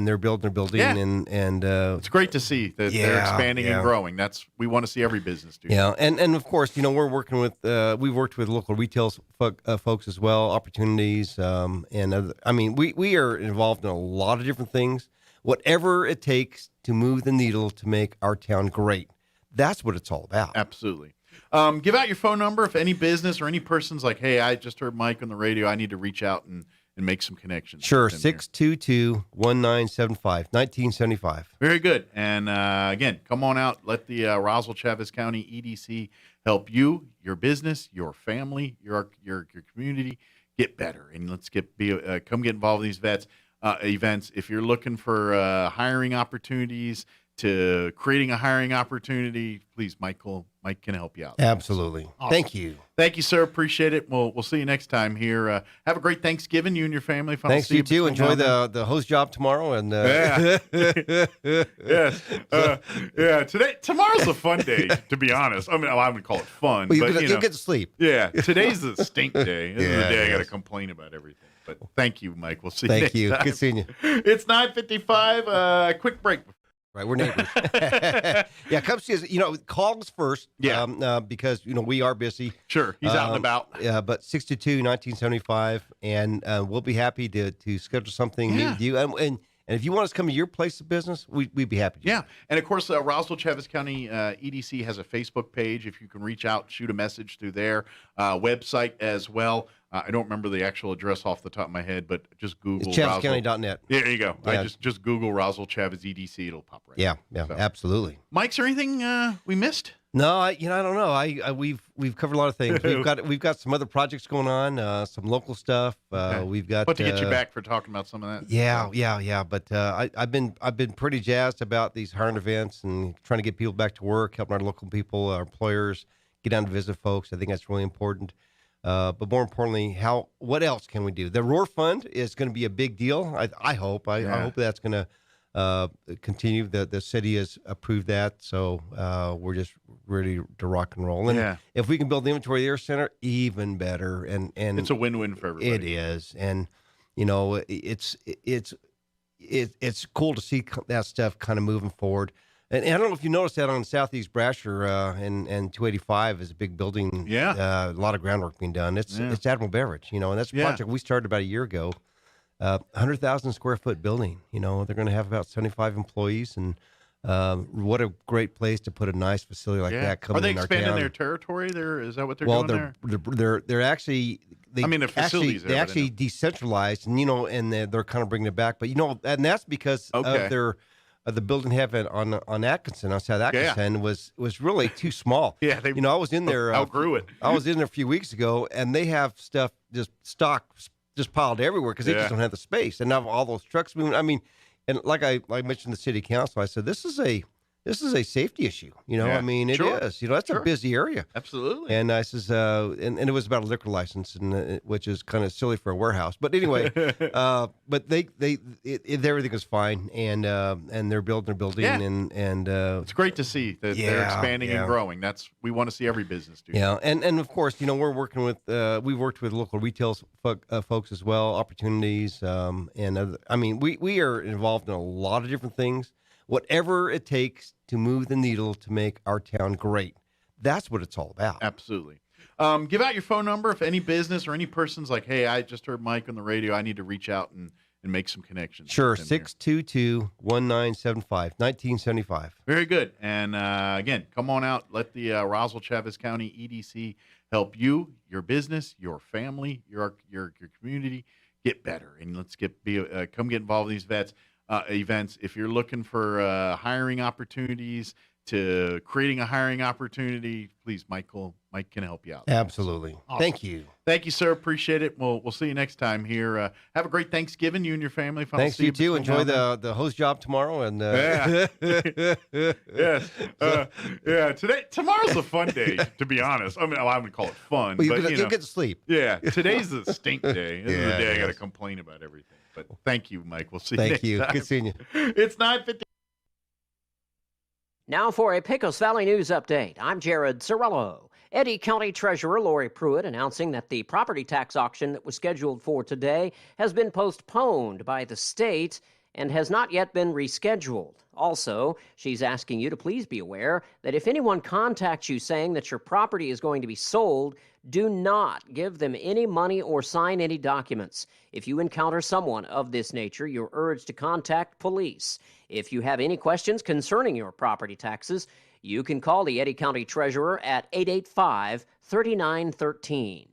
they're building their building, and it's great to see that they're expanding and growing. We want to see every business do. Yeah, and of course, we're working with we've worked with local retail folks as well, opportunities, and I mean, we are involved in a lot of different things. Whatever it takes to move the needle to make our town great. That's what it's all about. Absolutely. Give out your phone number if any business or any person's like, hey, I just heard Mike on the radio. I need to reach out and make some connections. Sure, 622-1975, 1975. Very good. And again, come on out. Let the Roswell Chaves County EDC help you, your business, your family, your community get better. And let's come get involved in these events. If you're looking for hiring opportunities to creating a hiring opportunity, please, Mike can help you out. Absolutely. Awesome. Thank you, sir. Appreciate it. We'll see you next time here. Have a great Thanksgiving, you and your family. Thanks, you too. Enjoy the host job tomorrow. And tomorrow's a fun day, to be honest. I mean, I wouldn't call it fun, but you'll get to sleep. Yeah, today's the stink day. This is the day I got to complain about everything. But thank you, Mike. We'll see you next time. Good seeing you. It's 9:55. Quick break. Right, we're neighbors. Come see us. Call us first. Because we are busy. Sure, he's out and about. Yeah, but 622-1975, and we'll be happy to schedule something with you. And if you want us to come to your place of business, we'd be happy to. Yeah, and of course, Roswell Chaves County EDC has a Facebook page. If you can reach out, shoot a message through their website as well. I don't remember the actual address off the top of my head, but just Google it's ChavesCounty.net. Yeah, there you go. Yeah. Just Google Roswell Chaves EDC. It'll pop right up. Yeah, absolutely. Mike, is there anything we missed? No, I don't know. We've covered a lot of things. We've got some other projects going on, some local stuff. We've got. But to get you back for talking about some of that. Yeah. But I've been pretty jazzed about these hiring events and trying to get people back to work, helping our local people, our employers, get down to visit folks. I think that's really important. But more importantly, what else can we do? The Roar Fund is going to be a big deal. I hope. I hope that's going to continue. The city has approved that, so we're just ready to rock and roll. And if we can build the Inventory Air Center, even better. And it's a win-win for everybody. It is, and it's cool to see that stuff kind of moving forward. And I don't know if you noticed that on Southeast Brasher and 285 is a big building. A lot of groundwork being done. It's Admiral Beverage, and that's a project we started about a year ago. 100,000 square foot building. They're going to have about 75 employees, and what a great place to put a nice facility like that. Are they expanding their territory there? Is that what they're doing there? They're actually. Their facilities. They actually decentralized, and they're kind of bringing it back. But and that's because of the building having on Atkinson, on South Atkinson, was really too small. I was in there. Outgrew it. I was in there a few weeks ago, and they have stuff just piled everywhere because they just don't have the space. And now all those trucks moving. I mean, and like I mentioned the city council, I said this is a this is a safety issue. I mean, it is. That's a busy area. Absolutely. And I says, and it was about a liquor license, and which is kind of silly for a warehouse. But anyway, but everything was fine, and they're building their building, and it's great to see that they're expanding and growing. We want to see every business do. Yeah, and of course, we're working with we've worked with local retail folks as well, opportunities, and other, I mean, we are involved in a lot of different things. Whatever it takes to move the needle to make our town great. That's what it's all about. Absolutely. Give out your phone number if any business or any person's like, hey, I just heard Mike on the radio. I need to reach out and make some connections. Sure, 622-1975, 1975. Very good. And again, come on out. Let the Roswell Chavez County EDC help you, your business, your family, your community get better. And let's come get involved in these events. If you're looking for hiring opportunities to creating a hiring opportunity, please, Mike can help you out. Absolutely. Awesome. Thank you, sir. Appreciate it. We'll see you next time here. Have a great Thanksgiving, you and your family. Thanks, you too. Enjoy the host job tomorrow. And yes. Tomorrow's a fun day, to be honest. I mean, I wouldn't call it fun. Well, you'll get to sleep. Yeah. Today's the stink day. This is the day I got to complain about everything. But thank you, Mike. We'll see you next time. Good seeing you. It's 9:50. Now for a Pecos Valley News update. I'm Jared Cirillo. Eddy County Treasurer Lori Pruitt announcing that the property tax auction that was scheduled for today has been postponed by the state and has not yet been rescheduled. Also, she's asking you to please be aware that if anyone contacts you saying that your property is going to be sold, do not give them any money or sign any documents. If you encounter someone of this nature, you're urged to contact police. If you have any questions concerning your property taxes, you can call the Eddy County Treasurer at 885-3913.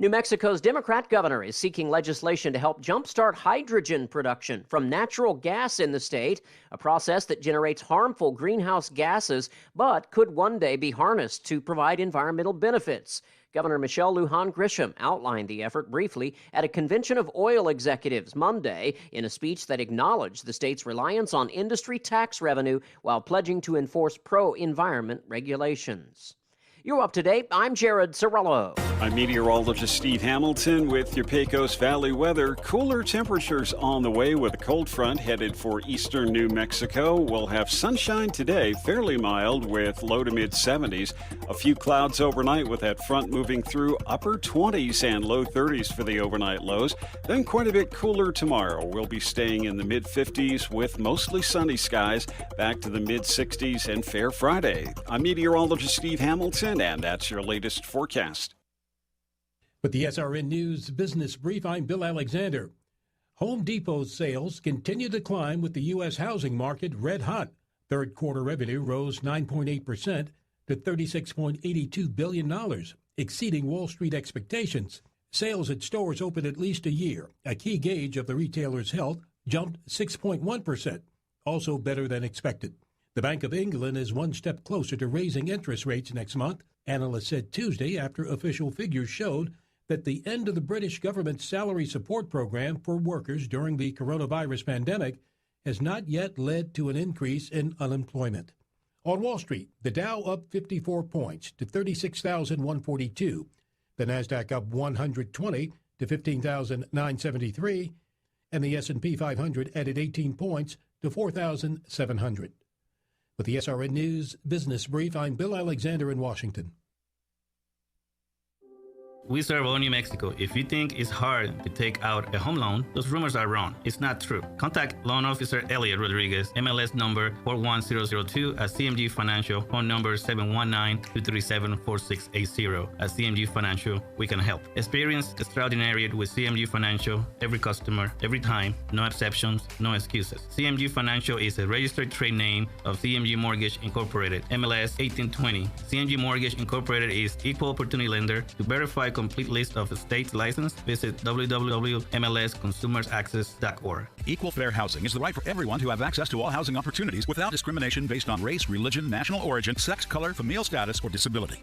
New Mexico's Democrat governor is seeking legislation to help jumpstart hydrogen production from natural gas in the state, a process that generates harmful greenhouse gases but could one day be harnessed to provide environmental benefits. Governor Michelle Lujan Grisham outlined the effort briefly at a convention of oil executives Monday in a speech that acknowledged the state's reliance on industry tax revenue while pledging to enforce pro-environment regulations. You're up to date. I'm Jared Cirillo. I'm meteorologist Steve Hamilton with your Pecos Valley weather. Cooler temperatures on the way with a cold front headed for eastern New Mexico. We'll have sunshine today, fairly mild with low to mid 70s. A few clouds overnight with that front moving through, upper 20s and low 30s for the overnight lows. Then quite a bit cooler tomorrow. We'll be staying in the mid 50s with mostly sunny skies, back to the mid 60s and fair Friday. I'm meteorologist Steve Hamilton, and that's your latest forecast. With the SRN News Business Brief, I'm Bill Alexander. Home Depot's sales continue to climb with the U.S. housing market red hot. Third quarter revenue rose 9.8% to $36.82 billion, exceeding Wall Street expectations. Sales at stores open at least a year, a key gauge of the retailer's health, jumped 6.1%, also better than expected. The Bank of England is one step closer to raising interest rates next month, analysts said Tuesday after official figures showed that the end of the British government's salary support program for workers during the coronavirus pandemic has not yet led to an increase in unemployment. On Wall Street, the Dow up 54 points to 36,142. The Nasdaq up 120 to 15,973. And the S&P 500 added 18 points to 4,700. With the SRN News Business Brief, I'm Bill Alexander in Washington. We serve all New Mexico. If you think it's hard to take out a home loan, those rumors are wrong. It's not true. Contact Loan Officer Elliot Rodriguez, MLS number 41002 at CMG Financial, phone number 719-237-4680. At CMG Financial, we can help. Experience extraordinary with CMG Financial, every customer, every time, no exceptions, no excuses. CMG Financial is a registered trade name of CMG Mortgage Incorporated, MLS 1820. CMG Mortgage Incorporated is equal opportunity lender. To verify complete list of states licensed, visit www.mlsconsumersaccess.org. Equal fair housing is the right for everyone to have access to all housing opportunities without discrimination based on race, religion, national origin, sex, color, familial status, or disability.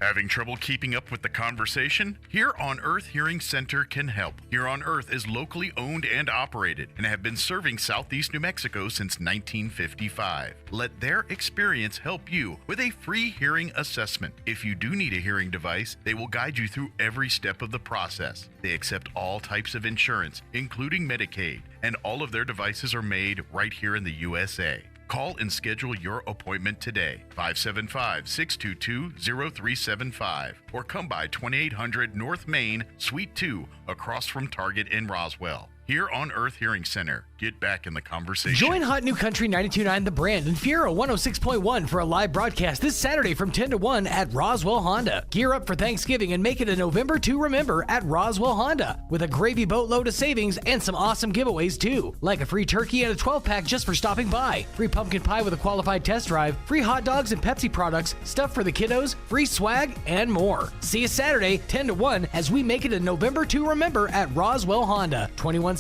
Having trouble keeping up with the conversation? Here on Earth Hearing Center can help. Here on Earth is locally owned and operated and have been serving Southeast New Mexico since 1955. Let their experience help you with a free hearing assessment. If you do need a hearing device, they will guide you through every step of the process. They accept all types of insurance, including Medicaid, and all of their devices are made right here in the USA. Call and schedule your appointment today, 575-622-0375, or come by 2800 North Main, Suite 2, across from Target in Roswell. Here on Earth Hearing Center, get back in the conversation. Join Hot New Country 92.9 The Brand and Fiero 106.1 for a live broadcast this Saturday from 10 to 1 at Roswell Honda. Gear up for Thanksgiving and make it a November to remember at Roswell Honda with a gravy boatload of savings and some awesome giveaways too, like a free turkey and a 12-pack just for stopping by, free pumpkin pie with a qualified test drive, free hot dogs and Pepsi products, stuff for the kiddos, free swag, and more. See you Saturday, 10 to 1 as we make it a November to remember at Roswell Honda, 2177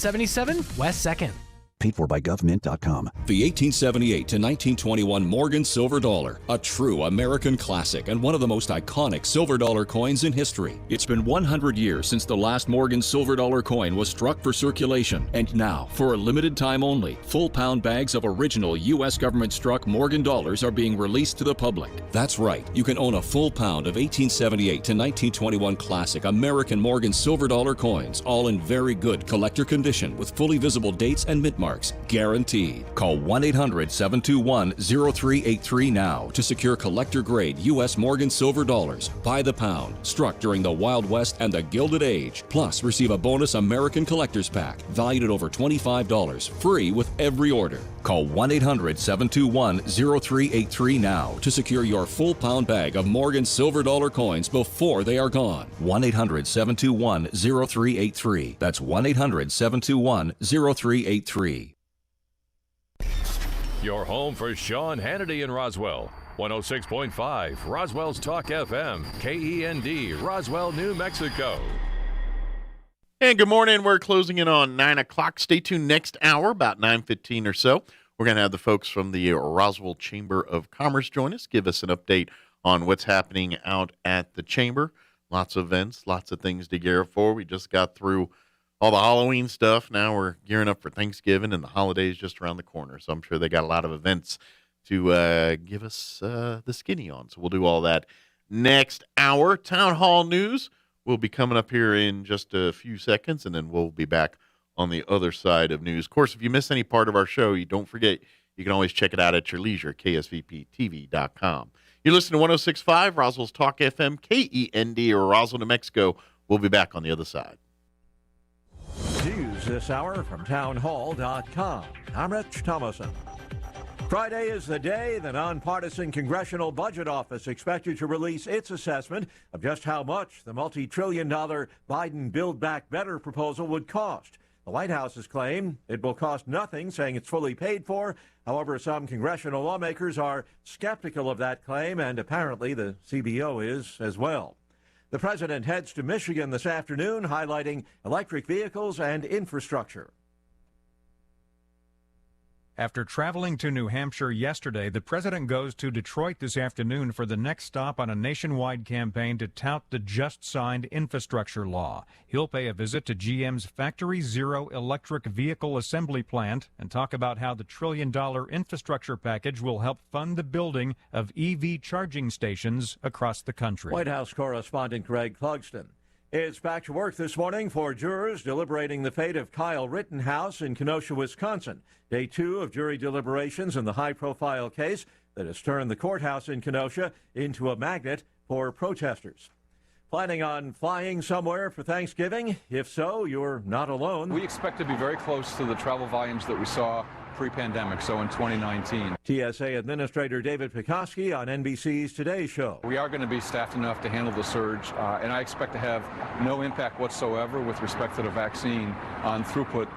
West 2nd. Paid for by govmint.com. The 1878 to 1921 Morgan Silver Dollar, a true American classic and one of the most iconic silver dollar coins in history. It's been 100 years since the last Morgan Silver Dollar coin was struck for circulation, and now, for a limited time only, full-pound bags of original U.S. government-struck Morgan dollars are being released to the public. That's right, you can own a full pound of 1878 to 1921 classic American Morgan Silver Dollar coins, all in very good collector condition with fully visible dates and mint marks. Guaranteed. Call 1-800-721-0383 now to secure collector-grade U.S. Morgan Silver Dollars by the pound, struck during the Wild West and the Gilded Age. Plus, receive a bonus American Collector's Pack valued at over $25, free with every order. Call 1-800-721-0383 now to secure your full pound bag of Morgan Silver Dollar coins before they are gone. 1-800-721-0383. That's 1-800-721-0383. Your home for Sean Hannity in Roswell. 106.5 Roswell's Talk FM, KEND, Roswell, New Mexico. And good morning. We're closing in on 9 o'clock. Stay tuned next hour, about 9:15 or so. We're going to have the folks from the Roswell Chamber of Commerce join us, give us an update on what's happening out at the Chamber. Lots of events, lots of things to gear up for. We just got through all the Halloween stuff. Now we're gearing up for Thanksgiving, and the holidays just around the corner. So I'm sure they got a lot of events to give us the skinny on. So we'll do all that next hour. Town Hall News will be coming up here in just a few seconds, and then we'll be back on the other side of news. Of course, if you miss any part of our show, you don't forget, you can always check it out at your leisure, ksvptv.com. You're listening to 106.5 Roswell's Talk FM, KEND, or Roswell, New Mexico. We'll be back on the other side. News this hour from townhall.com. I'm Rich Thomason. Friday is the day the nonpartisan Congressional Budget Office expected to release its assessment of just how much the multi-trillion-dollar Biden Build Back Better proposal would cost. The White House's claim it will cost nothing, saying it's fully paid for. However, some congressional lawmakers are skeptical of that claim, and apparently the CBO is as well. The president heads to Michigan this afternoon, highlighting electric vehicles and infrastructure. After traveling to New Hampshire yesterday, the president goes to Detroit this afternoon for the next stop on a nationwide campaign to tout the just-signed infrastructure law. He'll pay a visit to GM's Factory Zero electric vehicle assembly plant and talk about how the trillion-dollar infrastructure package will help fund the building of EV charging stations across the country. White House correspondent Greg Clugston. It's back to work this morning for jurors deliberating the fate of Kyle Rittenhouse in Kenosha, Wisconsin. Day 2 of jury deliberations in the high-profile case that has turned the courthouse in Kenosha into a magnet for protesters. Planning on flying somewhere for Thanksgiving? If so, you're not alone. We expect to be very close to the travel volumes that we saw pre-pandemic, so in 2019. TSA Administrator David Pekoski on NBC's Today Show. We are going to be staffed enough to handle the surge, and I expect to have no impact whatsoever with respect to the vaccine on throughput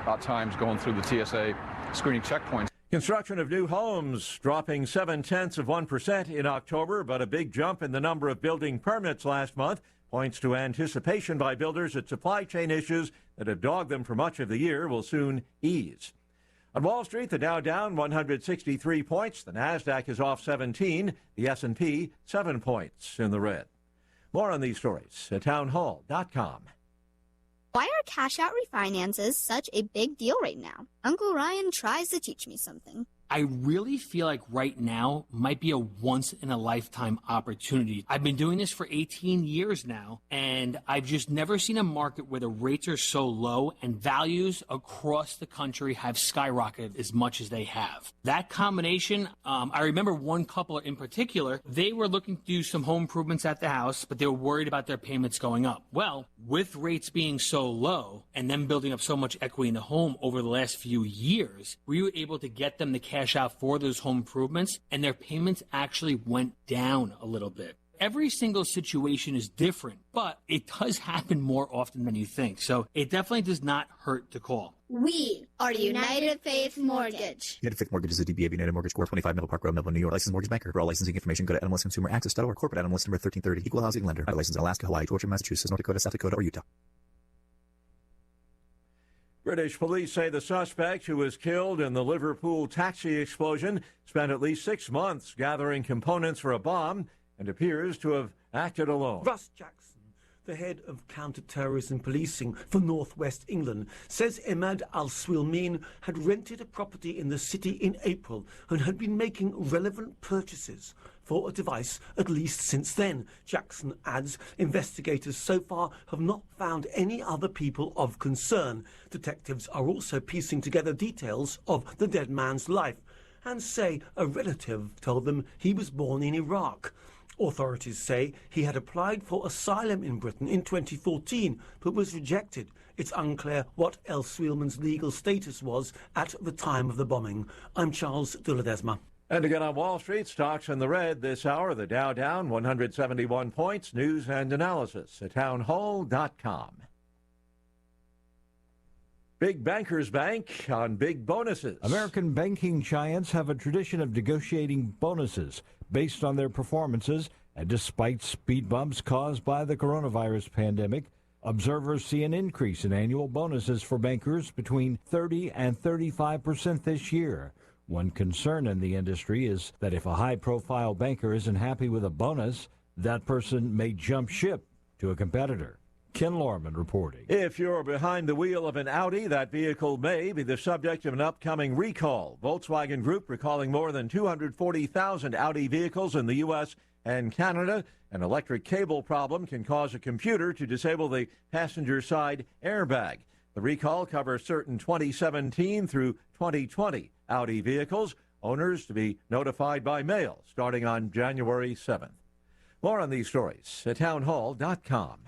at times going through the TSA screening checkpoints. Construction of new homes dropping 0.7% in October, but a big jump in the number of building permits last month points to anticipation by builders that supply chain issues that have dogged them for much of the year will soon ease. On Wall Street, the Dow down 163 points. The Nasdaq is off 17. The S&P 7 points in the red. More on these stories at townhall.com. Why are cash-out refinances such a big deal right now? Uncle Ryan tries to teach me something. I really feel like right now might be a once-in-a-lifetime opportunity. I've been doing this for 18 years now, and I've just never seen a market where the rates are so low and values across the country have skyrocketed as much as they have. That combination, I remember one couple in particular, they were looking to do some home improvements at the house, but they were worried about their payments going up. Well, with rates being so low and them building up so much equity in the home over the last few years, we were able to get them the cash out for those home improvements, and their payments actually went down a little bit. Every single situation is different, but it does happen more often than you think. So it definitely does not hurt to call. We are United Faith Mortgage. United Faith Mortgage is a DBA of United Mortgage Corp. 25 Middle Park Road, Melville, New York. Licensed mortgage banker. For all licensing information, go to nmlsconsumeraccess.org. Corporate NMLS number 1330. Equal housing lender. Licensed in Alaska, Hawaii, Georgia, Massachusetts, North Dakota, South Dakota, or Utah. British police say the suspect who was killed in the Liverpool taxi explosion spent at least 6 months gathering components for a bomb and appears to have acted alone. Russ Jackson, the head of counter-terrorism policing for northwest England, says Emad al-Swilmin had rented a property in the city in April and had been making relevant purchases for a device at least since then. Jackson adds investigators so far have not found any other people of concern. Detectives are also piecing together details of the dead man's life and say a relative told them he was born in Iraq. Authorities say he had applied for asylum in Britain in 2014 but was rejected. It's unclear what al-Swilman's legal status was at the time of the bombing. I'm Charles de Ledesma. And again on Wall Street, stocks in the red this hour. The Dow down 171 points. News and analysis at townhall.com. Big Bankers Bank on big bonuses. American banking giants have a tradition of negotiating bonuses based on their performances, and despite speed bumps caused by the coronavirus pandemic, observers see an increase in annual bonuses for bankers between 30 and 35% this year. One concern in the industry is that if a high-profile banker isn't happy with a bonus, that person may jump ship to a competitor. Ken Lorman reporting. If you're behind the wheel of an Audi, that vehicle may be the subject of an upcoming recall. Volkswagen Group recalling more than 240,000 Audi vehicles in the U.S. and Canada. An electric cable problem can cause a computer to disable the passenger side airbag. The recall covers certain 2017 through 2020 Audi vehicles. Owners to be notified by mail starting on January 7th. More on these stories at townhall.com.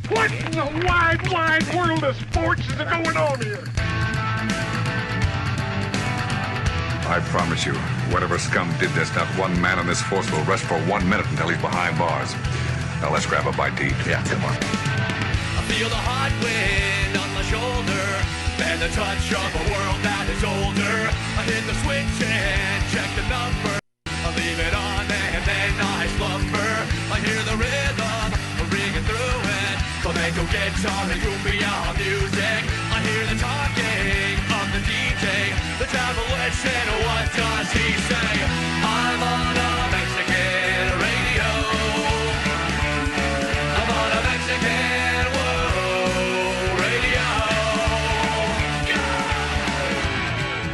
What in the wide, wide world of sports is going on here? I promise you, whatever scum did this, not one man in this force will rest for 1 minute until he's behind bars. Now let's grab a bite to eat. Yeah, come on. I feel the hot wind on my shoulder and the touch of a world that is older. I hit the switch and check the number. I leave it on and then I slumber. I hear the rhythm ringing through it. Flamenco guitar and cumbia music. I hear the talking of the DJ. The devil listen, what does he say? I'm on a Mexican radio. I'm on a Mexican radio.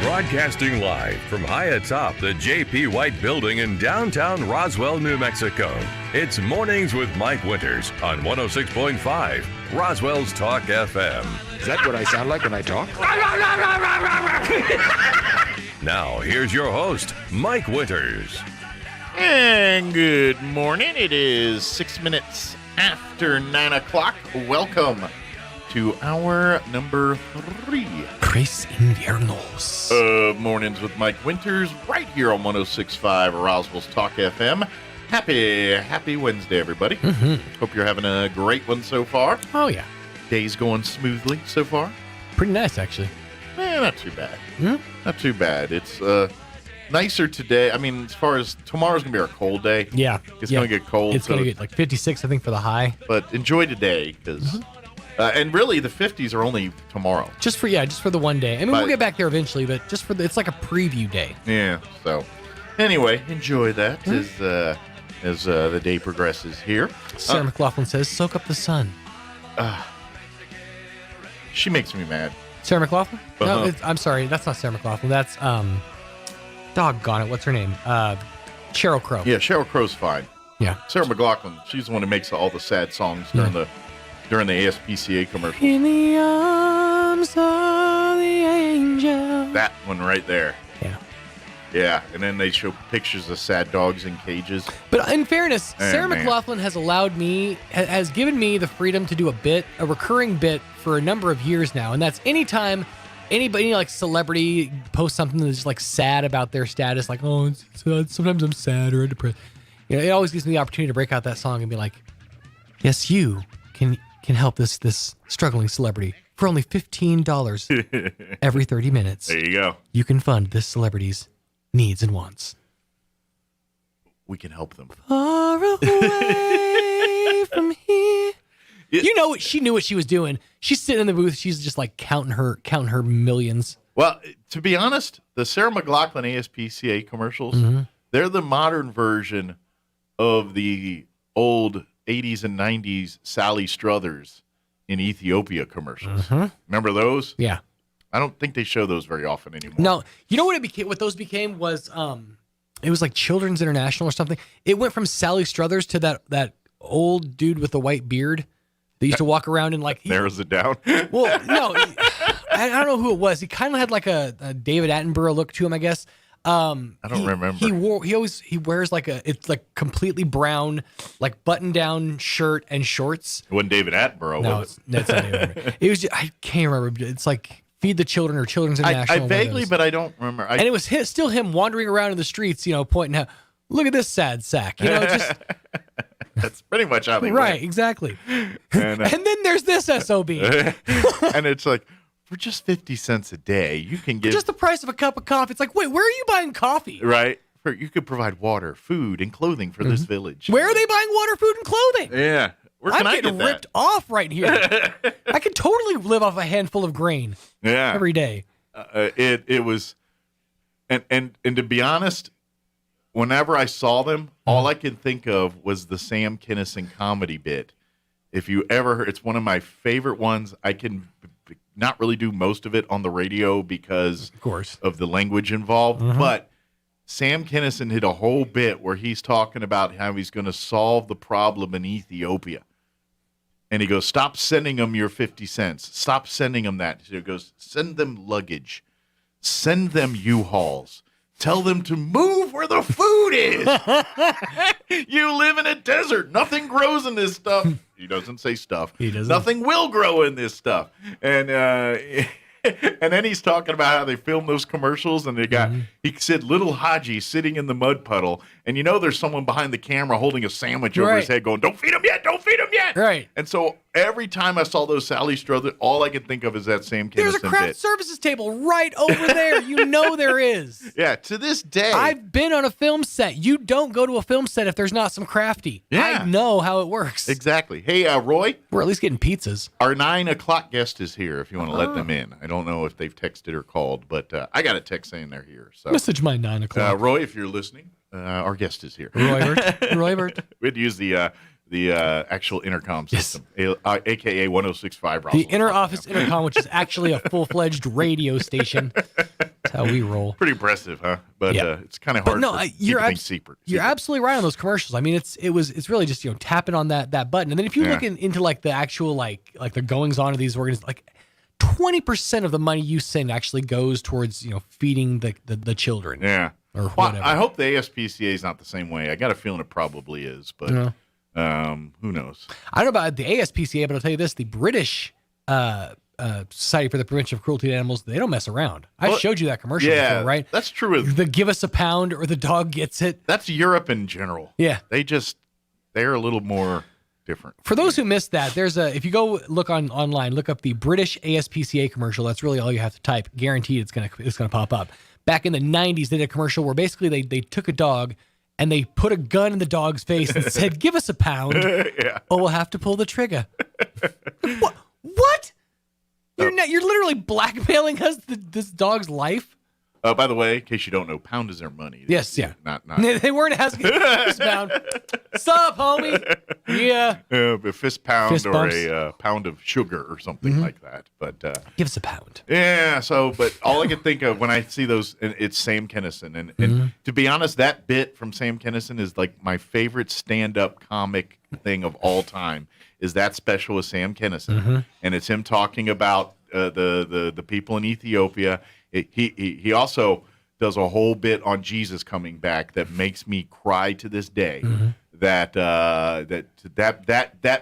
Broadcasting live from high atop the J.P. White Building in downtown Roswell, New Mexico. It's Mornings with Mike Winters on 106.5 Roswell's Talk FM. Is that what I sound like when I talk? Now, here's your host, Mike Winters. And good morning. It is 6 minutes after 9 o'clock. Welcome to hour number 3. Tres Inviernos. Mornings with Mike Winters right here on 106.5 Roswell's Talk FM. Happy Wednesday, everybody. Hope you're having a great one so far. Oh, yeah. Day's going smoothly so far. Pretty nice, actually. Not too bad. Not too bad. It's nicer today. I mean, as far as tomorrow's going to be our cold day. Yeah. It's going to get cold. It's going to get like 56, I think, for the high. But enjoy today because, and really the 50s are only tomorrow. Just for the one day. I mean, we'll get back there eventually, but just for it's like a preview day. Yeah. So anyway, enjoy that as the day progresses here. Sarah McLaughlin says, soak up the sun. She makes me mad. Sarah McLaughlin? No, I'm sorry. That's not Sarah McLaughlin. That's, doggone it. What's her name? Sheryl Crow. Yeah, Sheryl Crow's fine. Yeah. Sarah McLaughlin, she's the one who makes all the sad songs during the ASPCA commercials. In the arms of the angel. That one right there. Yeah. Yeah, and then they show pictures of sad dogs in cages. But in fairness, Sarah McLaughlin has has given me the freedom to do a recurring bit for a number of years now, and that's anytime anybody, like celebrity, posts something that's just like sad about their status, like, oh, sometimes I'm sad or depressed. You know, it always gives me the opportunity to break out that song and be like, yes, you can help this struggling celebrity for only $15 every 30 minutes. There you go. You can fund this celebrity's needs and wants. We can help them. Far away from here. You know, she knew what she was doing. She's sitting in the booth. She's just like counting her millions. Well, to be honest, the Sarah McLaughlin ASPCA commercials, they're the modern version of the old 80s and 90s Sally Struthers in Ethiopia commercials. Remember those? Yeah. I don't think they show those very often anymore. No, you know what it became? What those became was, it was like Children's International or something. It went from Sally Struthers to that old dude with the white beard that used to walk around and like narrows it down. Well, no, I don't know who it was. He kind of had like a David Attenborough look to him, I guess. I don't remember. He wears like it's like completely brown, like button down shirt and shorts. It wasn't David Attenborough, was it? That's not David Attenborough. It was just, I can't remember. It's like Feed the Children or Children's International. I vaguely, but I don't remember. And it was still him wandering around in the streets, you know, pointing out, look at this sad sack. You know, just that's pretty much how they right, went. exactly. And then there's this SOB. And it's like, for just 50 cents a day, you can get just the price of a cup of coffee. It's like, wait, where are you buying coffee? Right. You could provide water, food, and clothing for this village. Where are they buying water, food, and clothing? Yeah. Where can I'm I getting get ripped off right here. I could totally live off a handful of grain. Yeah. Every day. It was, and to be honest, whenever I saw them, all I could think of was the Sam Kinison comedy bit. If you ever heard, it's one of my favorite ones. I can not really do most of it on the radio because of course of the language involved, but Sam Kinison did a whole bit where he's talking about how he's going to solve the problem in Ethiopia. And he goes, stop sending them your 50 cents. Stop sending them that. So he goes, send them luggage. Send them U-Hauls. Tell them to move where the food is. You live in a desert. Nothing grows in this stuff. He doesn't say stuff. He doesn't. Nothing will grow in this stuff. And and then he's talking about how they filmed those commercials, and he said little Haji sitting in the mud puddle, and you know there's someone behind the camera holding a sandwich over his head going, don't feed him yet, don't feed him yet. Right. And so every time I saw those Sally Struthers, all I could think of is that Sam Kinison There's a craft bit. services table right over there. You know there is. Yeah, to this day. I've been on a film set. You don't go to a film set if there's not some crafty. Yeah. I know how it works. Exactly. Hey, Roy. We're at least getting pizzas. Our 9 o'clock guest is here if you want to let them in. I don't know if they've texted or called, but I got a text saying they're here. So message my 9 o'clock. Roy, if you're listening, our guest is here. Roybert. We had to use the actual intercom system, a.k.a. 106.5 Roswell. The inner office intercom, which is actually a full-fledged radio station. That's how we roll. Pretty impressive, huh? But it's kind of hard to keep things secret. You're absolutely right on those commercials. I mean, it's really just, tapping on that button. And then if you look into like the actual like the goings-on of these organizations, like 20% of the money you send actually goes towards, feeding the children. Yeah. Or whatever. I hope the ASPCA is not the same way. I got a feeling it probably is, but who knows? I don't know about the ASPCA, but I'll tell you this: the British Society for the Prevention of Cruelty to Animals, they don't mess around. I showed you that commercial before, right? That's true. The give us a pound or the dog gets it. That's Europe in general. Yeah. They're a little more different. For those who missed that, if you go look online, look up the British ASPCA commercial. That's really all you have to type. Guaranteed it's gonna pop up. back in the 90s did a commercial where basically they took a dog and they put a gun in the dog's face and said, "Give us a pound, or we'll have to pull the trigger." What? You're literally blackmailing us this dog's life. By the way, in case you don't know, pound is their money. Yes, yeah. Not. They weren't asking fist pound. Sup, homie? Yeah. A fist pound Fist or bumps. a pound of sugar or something like that. But give us a pound. Yeah. So, but all I can think of when I see those, and it's Sam Kinison, and to be honest, that bit from Sam Kinison is like my favorite stand-up comic thing of all time. Is that special with Sam Kinison, and it's him talking about the people in Ethiopia. He also does a whole bit on Jesus coming back that makes me cry to this day. That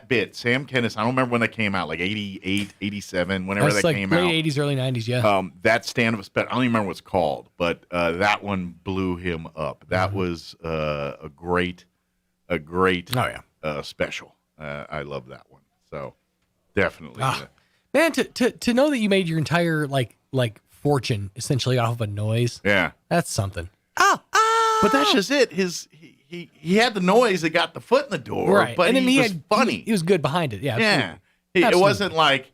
bit, Sam Kinison, I don't remember when that came out, like 88, 87, whenever that like came late out. 80s, early 90s, yeah. That stand-up special, I don't even remember what it's called, but that one blew him up. That was a great special. I love that one. So definitely. Man, to know that you made your entire like fortune essentially off of a noise. Yeah. That's something. But that's just it. He had the noise that got the foot in the door, Right. but And then he was had funny. He was good behind it. Yeah. Yeah. Absolutely. It wasn't like,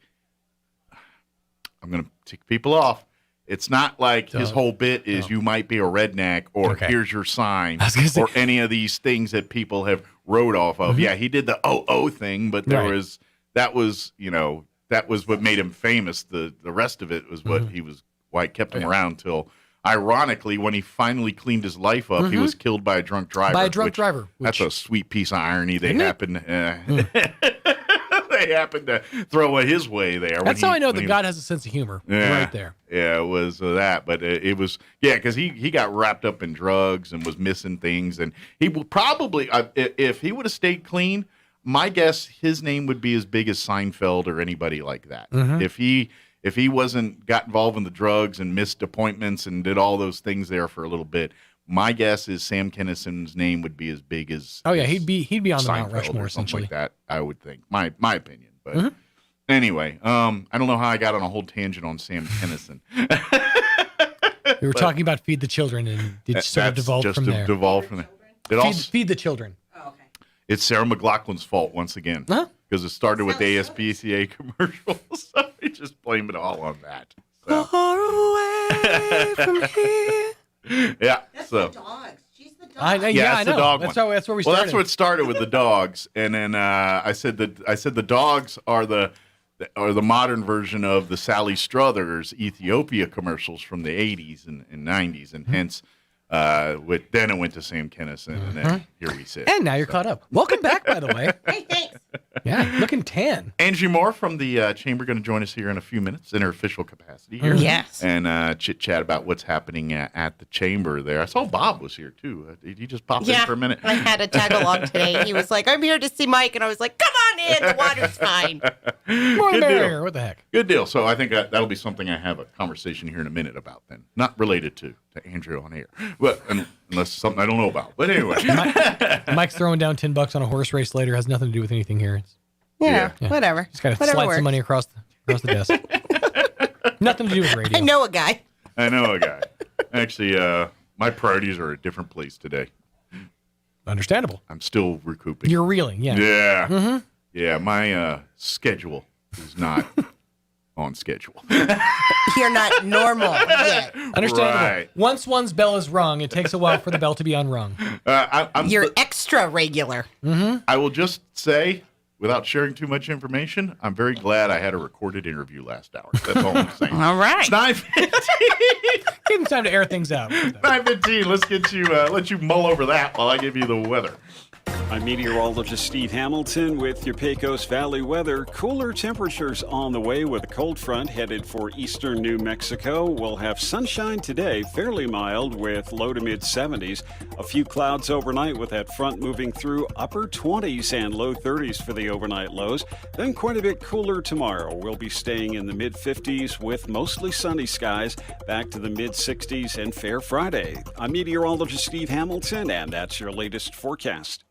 I'm going to tick people off. It's not like his whole bit is you might be a redneck or here's your sign or any of these things that people have wrote off of. Yeah, he did the thing, but that was what made him famous. The rest of it was why it kept him around till, ironically, when he finally cleaned his life up, he was killed by a drunk driver. By a drunk driver. That's a sweet piece of irony. They happened to throw it his way there. That's how I know that God has a sense of humor. Right there. Yeah, it was that. But it was, because he got wrapped up in drugs and was missing things. And he would probably, if he would have stayed clean, my guess his name would be as big as Seinfeld or anybody like that. If he wasn't got involved in the drugs and missed appointments and did all those things there for a little bit, my guess is Sam Kinison's name would be as big as he'd be on the Mount Seinfeld Rushmore or something essentially. like that. I would think my opinion. But anyway, I don't know how I got on a whole tangent on Sam Kinison. We were talking about Feed the Children, and it sort of devolved from there. Feed the Children. It's Sarah McLachlan's fault once again. Because it started with ASPCA commercials. So we just blame it all on that. So. Far away from here. Yeah. That's so. the dogs. She's the dog. I know. Yeah, I the know. dog That's one. where we started. Well, that's what started with the dogs, and then I said the dogs are the modern version of the Sally Struthers Ethiopia commercials from the 80s and 90s, and hence then it went to Sam Kinison, and then here we sit. And now you're caught up. Welcome back, by the way. Hey, thanks. Yeah, looking tan. Angie Moore from the Chamber going to join us here in a few minutes in her official capacity here. Yes. And chit-chat about what's happening at the Chamber there. I saw Bob was here, too. Did he just pop in for a minute? I had a tag-along today. He was like, I'm here to see Mike. And I was like, come on in. The water's fine. More Good barrier. deal. What the heck? Good deal. So I think that'll be something I have a conversation here in a minute about then. Not related to Andrew on air. But unless something I don't know about. But anyway. Mike's throwing down $10 on a horse race later. Has nothing to do with anything here. Yeah, whatever. Just got to Whatever slide works. some money across the desk. Nothing to do with radio. I know a guy. Actually, my priorities are a different place today. Understandable. I'm still recouping. You're reeling, yeah. Yeah. Mm-hmm. Yeah, my schedule is not on schedule. You're not normal yet. Understandable. Right. Once one's bell is rung, it takes a while for the bell to be unrung. You're extra regular. Mm-hmm. I will just say, without sharing too much information, I'm very glad I had a recorded interview last hour. That's all I'm saying. All right. It's 9:15. Give him time to air things out. 9:15. Let's get you. Let you mull over that while I give you the weather. I'm meteorologist Steve Hamilton with your Pecos Valley weather. Cooler temperatures on the way with a cold front headed for eastern New Mexico. We'll have sunshine today, fairly mild with low to mid 70s. A few clouds overnight with that front moving through upper 20s and low 30s for the overnight lows. Then quite a bit cooler tomorrow. We'll be staying in the mid 50s with mostly sunny skies, back to the mid 60s and fair Friday. I'm meteorologist Steve Hamilton, and that's your latest forecast.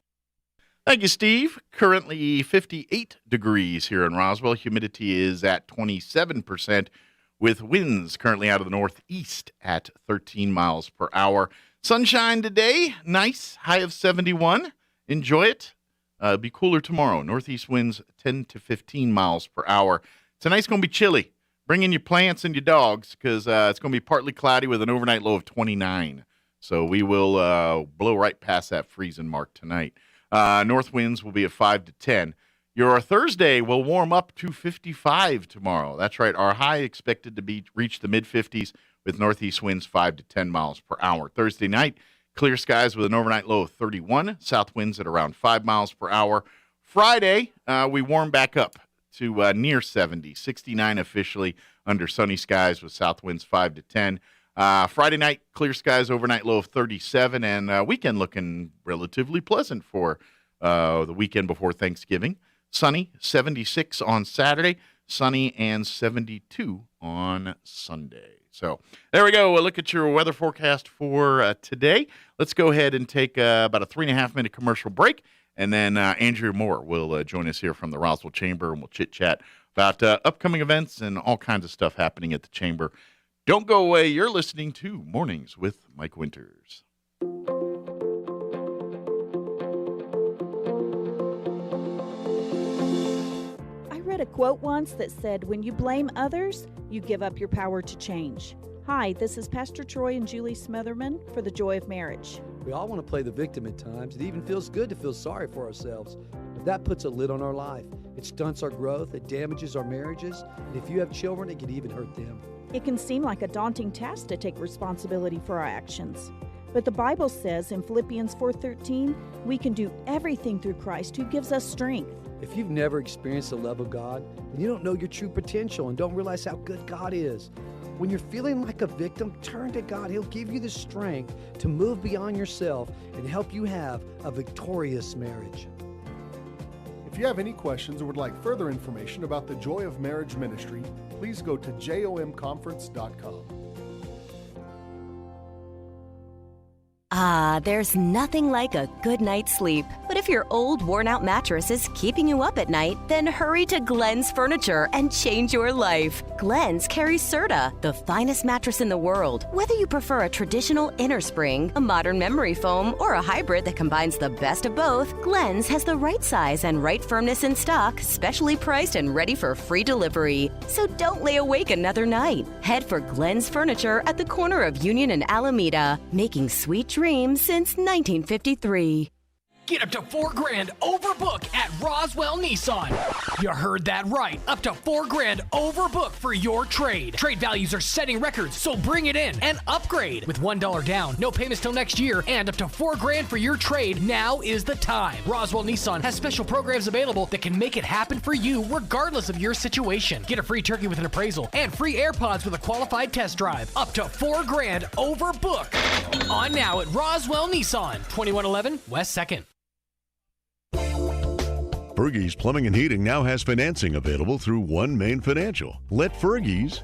Thank you, Steve. Currently 58 degrees here in Roswell. Humidity is at 27%. with winds currently out of the northeast at 13 miles per hour. Sunshine today, nice, high of 71. Enjoy it. It'll be cooler tomorrow. Northeast winds 10 to 15 miles per hour. Tonight's going to be chilly. Bring in your plants and your dogs because it's going to be partly cloudy with an overnight low of 29. So we will blow right past that freezing mark tonight. North winds will be at 5 to 10. Your Thursday will warm up to 55 tomorrow. That's right. Our high expected to reach the mid-50s with northeast winds 5 to 10 miles per hour. Thursday night, clear skies with an overnight low of 31. South winds at around 5 miles per hour. Friday, we warm back up to near 70, 69 officially under sunny skies with south winds 5 to 10. Friday night, clear skies, overnight low of 37, and weekend looking relatively pleasant for the weekend before Thanksgiving. Sunny, 76 on Saturday, sunny and 72 on Sunday. So there we go. We'll look at your weather forecast for today. Let's go ahead and take about a 3.5-minute commercial break, and then Andrea Moore will join us here from the Roswell Chamber, and we'll chit-chat about upcoming events and all kinds of stuff happening at the Chamber. Don't go away. You're listening to Mornings with Mike Winters. I read a quote once that said, "When you blame others, you give up your power to change." Hi, this is Pastor Troy and Julie Smotherman for The Joy of Marriage. We all want to play the victim at times. It even feels good to feel sorry for ourselves. But that puts a lid on our life. It stunts our growth, it damages our marriages, and if you have children, it can even hurt them. It can seem like a daunting task to take responsibility for our actions. But the Bible says in Philippians 4:13, we can do everything through Christ who gives us strength. If you've never experienced the love of God, then you don't know your true potential and don't realize how good God is. When you're feeling like a victim, turn to God. He'll give you the strength to move beyond yourself and help you have a victorious marriage. If you have any questions or would like further information about the Joy of Marriage Ministry, please go to jomconference.com. There's nothing like a good night's sleep. But if your old, worn-out mattress is keeping you up at night, then hurry to Glenn's Furniture and change your life. Glenn's carries Serta, the finest mattress in the world. Whether you prefer a traditional inner spring, a modern memory foam, or a hybrid that combines the best of both, Glenn's has the right size and right firmness in stock, specially priced and ready for free delivery. So don't lay awake another night. Head for Glenn's Furniture at the corner of Union and Alameda, making sweet dreams since 1953. Get up to $4,000 overbook at Roswell Nissan. You heard that right. Up to $4,000 overbook for your trade. Trade values are setting records, so bring it in and upgrade. With $1 down, no payments till next year, and up to $4,000 for your trade, now is the time. Roswell Nissan has special programs available that can make it happen for you regardless of your situation. Get a free turkey with an appraisal and free AirPods with a qualified test drive. Up to $4,000 overbook. On now at Roswell Nissan, 2111 West 2nd. Fergie's Plumbing and Heating now has financing available through One Main Financial. Let Fergie's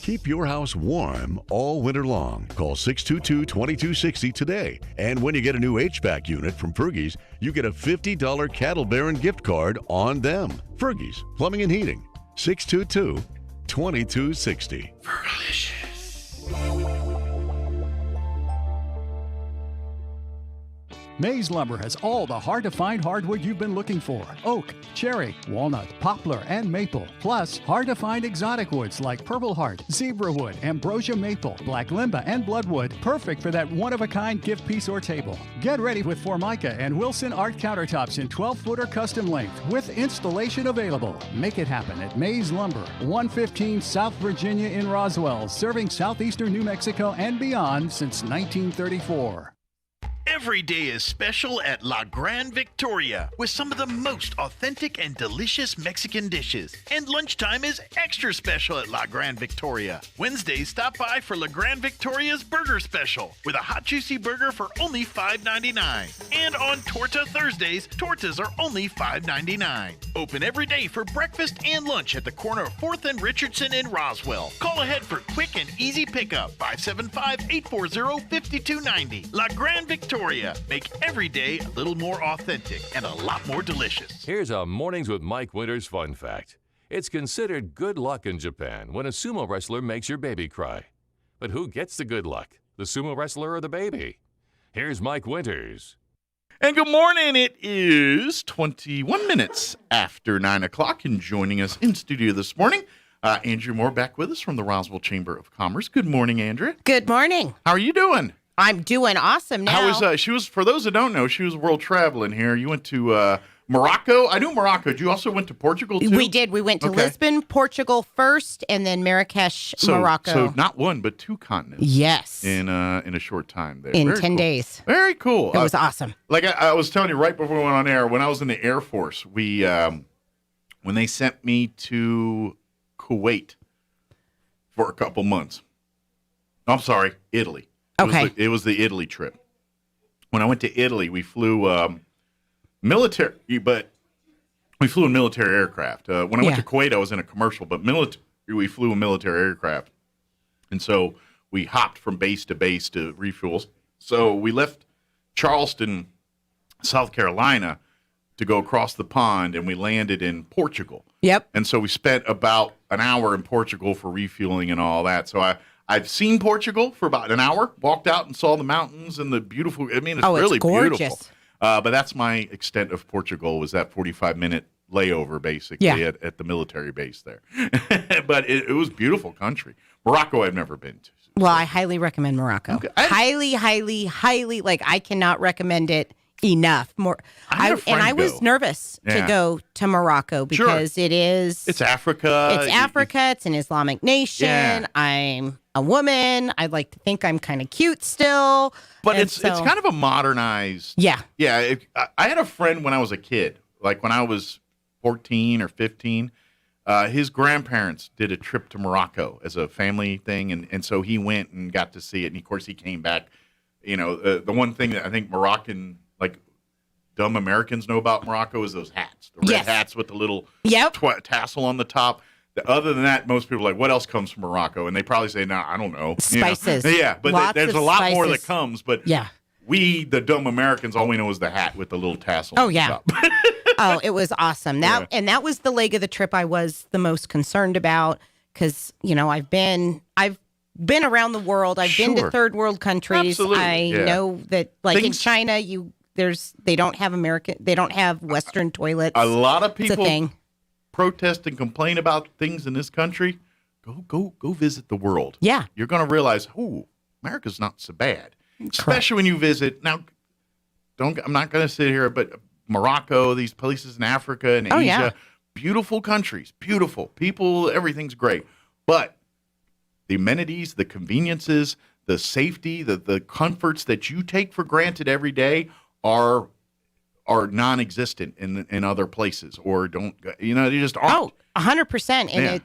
keep your house warm all winter long. Call 622-2260 today. And when you get a new HVAC unit from Fergie's, you get a $50 Cattle Baron gift card on them. Fergie's Plumbing and Heating, 622-2260. Mays Lumber has all the hard-to-find hardwood you've been looking for. Oak, cherry, walnut, poplar, and maple. Plus, hard-to-find exotic woods like purple heart, zebra wood, ambrosia maple, black limba, and bloodwood. Perfect for that one-of-a-kind gift piece or table. Get ready with Formica and Wilson Art countertops in 12-footer custom length with installation available. Make it happen at Mays Lumber, 115 South Virginia in Roswell, serving southeastern New Mexico and beyond since 1934. Every day is special at La Gran Victoria with some of the most authentic and delicious Mexican dishes. And lunchtime is extra special at La Gran Victoria. Wednesdays, stop by for La Gran Victoria's Burger Special with a hot juicy burger for only $5.99. And on Torta Thursdays, tortas are only $5.99. Open every day for breakfast and lunch at the corner of 4th and Richardson in Roswell. Call ahead for quick and easy pickup, 575-840-5290. La Gran Victoria. Make every day a little more authentic and a lot more delicious. Here's a Mornings with Mike Winters fun fact. It's considered good luck in Japan when a sumo wrestler makes your baby cry. But who gets the good luck, the sumo wrestler or the baby? Here's Mike Winters. And good morning. It is 21 minutes after 9 o'clock, and joining us in studio this morning, Andrea Moore back with us from the Roswell Chamber of Commerce. Good morning, Andrea. Good morning. How are you doing? I'm doing awesome now. How was, she was, for those that don't know, she was world traveling here. You went to Morocco. I knew Morocco. You also went to Portugal, too? We did. We went to Lisbon, Portugal first, and then Marrakesh, Morocco. So not one, but two continents. Yes. In a short time there. In Very 10 cool. days. Very cool. It was awesome. Like I was telling you right before we went on air, when I was in the Air Force, we when they sent me to Kuwait for a couple months. I'm sorry, Italy. It was the Italy trip. When I went to Italy, we flew military, but we flew in military aircraft. When I went to Kuwait, I was in a commercial, but we flew a military aircraft. And so we hopped from base to refuel. So we left Charleston, South Carolina, to go across the pond, and we landed in Portugal. Yep. And so we spent about an hour in Portugal for refueling and all that. So I've seen Portugal for about an hour, walked out and saw the mountains and the beautiful, I mean, it's really gorgeous. beautiful. But that's my extent of Portugal, was that 45-minute layover, basically, at the military base there. But it was beautiful country. Morocco I've never been to. Well, I highly recommend Morocco. Okay. Highly, like, I cannot recommend it enough. I was nervous to go to Morocco because it's Africa. It's Africa. It's an Islamic nation. Yeah. I'm a woman. I like to think I'm kind of cute still. But it's kind of a modernized. Yeah. Yeah. I had a friend when I was a kid, like when I was 14 or 15. His grandparents did a trip to Morocco as a family thing, and so he went and got to see it. And of course, he came back. You know, the one thing that I think Moroccan, like dumb Americans, know about Morocco is those hats, the red hats with the little tassel on the top. Other than that, most people are like, what else comes from Morocco? And they probably say, no, I don't know. Spices. Yeah, but there's a lot more that comes. But yeah. We, the dumb Americans, all we know is the hat with the little tassel. Oh, yeah. Oh, it was awesome. And that was the leg of the trip I was the most concerned about because, you know, I've been been around the world. I've been to third world countries. Absolutely. I know that, like in China, they don't have Western toilets. A lot of people protest and complain about things in this country. Go visit the world. Yeah, you're going to realize, America's not so bad. Especially when you visit. Now, I'm not going to sit here, but Morocco, these places in Africa and Asia, beautiful countries, beautiful people, everything's great, but the amenities, the conveniences, the safety, the comforts that you take for granted every day are non-existent in other places, or they just aren't. 100%.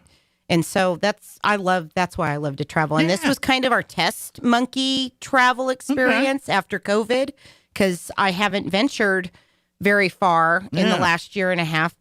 And so that's why I love to travel. And this was kind of our test monkey travel experience after COVID, because I haven't ventured very far in the last year and a half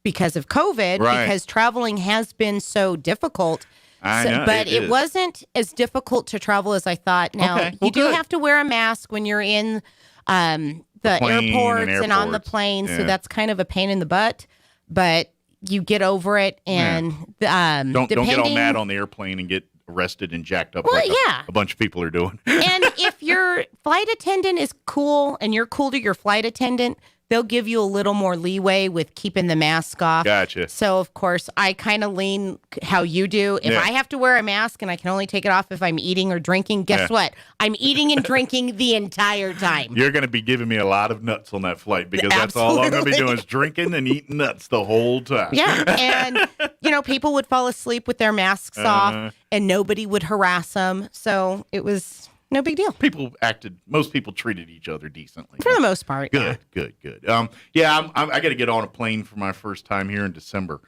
because of COVID, because traveling has been so difficult. But it wasn't as difficult to travel as I thought. Now, you do have to wear a mask when you're in the airports and on the plane, so that's kind of a pain in the butt. But you get over it, and don't get all mad on the airplane and get arrested and jacked up a bunch of people are doing. And if your flight attendant is cool and you're cool to your flight attendant, they'll give you a little more leeway with keeping the mask off. Gotcha. So, of course, I kind of lean how you do. If I have to wear a mask and I can only take it off if I'm eating or drinking, guess what? I'm eating and drinking the entire time. You're going to be giving me a lot of nuts on that flight, because that's all I'm going to be doing is drinking and eating nuts the whole time. Yeah, and, people would fall asleep with their masks off and nobody would harass them. So it was no big deal. Most people treated each other decently. For the most part. Good. I got to get on a plane for my first time here in December,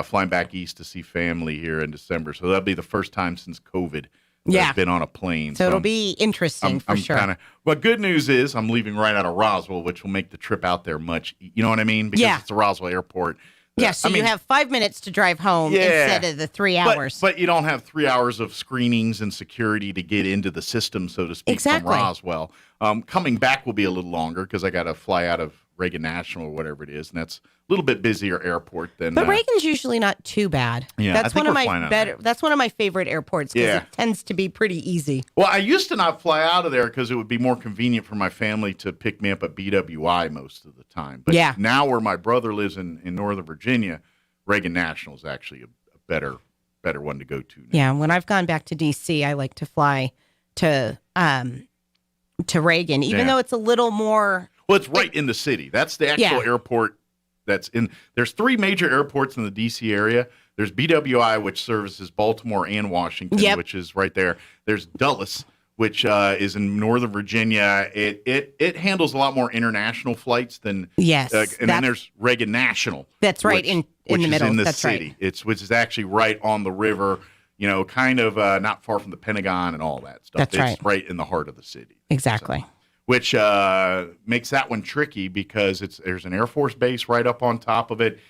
flying back east to see family here in December. So that'll be the first time since COVID that I've been on a plane. So it'll be interesting for sure. But good news is I'm leaving right out of Roswell, which will make the trip out there much, you know what I mean? Because it's the Roswell airport. Yeah, so you have 5 minutes to drive home instead of the 3 hours. But you don't have 3 hours of screenings and security to get into the system, so to speak, from Roswell. Coming back will be a little longer because I got to fly out of Reagan National or whatever it is, and that's a little bit busier airport than. But Reagan's usually not too bad. Yeah, that's one of my better. That's one of my favorite airports because it tends to be pretty easy. Well, I used to not fly out of there because it would be more convenient for my family to pick me up at BWI most of the time. But now where my brother lives in Northern Virginia, Reagan National is actually a better one to go to now. Yeah, when I've gone back to DC, I like to fly to Reagan, even though it's a little more. Well, it's right in the city. That's the actual airport that's in. There's 3 major airports in the DC area. There's BWI, which services Baltimore and Washington, which is right there. There's Dulles, which is in Northern Virginia. It handles a lot more international flights than and then there's Reagan National. That's right in the middle. In the that's city. Right. Which is actually right on the river. Kind of not far from the Pentagon and all that stuff. It's right in the heart of the city. Exactly. So, which makes that one tricky because there's an Air Force base right up on top of it.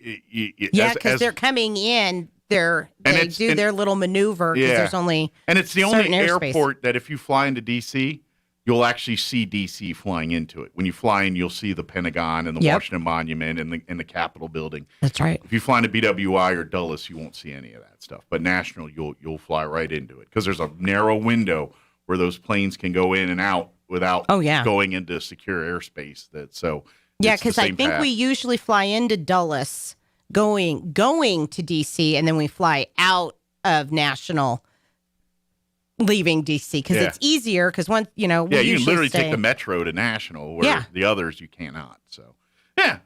Because they're coming in, they do their little maneuver because there's only and it's the only airport that if you fly into D.C., you'll actually see D.C. flying into it. When you fly in, you'll see the Pentagon and the Washington Monument and the Capitol building. That's right. If you fly into BWI or Dulles, you won't see any of that stuff. But National, you'll fly right into it because there's a narrow window where those planes can go in and out without going into secure airspace. Because I think we usually fly into Dulles, going to DC, and then we fly out of National, leaving DC because it's easier. Because once you can literally take the metro to National, where the others you cannot. So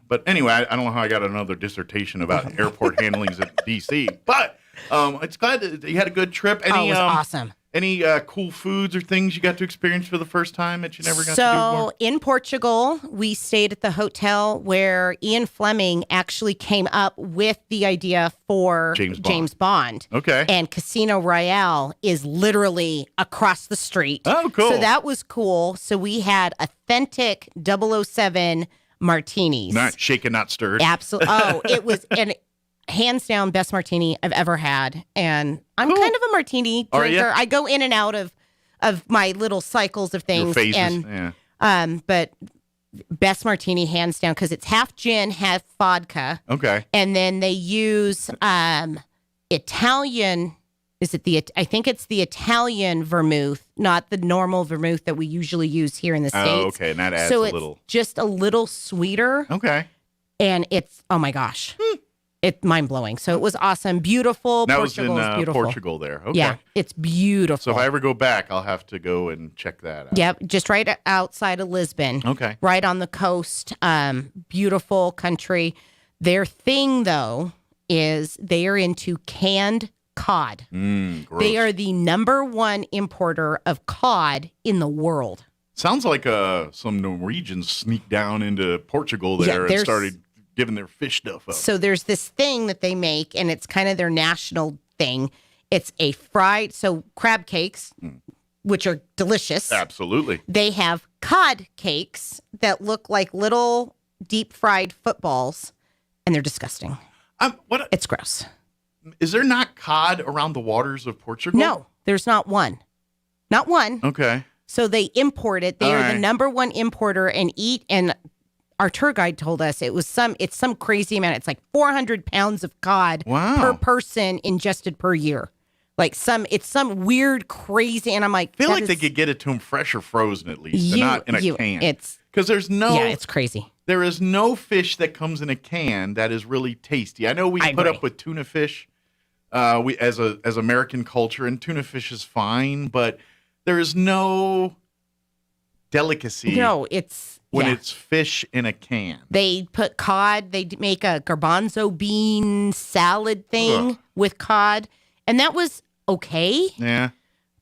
but anyway, I don't know how I got another dissertation about airport handlings at DC, but it's glad that you had a good trip. It was awesome. Any cool foods or things you got to experience for the first time that you never got to do before? So in Portugal, we stayed at the hotel where Ian Fleming actually came up with the idea for James Bond. Okay. And Casino Royale is literally across the street. Oh, cool. So that was cool. So we had authentic 007 martinis. Not shaken, not stirred. Absolutely. Oh, it was hands down best martini I've ever had. And I'm kind of a martini drinker. I go in and out of my little cycles of things. Your phases, but best martini hands down because it's half gin, half vodka. Okay. And then they use Italian. I think it's the Italian vermouth, not the normal vermouth that we usually use here in the States. Oh, okay. And that adds a little. It's just a little sweeter. Okay. And it's, oh my gosh. It's mind-blowing. So it was awesome. Beautiful. That Portugal was in beautiful. Portugal there. Okay. Yeah, it's beautiful. So if I ever go back, I'll have to go and check that out. Yep, just right outside of Lisbon. Okay. Right on the coast. Beautiful country. Their thing, though, is they are into canned cod. Gross. They are the #1 importer of cod in the world. Sounds like some Norwegians sneaked down into Portugal there and started giving their fish stuff up. So there's this thing that they make, and it's kind of their national thing. It's a fried, crab cakes, which are delicious. Absolutely. They have cod cakes that look like little deep fried footballs, and they're disgusting. It's gross. Is there not cod around the waters of Portugal? No, there's not one. Not one. Okay. So they import it. They are the #1 importer and our tour guide told us it's some crazy amount. It's like 400 pounds of cod per person ingested per year. It's some weird, crazy, and I'm like, I feel like they could get it to them fresh or frozen at least, and not in a can. Because there's no, it's crazy. There is no fish that comes in a can that is really tasty. I know we put up with tuna fish, we as American culture, and tuna fish is fine, but there is no delicacy. No, when it's fish in a can. They put cod. They make a garbanzo bean salad thing with cod, and that was okay. Yeah.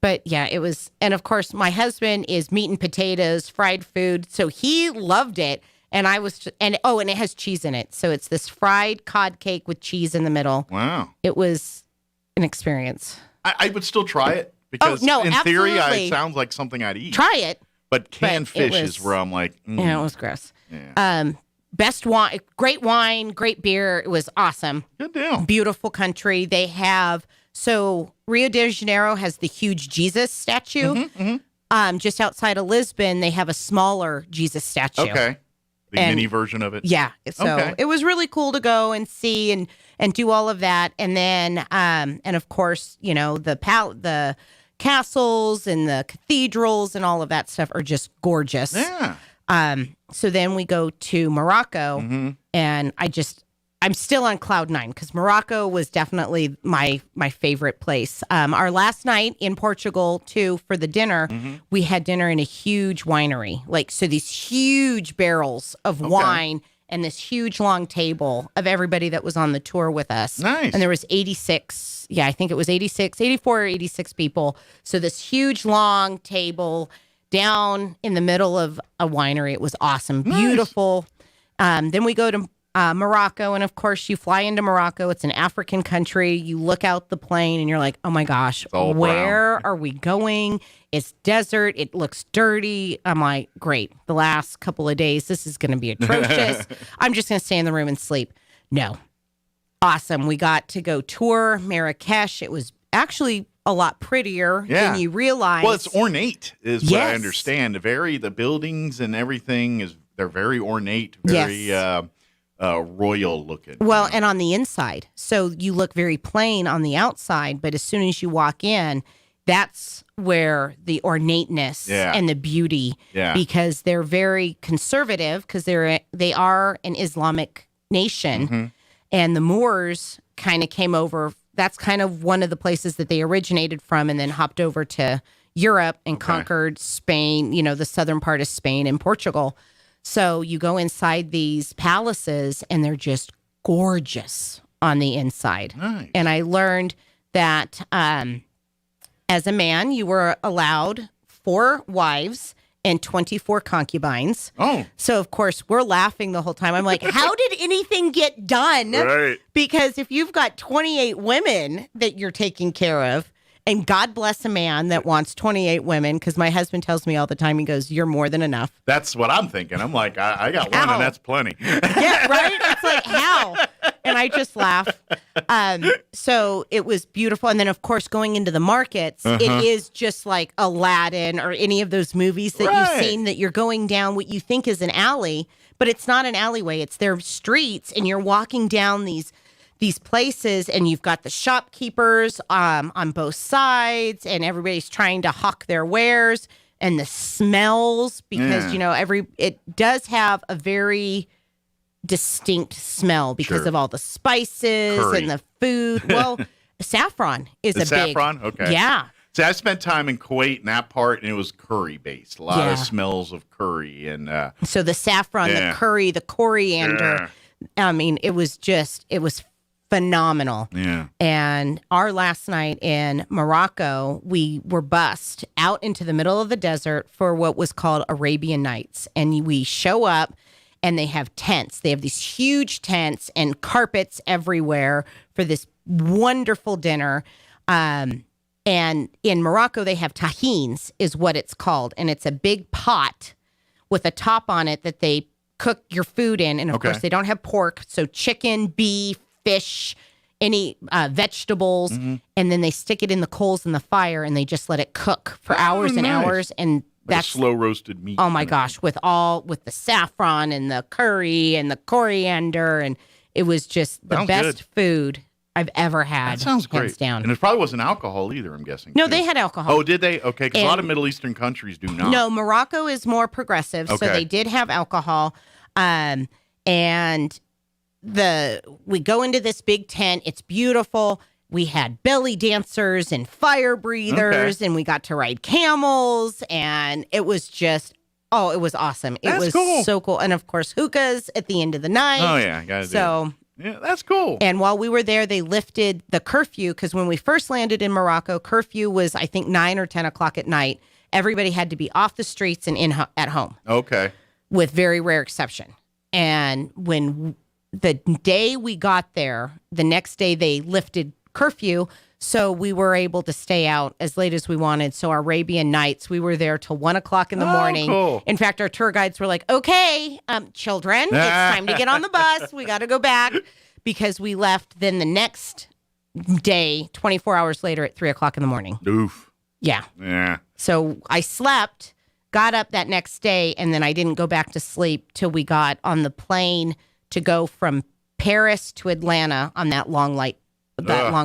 But yeah, it was. And of course, my husband is meat and potatoes, fried food, so he loved it. And I was, and it has cheese in it. So it's this fried cod cake with cheese in the middle. Wow. It was an experience. I would still try it because in theory, it sounds like something I'd eat. Try it. But canned fish is where I'm like, Yeah, it was gross. Yeah. Best wine, great beer. It was awesome. Good deal. Beautiful country. They have, Rio de Janeiro has the huge Jesus statue. Just outside of Lisbon, they have a smaller Jesus statue. Okay. The mini version of it? Yeah. So it was really cool to go and see and do all of that. And then, and of course, the castles and the cathedrals and all of that stuff are just gorgeous. Yeah. So then we go to Morocco, and I'm still on cloud 9 because Morocco was definitely my favorite place. Our last night in Portugal, too, for the dinner, we had dinner in a huge winery. So these huge barrels of wine and this huge long table of everybody that was on the tour with us. Nice. And there was 86, I think it was 84 or 86 people. So this huge long table down in the middle of a winery. It was awesome. Beautiful. Then we go to Morocco, and of course you fly into Morocco. It's an African country. You look out the plane and you're like, oh my gosh, where are we going? It's desert. It looks dirty. I'm like, great. The last couple of days, this is going to be atrocious. I'm just going to stay in the room and sleep. No. Awesome. We got to go tour Marrakesh. It was actually a lot prettier than you realize. Well, it's ornate is what I understand. The buildings and everything they're very ornate, very royal looking. Well, and on the inside. So you look very plain on the outside, but as soon as you walk in, that's where the ornateness and the beauty, because they're very conservative, because they are an Islamic nation, and the Moors kind of came over. That's kind of one of the places that they originated from, and then hopped over to Europe and conquered Spain, the southern part of Spain and Portugal. So you go inside these palaces, and they're just gorgeous on the inside. Nice. And I learned that as a man, you were allowed 4 wives and 24 concubines. Oh. So, of course, we're laughing the whole time. I'm like, how did anything get done? Right. Because if you've got 28 women that you're taking care of, and God bless a man that wants 28 women, because my husband tells me all the time, he goes, you're more than enough. That's what I'm thinking. I'm like, I got one, and that's plenty. Yeah, right? It's like, how? And I just laugh. So it was beautiful. And then, of course, going into the markets, it is just like Aladdin or any of those movies that you've seen, that you're going down what you think is an alley, but it's not an alleyway. It's their streets, and you're walking down these places, and you've got the shopkeepers on both sides, and everybody's trying to hawk their wares, and the smells, because it does have a very distinct smell because of all the spices and the food. Well, saffron is big. Saffron? Okay. Yeah. See, I spent time in Kuwait in that part, and it was curry based. A lot of smells of curry and so the saffron, the curry, the coriander. I mean, it was phenomenal. Yeah. And our last night in Morocco, we were bussed out into the middle of the desert for what was called Arabian Nights. And we show up, and they have tents. They have these huge tents and carpets everywhere for this wonderful dinner. And in Morocco, they have tahines, is what it's called. And it's a big pot with a top on it that they cook your food in. And of course, they don't have pork. So chicken, beef, fish, any vegetables, and then they stick it in the coals in the fire, and they just let it cook for hours and hours. And that's slow roasted meat. Oh my gosh, with the saffron and the curry and the coriander, and it was just the best food I've ever had. That sounds great. Hands down. And it probably wasn't alcohol either, I'm guessing. No, they had alcohol. Oh, did they? Okay, because a lot of Middle Eastern countries do not. No, Morocco is more progressive, so they did have alcohol. And we go into this big tent. It's beautiful. We had belly dancers and fire breathers, and we got to ride camels, and it was just, it was awesome. It was so cool. And of course, hookahs at the end of the night. Oh yeah, gotta do. Yeah, that's cool. And while we were there, they lifted the curfew, because when we first landed in Morocco, curfew was, I think, 9 or 10 o'clock at night. Everybody had to be off the streets and at home. Okay. With very rare exception. And when the day we got there, the next day they lifted curfew, so we were able to stay out as late as we wanted. So our Arabian Nights, we were there till 1 o'clock in the morning. Cool. In fact, our tour guides were like, okay, children, it's time to get on the bus. We got to go back, because we left then the next day, 24 hours later at 3 o'clock in the morning. Oof. Yeah. Yeah. So I slept got up that next day, and then I didn't go back to sleep till we got on the plane to go from Paris to Atlanta on that long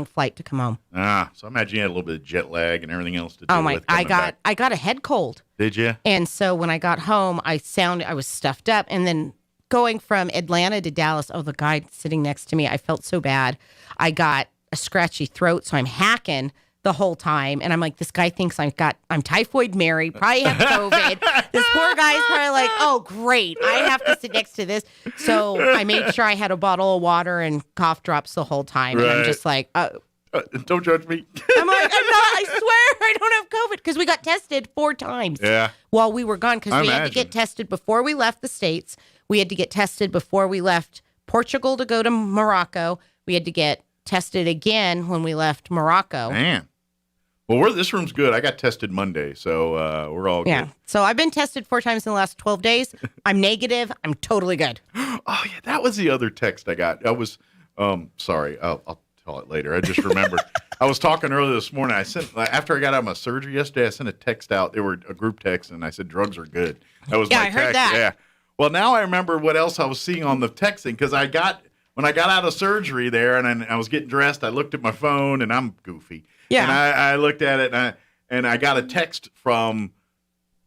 flight to come home. So I imagine you had a little bit of jet lag and everything else to deal with. I got a head cold. Did you? And so when I got home, I was stuffed up, and then going from Atlanta to Dallas, the guy sitting next to me, I felt so bad. I got a scratchy throat, so I'm hacking the whole time, and I'm like, this guy thinks I'm Typhoid Mary, probably have COVID. This poor guy's probably like, oh great, I have to sit next to this. So I made sure I had a bottle of water and cough drops the whole time, and I'm just like, don't judge me. I'm like, I'm not. I swear I don't have COVID, because we got tested 4 times while we were gone, because we had to get tested before we left the States. We had to get tested before we left Portugal to go to Morocco. We had to get tested again when we left Morocco. Man. Well, this room's good. I got tested Monday, so we're all good. Yeah. So I've been tested 4 times in the last 12 days. I'm negative. I'm totally good. Oh, yeah. That was the other text I got. I was, sorry. I'll tell it later. I just remembered. I was talking earlier this morning. After I got out of my surgery yesterday, I sent a text out. They were a group text, and I said, drugs are good. That was my text. Heard that. Yeah. Well, now I remember what else I was seeing on the texting, because when I got out of surgery there and I was getting dressed, I looked at my phone, and I'm goofy. Yeah. And I looked at it, and I got a text from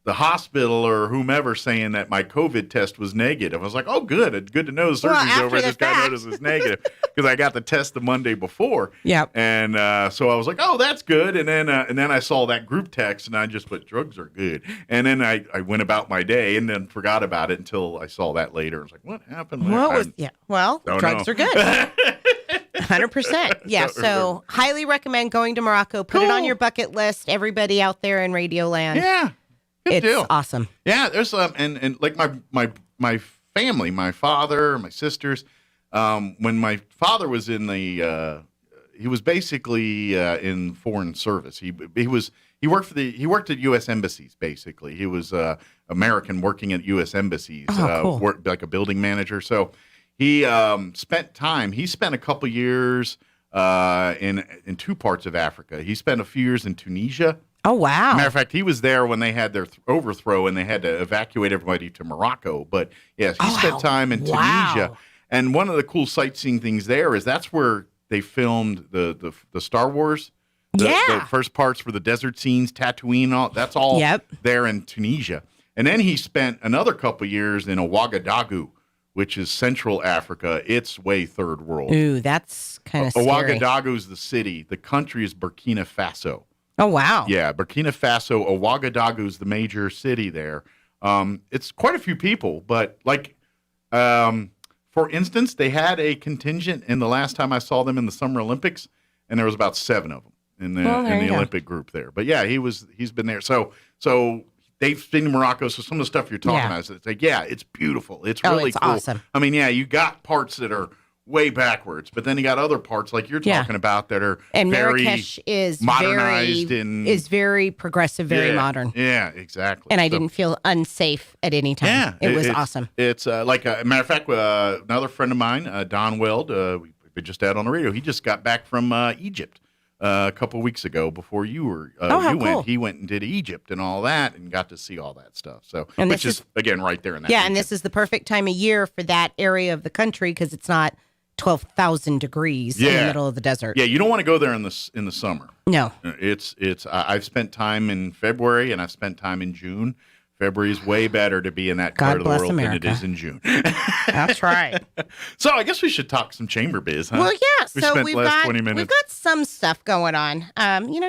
the hospital or whomever saying that my COVID test was negative. I was like, oh, good. It's good to know the surgery's over. This guy noticed it's negative, because I got the test the Monday before. Yep. And so I was like, oh, that's good. And then I saw that group text, and I just put, drugs are good. And then I went about my day and then forgot about it until I saw that later. I was like, what happened? Drugs are good. 100%. Yeah. So highly recommend going to Morocco. Put it on your bucket list. Everybody out there in Radio Land. Yeah. Good deal. Awesome. Yeah. There's and like my family, my father, my sisters. When my father was in the, he was basically in foreign service. He worked at U.S. embassies. Basically, he was American working at U.S. embassies. Cool. Worked like a building manager. So he spent a couple years in 2 parts of Africa. He spent a few years in Tunisia. Oh, wow. Matter of fact, he was there when they had their overthrow and they had to evacuate everybody to Morocco. But yes, he spent time in Tunisia. And one of the cool sightseeing things there is that's where they filmed the Star Wars. The first parts were the desert scenes, Tatooine, all that's all there in Tunisia. And then he spent another couple years in Ouagadougou, which is Central Africa. It's way third world. Ooh, that's kind of scary. Ouagadougou is the city. The country is Burkina Faso. Oh, wow. Yeah, Burkina Faso, Ouagadougou is the major city there. It's quite a few people, but for instance, they had a contingent in the last time I saw them in the Summer Olympics, and there was about 7 of them in the Olympic group there. But yeah, he's been there. So they've been Morocco. So some of the stuff you're talking about, it's like, it's beautiful. It's really cool. Awesome. I mean, you got parts that are way backwards, but then you got other parts like you're talking about that are very Marrakesh is modernized very progressive, very modern. Yeah, exactly. And I didn't feel unsafe at any time. Yeah, it was awesome. It's like a matter of fact, another friend of mine, Don Weld, we just had on the radio. He just got back from Egypt a couple of weeks ago before you were. Cool. He went and did Egypt and all that, and got to see all that stuff. So, and which is again right there in that. Yeah, and this is the perfect time of year for that area of the country because it's not 12,000 degrees in the middle of the desert. Yeah, you don't want to go there in the summer. No. It's I've spent time in February and I've spent time in June. February is way better to be in that part of the world than it is in June. That's right. So I guess we should talk some chamber biz, huh? Well, yeah. So we've got some stuff going on.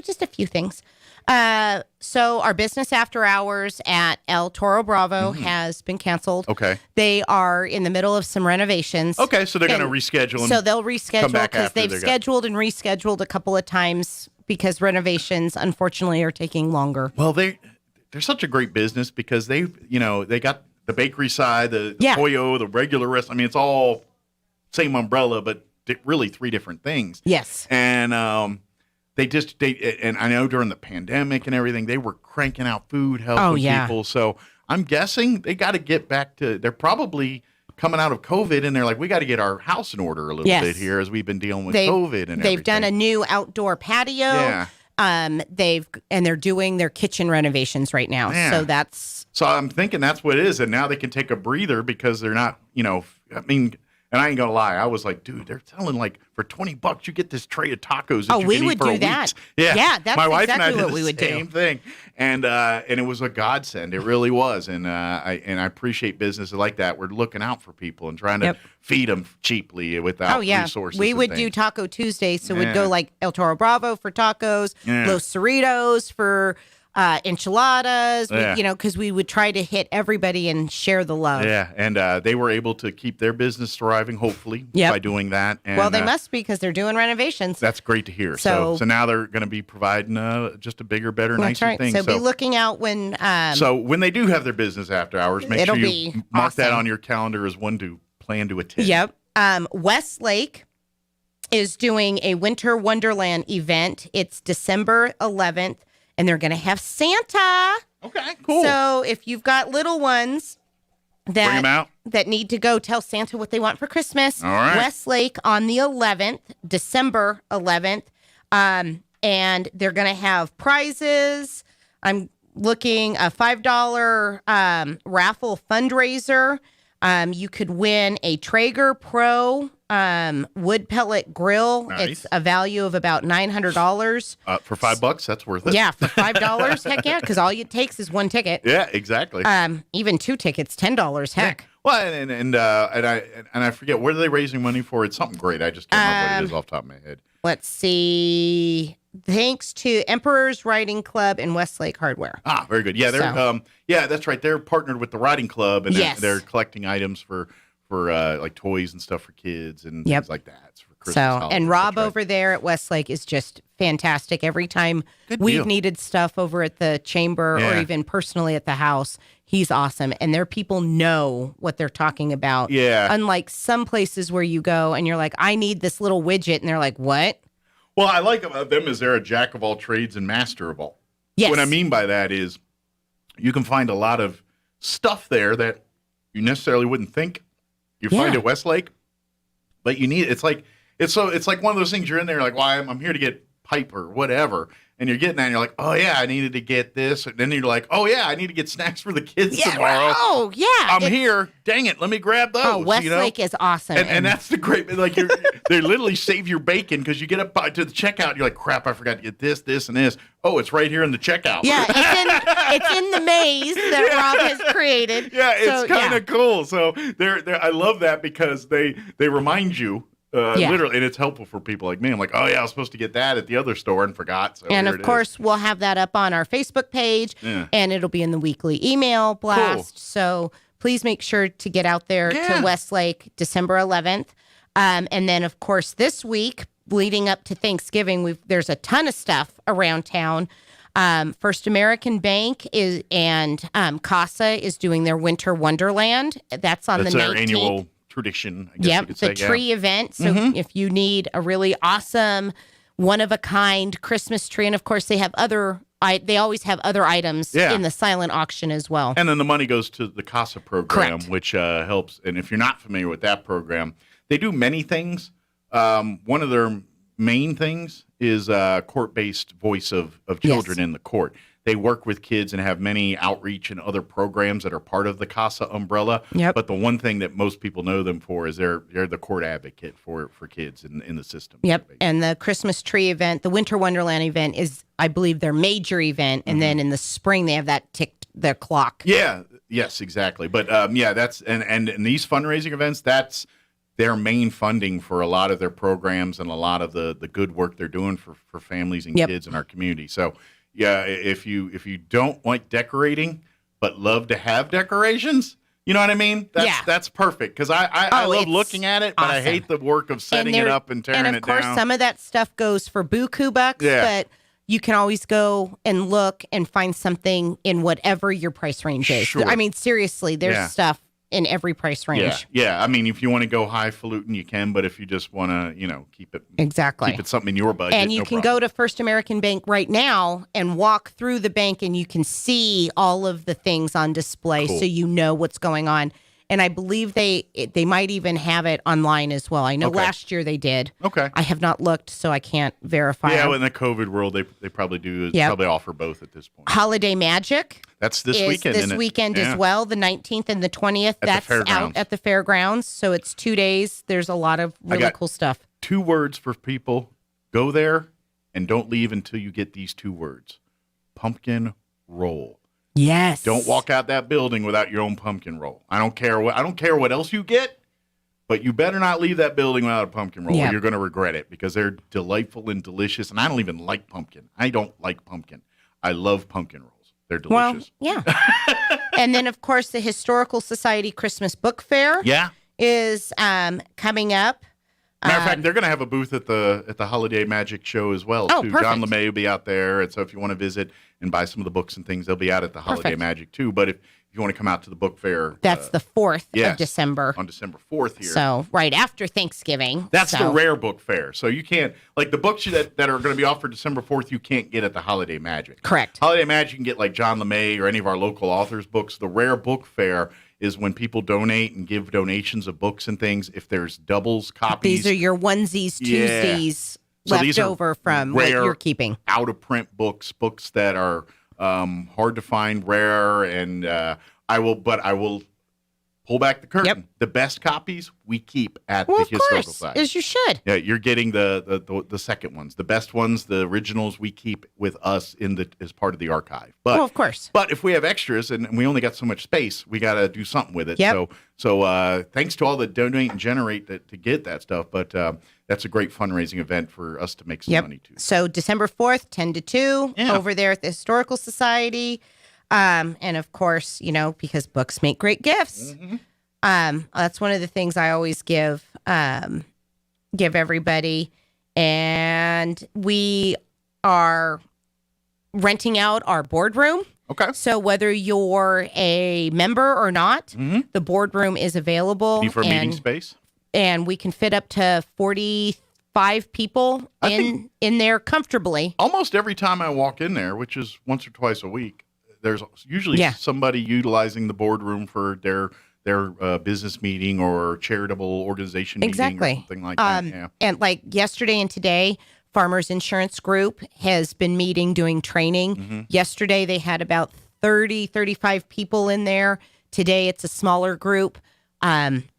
Just a few things. So our business after hours at El Toro Bravo has been canceled. Okay. They are in the middle of some renovations. Okay, so they're going to reschedule. So they'll reschedule because they've scheduled and rescheduled a couple of times because renovations, unfortunately, are taking longer. Well, they're such a great business because they got the bakery side, the Pollo, the regular rest. I mean, it's all same umbrella, but really 3 different things. Yes. And and I know during the pandemic and everything, they were cranking out food, helping people. So I'm guessing they got to get back to, they're probably coming out of COVID and they're like, we got to get our house in order a little bit here as we've been dealing with COVID and everything. They've done a new outdoor patio. They're doing their kitchen renovations right now. Man. So I'm thinking that's what it is, and now they can take a breather because they're not, and I ain't gonna lie, I was like, dude, they're telling like for $20 you get this tray of tacos that you can eat for a week. Yeah, that's my wife exactly and I did what we would do. Same thing, and it was a godsend. It really was, and I appreciate businesses like that. We're looking out for people and trying to feed them cheaply without resources. We would do Taco Tuesday, so we'd go like El Toro Bravo for tacos, Los Cerritos for enchiladas, because we would try to hit everybody and share the love. Yeah, and they were able to keep their business thriving, hopefully, by doing that. And, well, they must be because they're doing renovations. That's great to hear. So now they're going to be providing just a bigger, better, nicer thing. So be looking out when... so when they do have their business after hours, make sure you mark that on your calendar as one to plan to attend. Yep. Westlake is doing a Winter Wonderland event. It's December 11th. And they're going to have Santa. Okay, cool. So if you've got little ones that need to go tell Santa what they want for Christmas, all right. Westlake on the 11th, December 11th, and they're going to have prizes. I'm looking a $5 raffle fundraiser. You could win a Traeger Pro wood pellet grill. Nice. It's a value of about $900. For $5, that's worth it. Yeah, for $5, heck yeah, because all it takes is one ticket. Yeah, exactly. Even 2 tickets, $10, heck. Yeah. Well, and I forget, what are they raising money for? It's something great. I just can't remember what it is off the top of my head. Let's see. Thanks to Emperor's Riding Club and Westlake Hardware. Ah, very good. Yeah, they're that's right. They're partnered with the Riding Club, and they're collecting items for like toys and stuff for kids and things like that. It's for Christmas and Rob over there at Westlake is just fantastic. Every time we've needed stuff over at the chamber or even personally at the house, he's awesome. And their people know what they're talking about. Yeah. Unlike some places where you go and you're like, I need this little widget, and they're like, what? Well, I like about them is they're a jack of all trades and master of all. Yes. What I mean by that is you can find a lot of stuff there that you necessarily wouldn't think you find at Westlake, but you need it's like one of those things you're in there like, well, I'm here to get pipe or whatever, and you're getting that and you're like, oh yeah, I needed to get this, and then you're like, oh yeah, I need to get snacks for the kids tomorrow. Oh yeah, I'm here. Dang it, let me grab those. Oh, Westlake is awesome, and that's the great. Like they literally save your bacon because you get up to the checkout, and you're like, crap, I forgot to get this, and this. Oh, it's right here in the checkout. Yeah, it's in the maze that Rob has created. Yeah, it's kind of cool. So I love that because they remind you. Literally, and it's helpful for people like me. I'm like, oh yeah, I was supposed to get that at the other store and forgot. So and of course, we'll have that up on our Facebook page, and it'll be in the weekly email blast. Cool. So please make sure to get out there to Westlake December 11th, and then of course this week leading up to Thanksgiving, there's a ton of stuff around town. First American Bank and Casa is doing their Winter Wonderland. That's the 19th. Their annual tradition, I guess you could say. The tree event. So if you need a really awesome, one-of-a-kind Christmas tree, and of course they always have other items in the silent auction as well. And then the money goes to the CASA program, which helps. And if you're not familiar with that program, they do many things. One of their main things is court-based voice of children in the court. They work with kids and have many outreach and other programs that are part of the CASA umbrella. Yep. But the one thing that most people know them for is they're the court advocate for kids in the system. Yep. And the Christmas tree event, the Winter Wonderland event is, I believe, their major event. And then in the spring, they have that ticked their clock. Yeah. Yes, exactly. But that's and these fundraising events, that's their main funding for a lot of their programs and a lot of the good work they're doing for families and kids in our community. So. Yeah, if you don't like decorating but love to have decorations, you know what I mean? That's perfect because I love looking at it, but I hate the work of setting it up and tearing it down. And of course, some of that stuff goes for buku bucks, but you can always go and look and find something in whatever your price range is. Sure. I mean, seriously, there's stuff in every price range. Yeah. I mean, if you want to go highfalutin, you can, but if you just want to, keep it something in your budget. And you can go to First American Bank right now and walk through the bank, and you can see all of the things on display, so you know what's going on. And I believe they might even have it online as well. I know Okay. last year they did. Okay. I have not looked, so I can't verify. Yeah, well, in the COVID world, they probably do probably offer both at this point. Holiday Magic. That's this is weekend. This isn't it? weekend Yeah. as well, the 19th and the 20th. the That's out fairgrounds. at the fairgrounds. So it's 2 days. There's a lot of really got cool stuff. 2 words for people: go there and don't leave until you get these 2 words: pumpkin roll. Yes. Don't walk out that building without your own pumpkin roll. I don't care what else you get, but you better not leave that building without a pumpkin roll. Yeah. Or you're going to regret it, because they're delightful and delicious. And I don't even like pumpkin. I don't like pumpkin. I love pumpkin rolls. They're delicious. Well, yeah. And then, of course, the Historical Society Christmas Book Fair is coming up. Matter of fact, they're going to have a booth at the Holiday Magic Show as well, Oh, too. perfect. John LeMay will be out there, and so if you want to visit and buy some of the books and things, they'll be out at the Holiday Perfect. Magic, too. But if you want to come out to the book fair, That's the 4th yes, of December. on December 4th here. So right after Thanksgiving. That's So- the rare book fair. So you can't, like the books that are going to be offered December 4th, you can't get at the Holiday Magic. Correct. Holiday Magic, you can get like John LeMay or any of our local authors' books. The rare book fair is when people donate and give donations of books and things. If there's doubles, copies. These are your onesies, Yeah. Twosies So left these are over from what rare, you're keeping. out of print books that are hard to find, rare, and I will pull back the curtain. Yep. The best copies we keep at Well, the of Historical course, Society. as you should. Yeah, you're getting the second ones, the best ones, the originals we keep with us as part of the archive. But Well, of course. But if we have extras and we only got so much space, we got to do something with it. Yep. So thanks to all that donate and generate to get that stuff. But that's a great fundraising event for us to make some money too. So December 4th, 10 to 2, over there at the Historical Society. And of course, because books make great gifts. That's one of the things I always give everybody. And we are renting out our boardroom. Okay. So whether you're a member or not, the boardroom is available. Need for a meeting space? And we can fit up to 45 people in there comfortably. Almost every time I walk in there, which is once or twice a week, there's usually somebody utilizing the boardroom for their business meeting or charitable organization meeting or something like that. Yeah. And like yesterday and today, Farmers Insurance Group has been meeting, doing training. Yesterday, they had about 35 people in there. Today, it's a smaller group.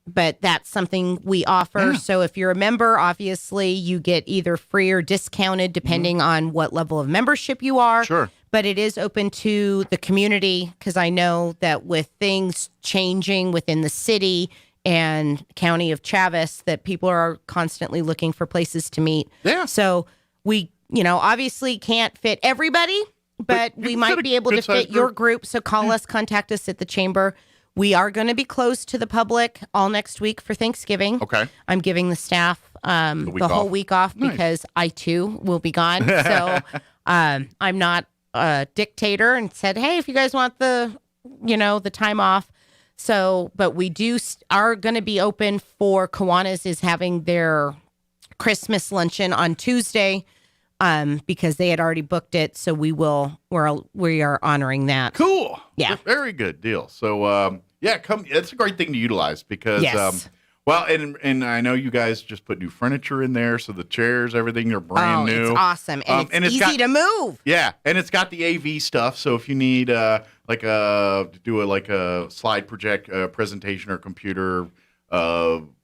But that's something we offer. So if you're a member, obviously you get either free or discounted depending on what level of membership you are. Sure. But it is open to the community, because I know that with things changing within the city and county of Chavis, that people are constantly looking for places to meet. Yeah. So we, obviously can't fit everybody, but we might be able to fit your group. So call us, contact us at the chamber. We are going to be closed to the public all next week for Thanksgiving. Okay. I'm giving the staff the whole week off because I too will be gone. So I'm not a dictator and said, hey, if you guys want the time off. So, but we are going to be open for Kiwanis is having their Christmas luncheon on Tuesday. Because they had already booked it, so we are honoring that. Cool. Yeah. Very good deal. So come. It's a great thing to utilize because and I know you guys just put new furniture in there, so the chairs, everything are brand new. It's awesome, and it's easy to move. Yeah, and it's got the AV stuff. So if you need to do a slide project presentation or computer.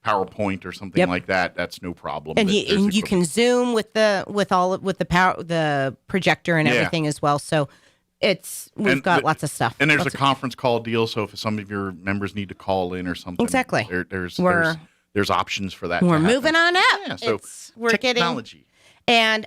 PowerPoint or something like that. That's no problem. And you can Zoom with the projector and everything as well. So we've got lots of stuff. And there's a conference call deal. So if some of your members need to call in or something, exactly. There's options for that. We're moving on up. Yeah. So we're technology. And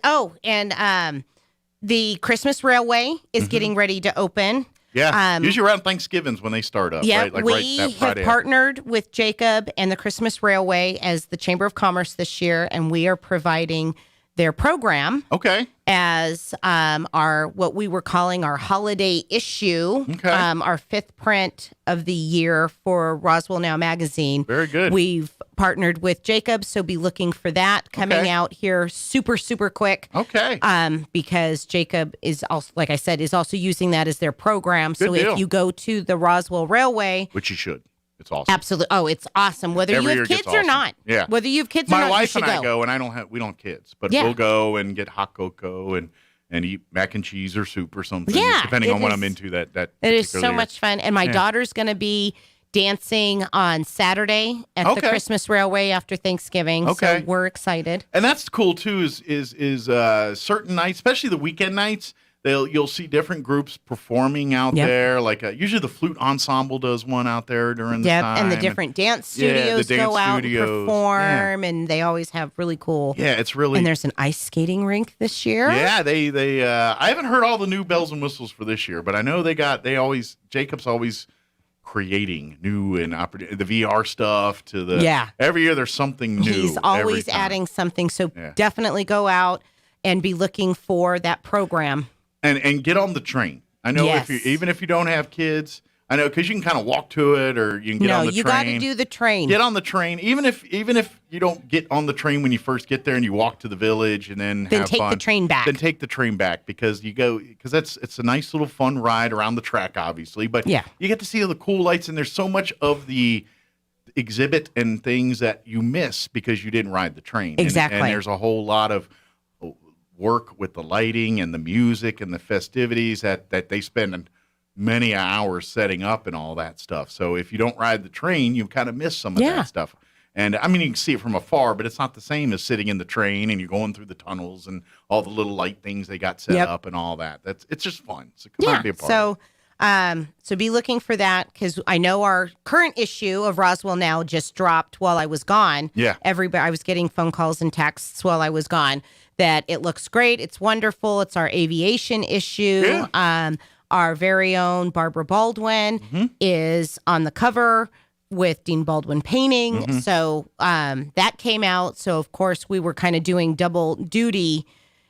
the Christmas Railway is getting ready to open. Yeah, usually around Thanksgivings when they start up, right? Like we that Friday. have partnered with Jacob and the Christmas Railway as the Chamber of Commerce this year, and we are providing their program as our what we were calling our holiday issue, our 5th print of the year for Roswell Now magazine. Very good. We've partnered with Jacob, so be looking for that coming out here super, super quick. Okay. Because Jacob is also, like I said, is also using that as their program. Good so deal. if you go to the Roswell Railway, which you should. It's awesome. Absolutely. Oh, it's awesome. Whether Every you year have gets kids or awesome. not. Yeah. Whether you have kids or My not, you wife should and I go. go, and we don't have kids, but Yeah. we'll go and get hot cocoa and eat mac and cheese or soup or something. Yeah, depending on what is- I'm into that. It is so particular year. much fun. And my Yeah. daughter's going to be dancing on Saturday at the Okay. Christmas Railway after Thanksgiving. Okay. So we're excited. And that's cool too. Is certain nights, especially the weekend nights, you'll see different groups performing out Yep. there. Like usually the flute ensemble does one out there during the time. And the different dance Yeah, the studios dance go out and studios. perform, and they always have really cool. Yeah, it's really. And there's an ice skating rink this year. Yeah, they. I haven't heard all the new bells and whistles for this year, but I know Jacob's always creating new and the VR stuff to the. Yeah. Every year there's something new. He's always adding something. So definitely go out and be looking for that program. And get on the train. I know Yes. even if you don't have kids, I know because you can kind of walk to it or you can get on the train. No, you got to do the train. Get on the train, even if you don't get on the train when you first get there and you walk to the village and then have take fun. the train back. Then take the train back because it's a nice little fun ride around the track, obviously. But Yeah. you get to see all the cool lights and there's so much of the exhibit and things that you miss because you didn't ride the train. Exactly. And there's a whole lot of work with the lighting and the music and the festivities that they spend many hours setting up and all that stuff. So if you don't ride the train, you kind of miss some of that stuff. And I mean, you can see it from afar, but it's not the same as sitting in the train and you're going through the tunnels and all the little light things they got set up and all that. It's just fun. So come on, be a part of it. So be looking for that because I know our current issue of Roswell Now just dropped while I was gone. Yeah. I was getting phone calls and texts while I was gone that it looks great. It's wonderful. It's our aviation issue. Yeah. Our very own Barbara Baldwin is on the cover with Dean Baldwin painting. So that came out. So, of course, we were kind of doing double duty,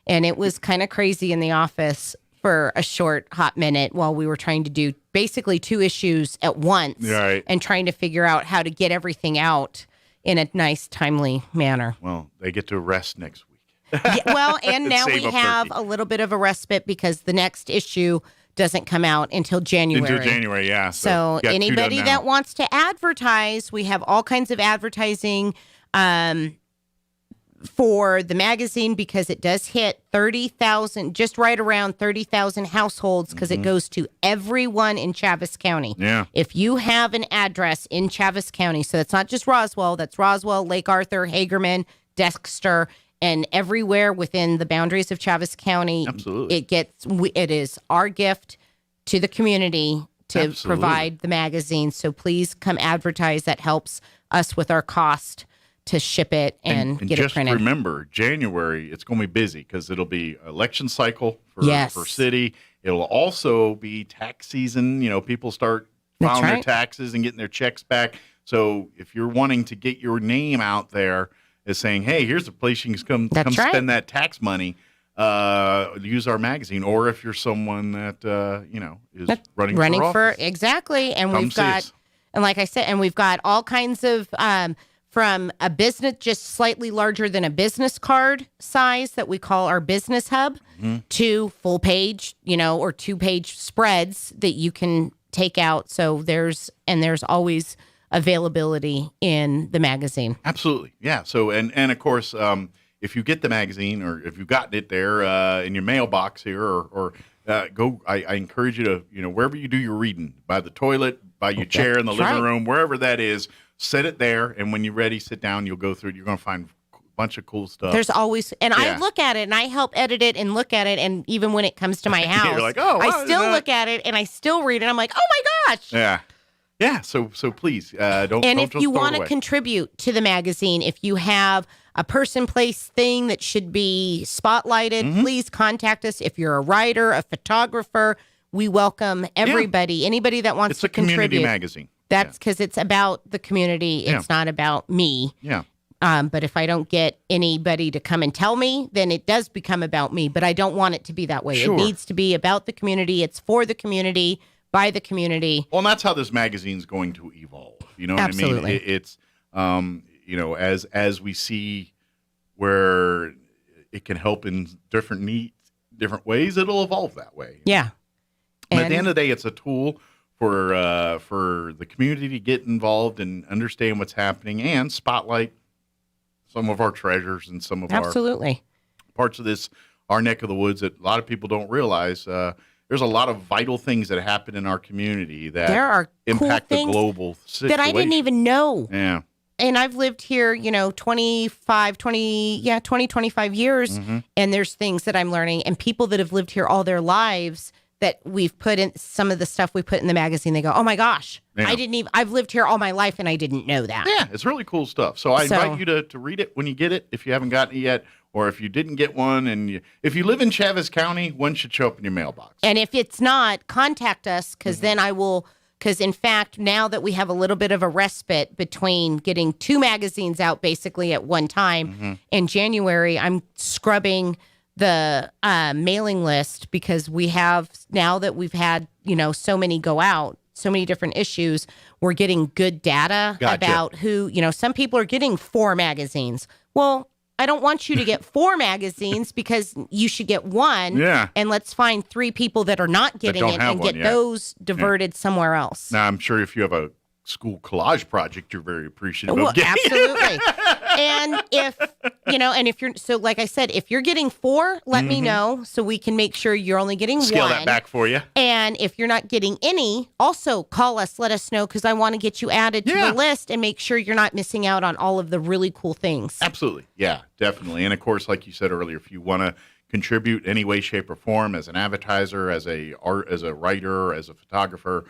and it was kind of crazy in the office for a short, hot minute while we were trying to do basically 2 issues at once and trying to figure out how to get everything out in a nice, timely manner. Well, they get to rest next week. Well, and now we Save up have turkey. a little bit of a respite because the next issue doesn't come out until January. Until January, yeah. So you got 2 done anybody now. that wants to advertise, we have all kinds of advertising for the magazine because it does hit 30,000, just right around 30,000 households because it goes to everyone in Chaves County. Yeah. If you have an address in Chaves County, so that's not just Roswell, that's Roswell, Lake Arthur, Hagerman, Dexter, and everywhere within the boundaries of Chaves County. Absolutely. It is our gift to the community to Absolutely. provide the magazine. So please come advertise. That helps us with our cost to ship it and get it just printed. remember, January, it's going to be busy because it'll be election cycle for city. It'll also be tax season. You know, people start That's filing their right. taxes and getting their checks back. So if you're wanting to get your name out there as saying, hey, here's a place you can come right. spend that tax money, use our magazine. Or if you're someone that, is running for office. Exactly. And Come we've see got, us. and like I said, and we've got all kinds of, from a business just slightly larger than a business card size that we call our business hub to full page, or 2-page spreads that you can take out. So there's always availability in the magazine. Absolutely. Yeah. So, and of course, if you get the magazine or if you've gotten it there in your mailbox here or go, I encourage you to, wherever you do your reading, by the toilet, by your chair in the living room, wherever that is, set it there. And when you're ready, sit down, you'll go through it. You're going to find a bunch of cool stuff. There's always, and I look at it and I help edit it and look at it. And even when it comes to my house, You're like, oh, wow, I still look at it and I still read it. I'm like, oh my gosh. Yeah. Yeah. So please don't. And don't if just you throw it want to away. contribute to the magazine, if you have a person, place, thing that should be spotlighted, please contact us. If you're a writer, a photographer, we welcome everybody. Anybody that wants It's to a community contribute. magazine. That's because it's about the community. It's not about me. Yeah. But if I don't get anybody to come and tell me, then it does become about me. But I don't want it to be that way. Sure. It needs to be about the community. It's for the community, by the community. Well, and that's how this magazine's going to evolve. You know what I mean? Absolutely. It's as we see where it can help in different ways, it'll evolve that way. Yeah. And at the end of the day, it's a tool for the community to get involved and understand what's happening and spotlight some of our treasures and some of our parts of our neck of the woods that a lot of people don't realize. There's a lot of vital things that happen in our community that there are impact cool the global situation. That I didn't even know. Yeah. And I've lived here, 25 years, and there's things that I'm learning. And people that have lived here all their lives that we've put in some of the stuff we put in the magazine, they go, oh my gosh, I've lived here all my life and I didn't know that. Yeah, it's really cool stuff. So I invite you to read it when you get it, if you haven't gotten it yet, or if you didn't get one. And if you live in Chavez County, one should show up in your mailbox. And if it's not, contact us, because then I will, because in fact, now that we have a little bit of a respite between getting 2 magazines out basically at one time, in January, I'm scrubbing the mailing list, because we have, now that we've had, so many go out, so many different issues, we're getting good data about who, some people are getting 4 magazines. Well, I don't want you to get 4 magazines, because you should get 1. Yeah. And let's find 3 people that are not getting it and get those diverted somewhere else. Now, I'm sure if you have a school collage project, you're very appreciative of getting absolutely. And if you're, so like I said, if you're getting 4, let me know so we can make sure you're only getting 1. Scale that back for you. And if you're not getting any, also call us, let us know, because I want to get you added to the list and make sure you're not missing out on all of the really cool things. Absolutely. Yeah, definitely. And of course, like you said earlier, if you want to contribute any way, shape, or form as an advertiser, as a writer, as a photographer,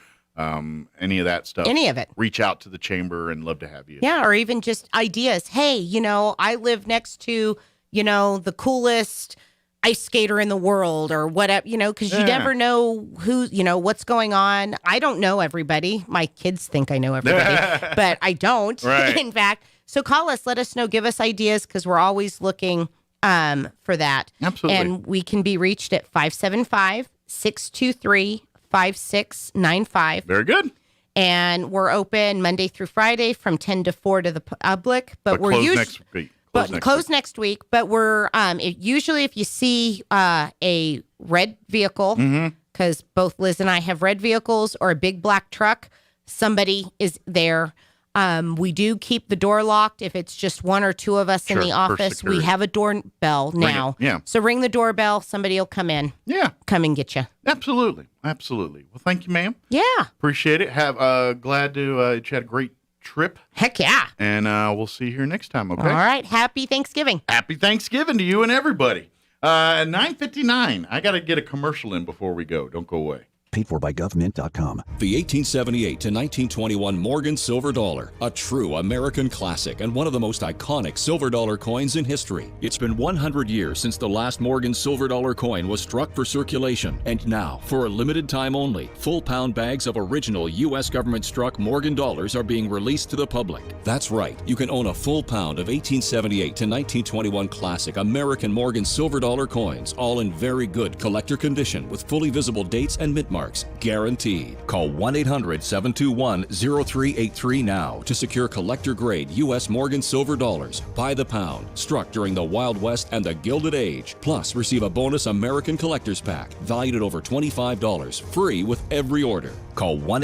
any of that stuff, any of it, reach out to the chamber and love to have you. Yeah, or even just ideas. Hey, I live next to, the coolest ice skater in the world, or whatever, because you never know who, what's going on. I don't know everybody. My kids think I know everybody, but I don't, in fact. So call us, let us know, give us ideas, because we're always looking for that. Absolutely. And we can be reached at 575-623-5695. Very good. And we're open Monday through Friday from 10 to 4 to the public, but we're closed usually next week. Closed next week. But we're usually, if you see a red vehicle, because both Liz and I have red vehicles, or a big black truck, somebody is there. We do keep the door locked if it's just 1 or 2 of us in the office. We have a doorbell now. So ring the doorbell. Somebody will come in. Yeah. Come and get you. Absolutely. Absolutely. Well, thank you, ma'am. Yeah. Appreciate it. Glad to you had a great trip. Heck yeah. And we'll see you here next time, okay? All right. Happy Thanksgiving. Happy Thanksgiving to you and everybody. 9:59. I got to get a commercial in before we go. Don't go away. Paid for by government.com. The 1878 to 1921 Morgan Silver Dollar, a true American classic and one of the most iconic silver dollar coins in history. It's been 100 years since the last Morgan Silver Dollar coin was struck for circulation, and now, for a limited time only, full-pound bags of original U.S. government-struck Morgan dollars are being released to the public. That's right, you can own a full pound of 1878 to 1921 classic American Morgan Silver Dollar coins, all in very good collector condition with fully visible dates and mint marks. Guaranteed. Call 1-800-721-0383 now to secure collector-grade U.S. Morgan Silver Dollars by the pound, struck during the Wild West and the Gilded Age. Plus, receive a bonus American Collector's Pack valued at over $25, free with every order. Call 1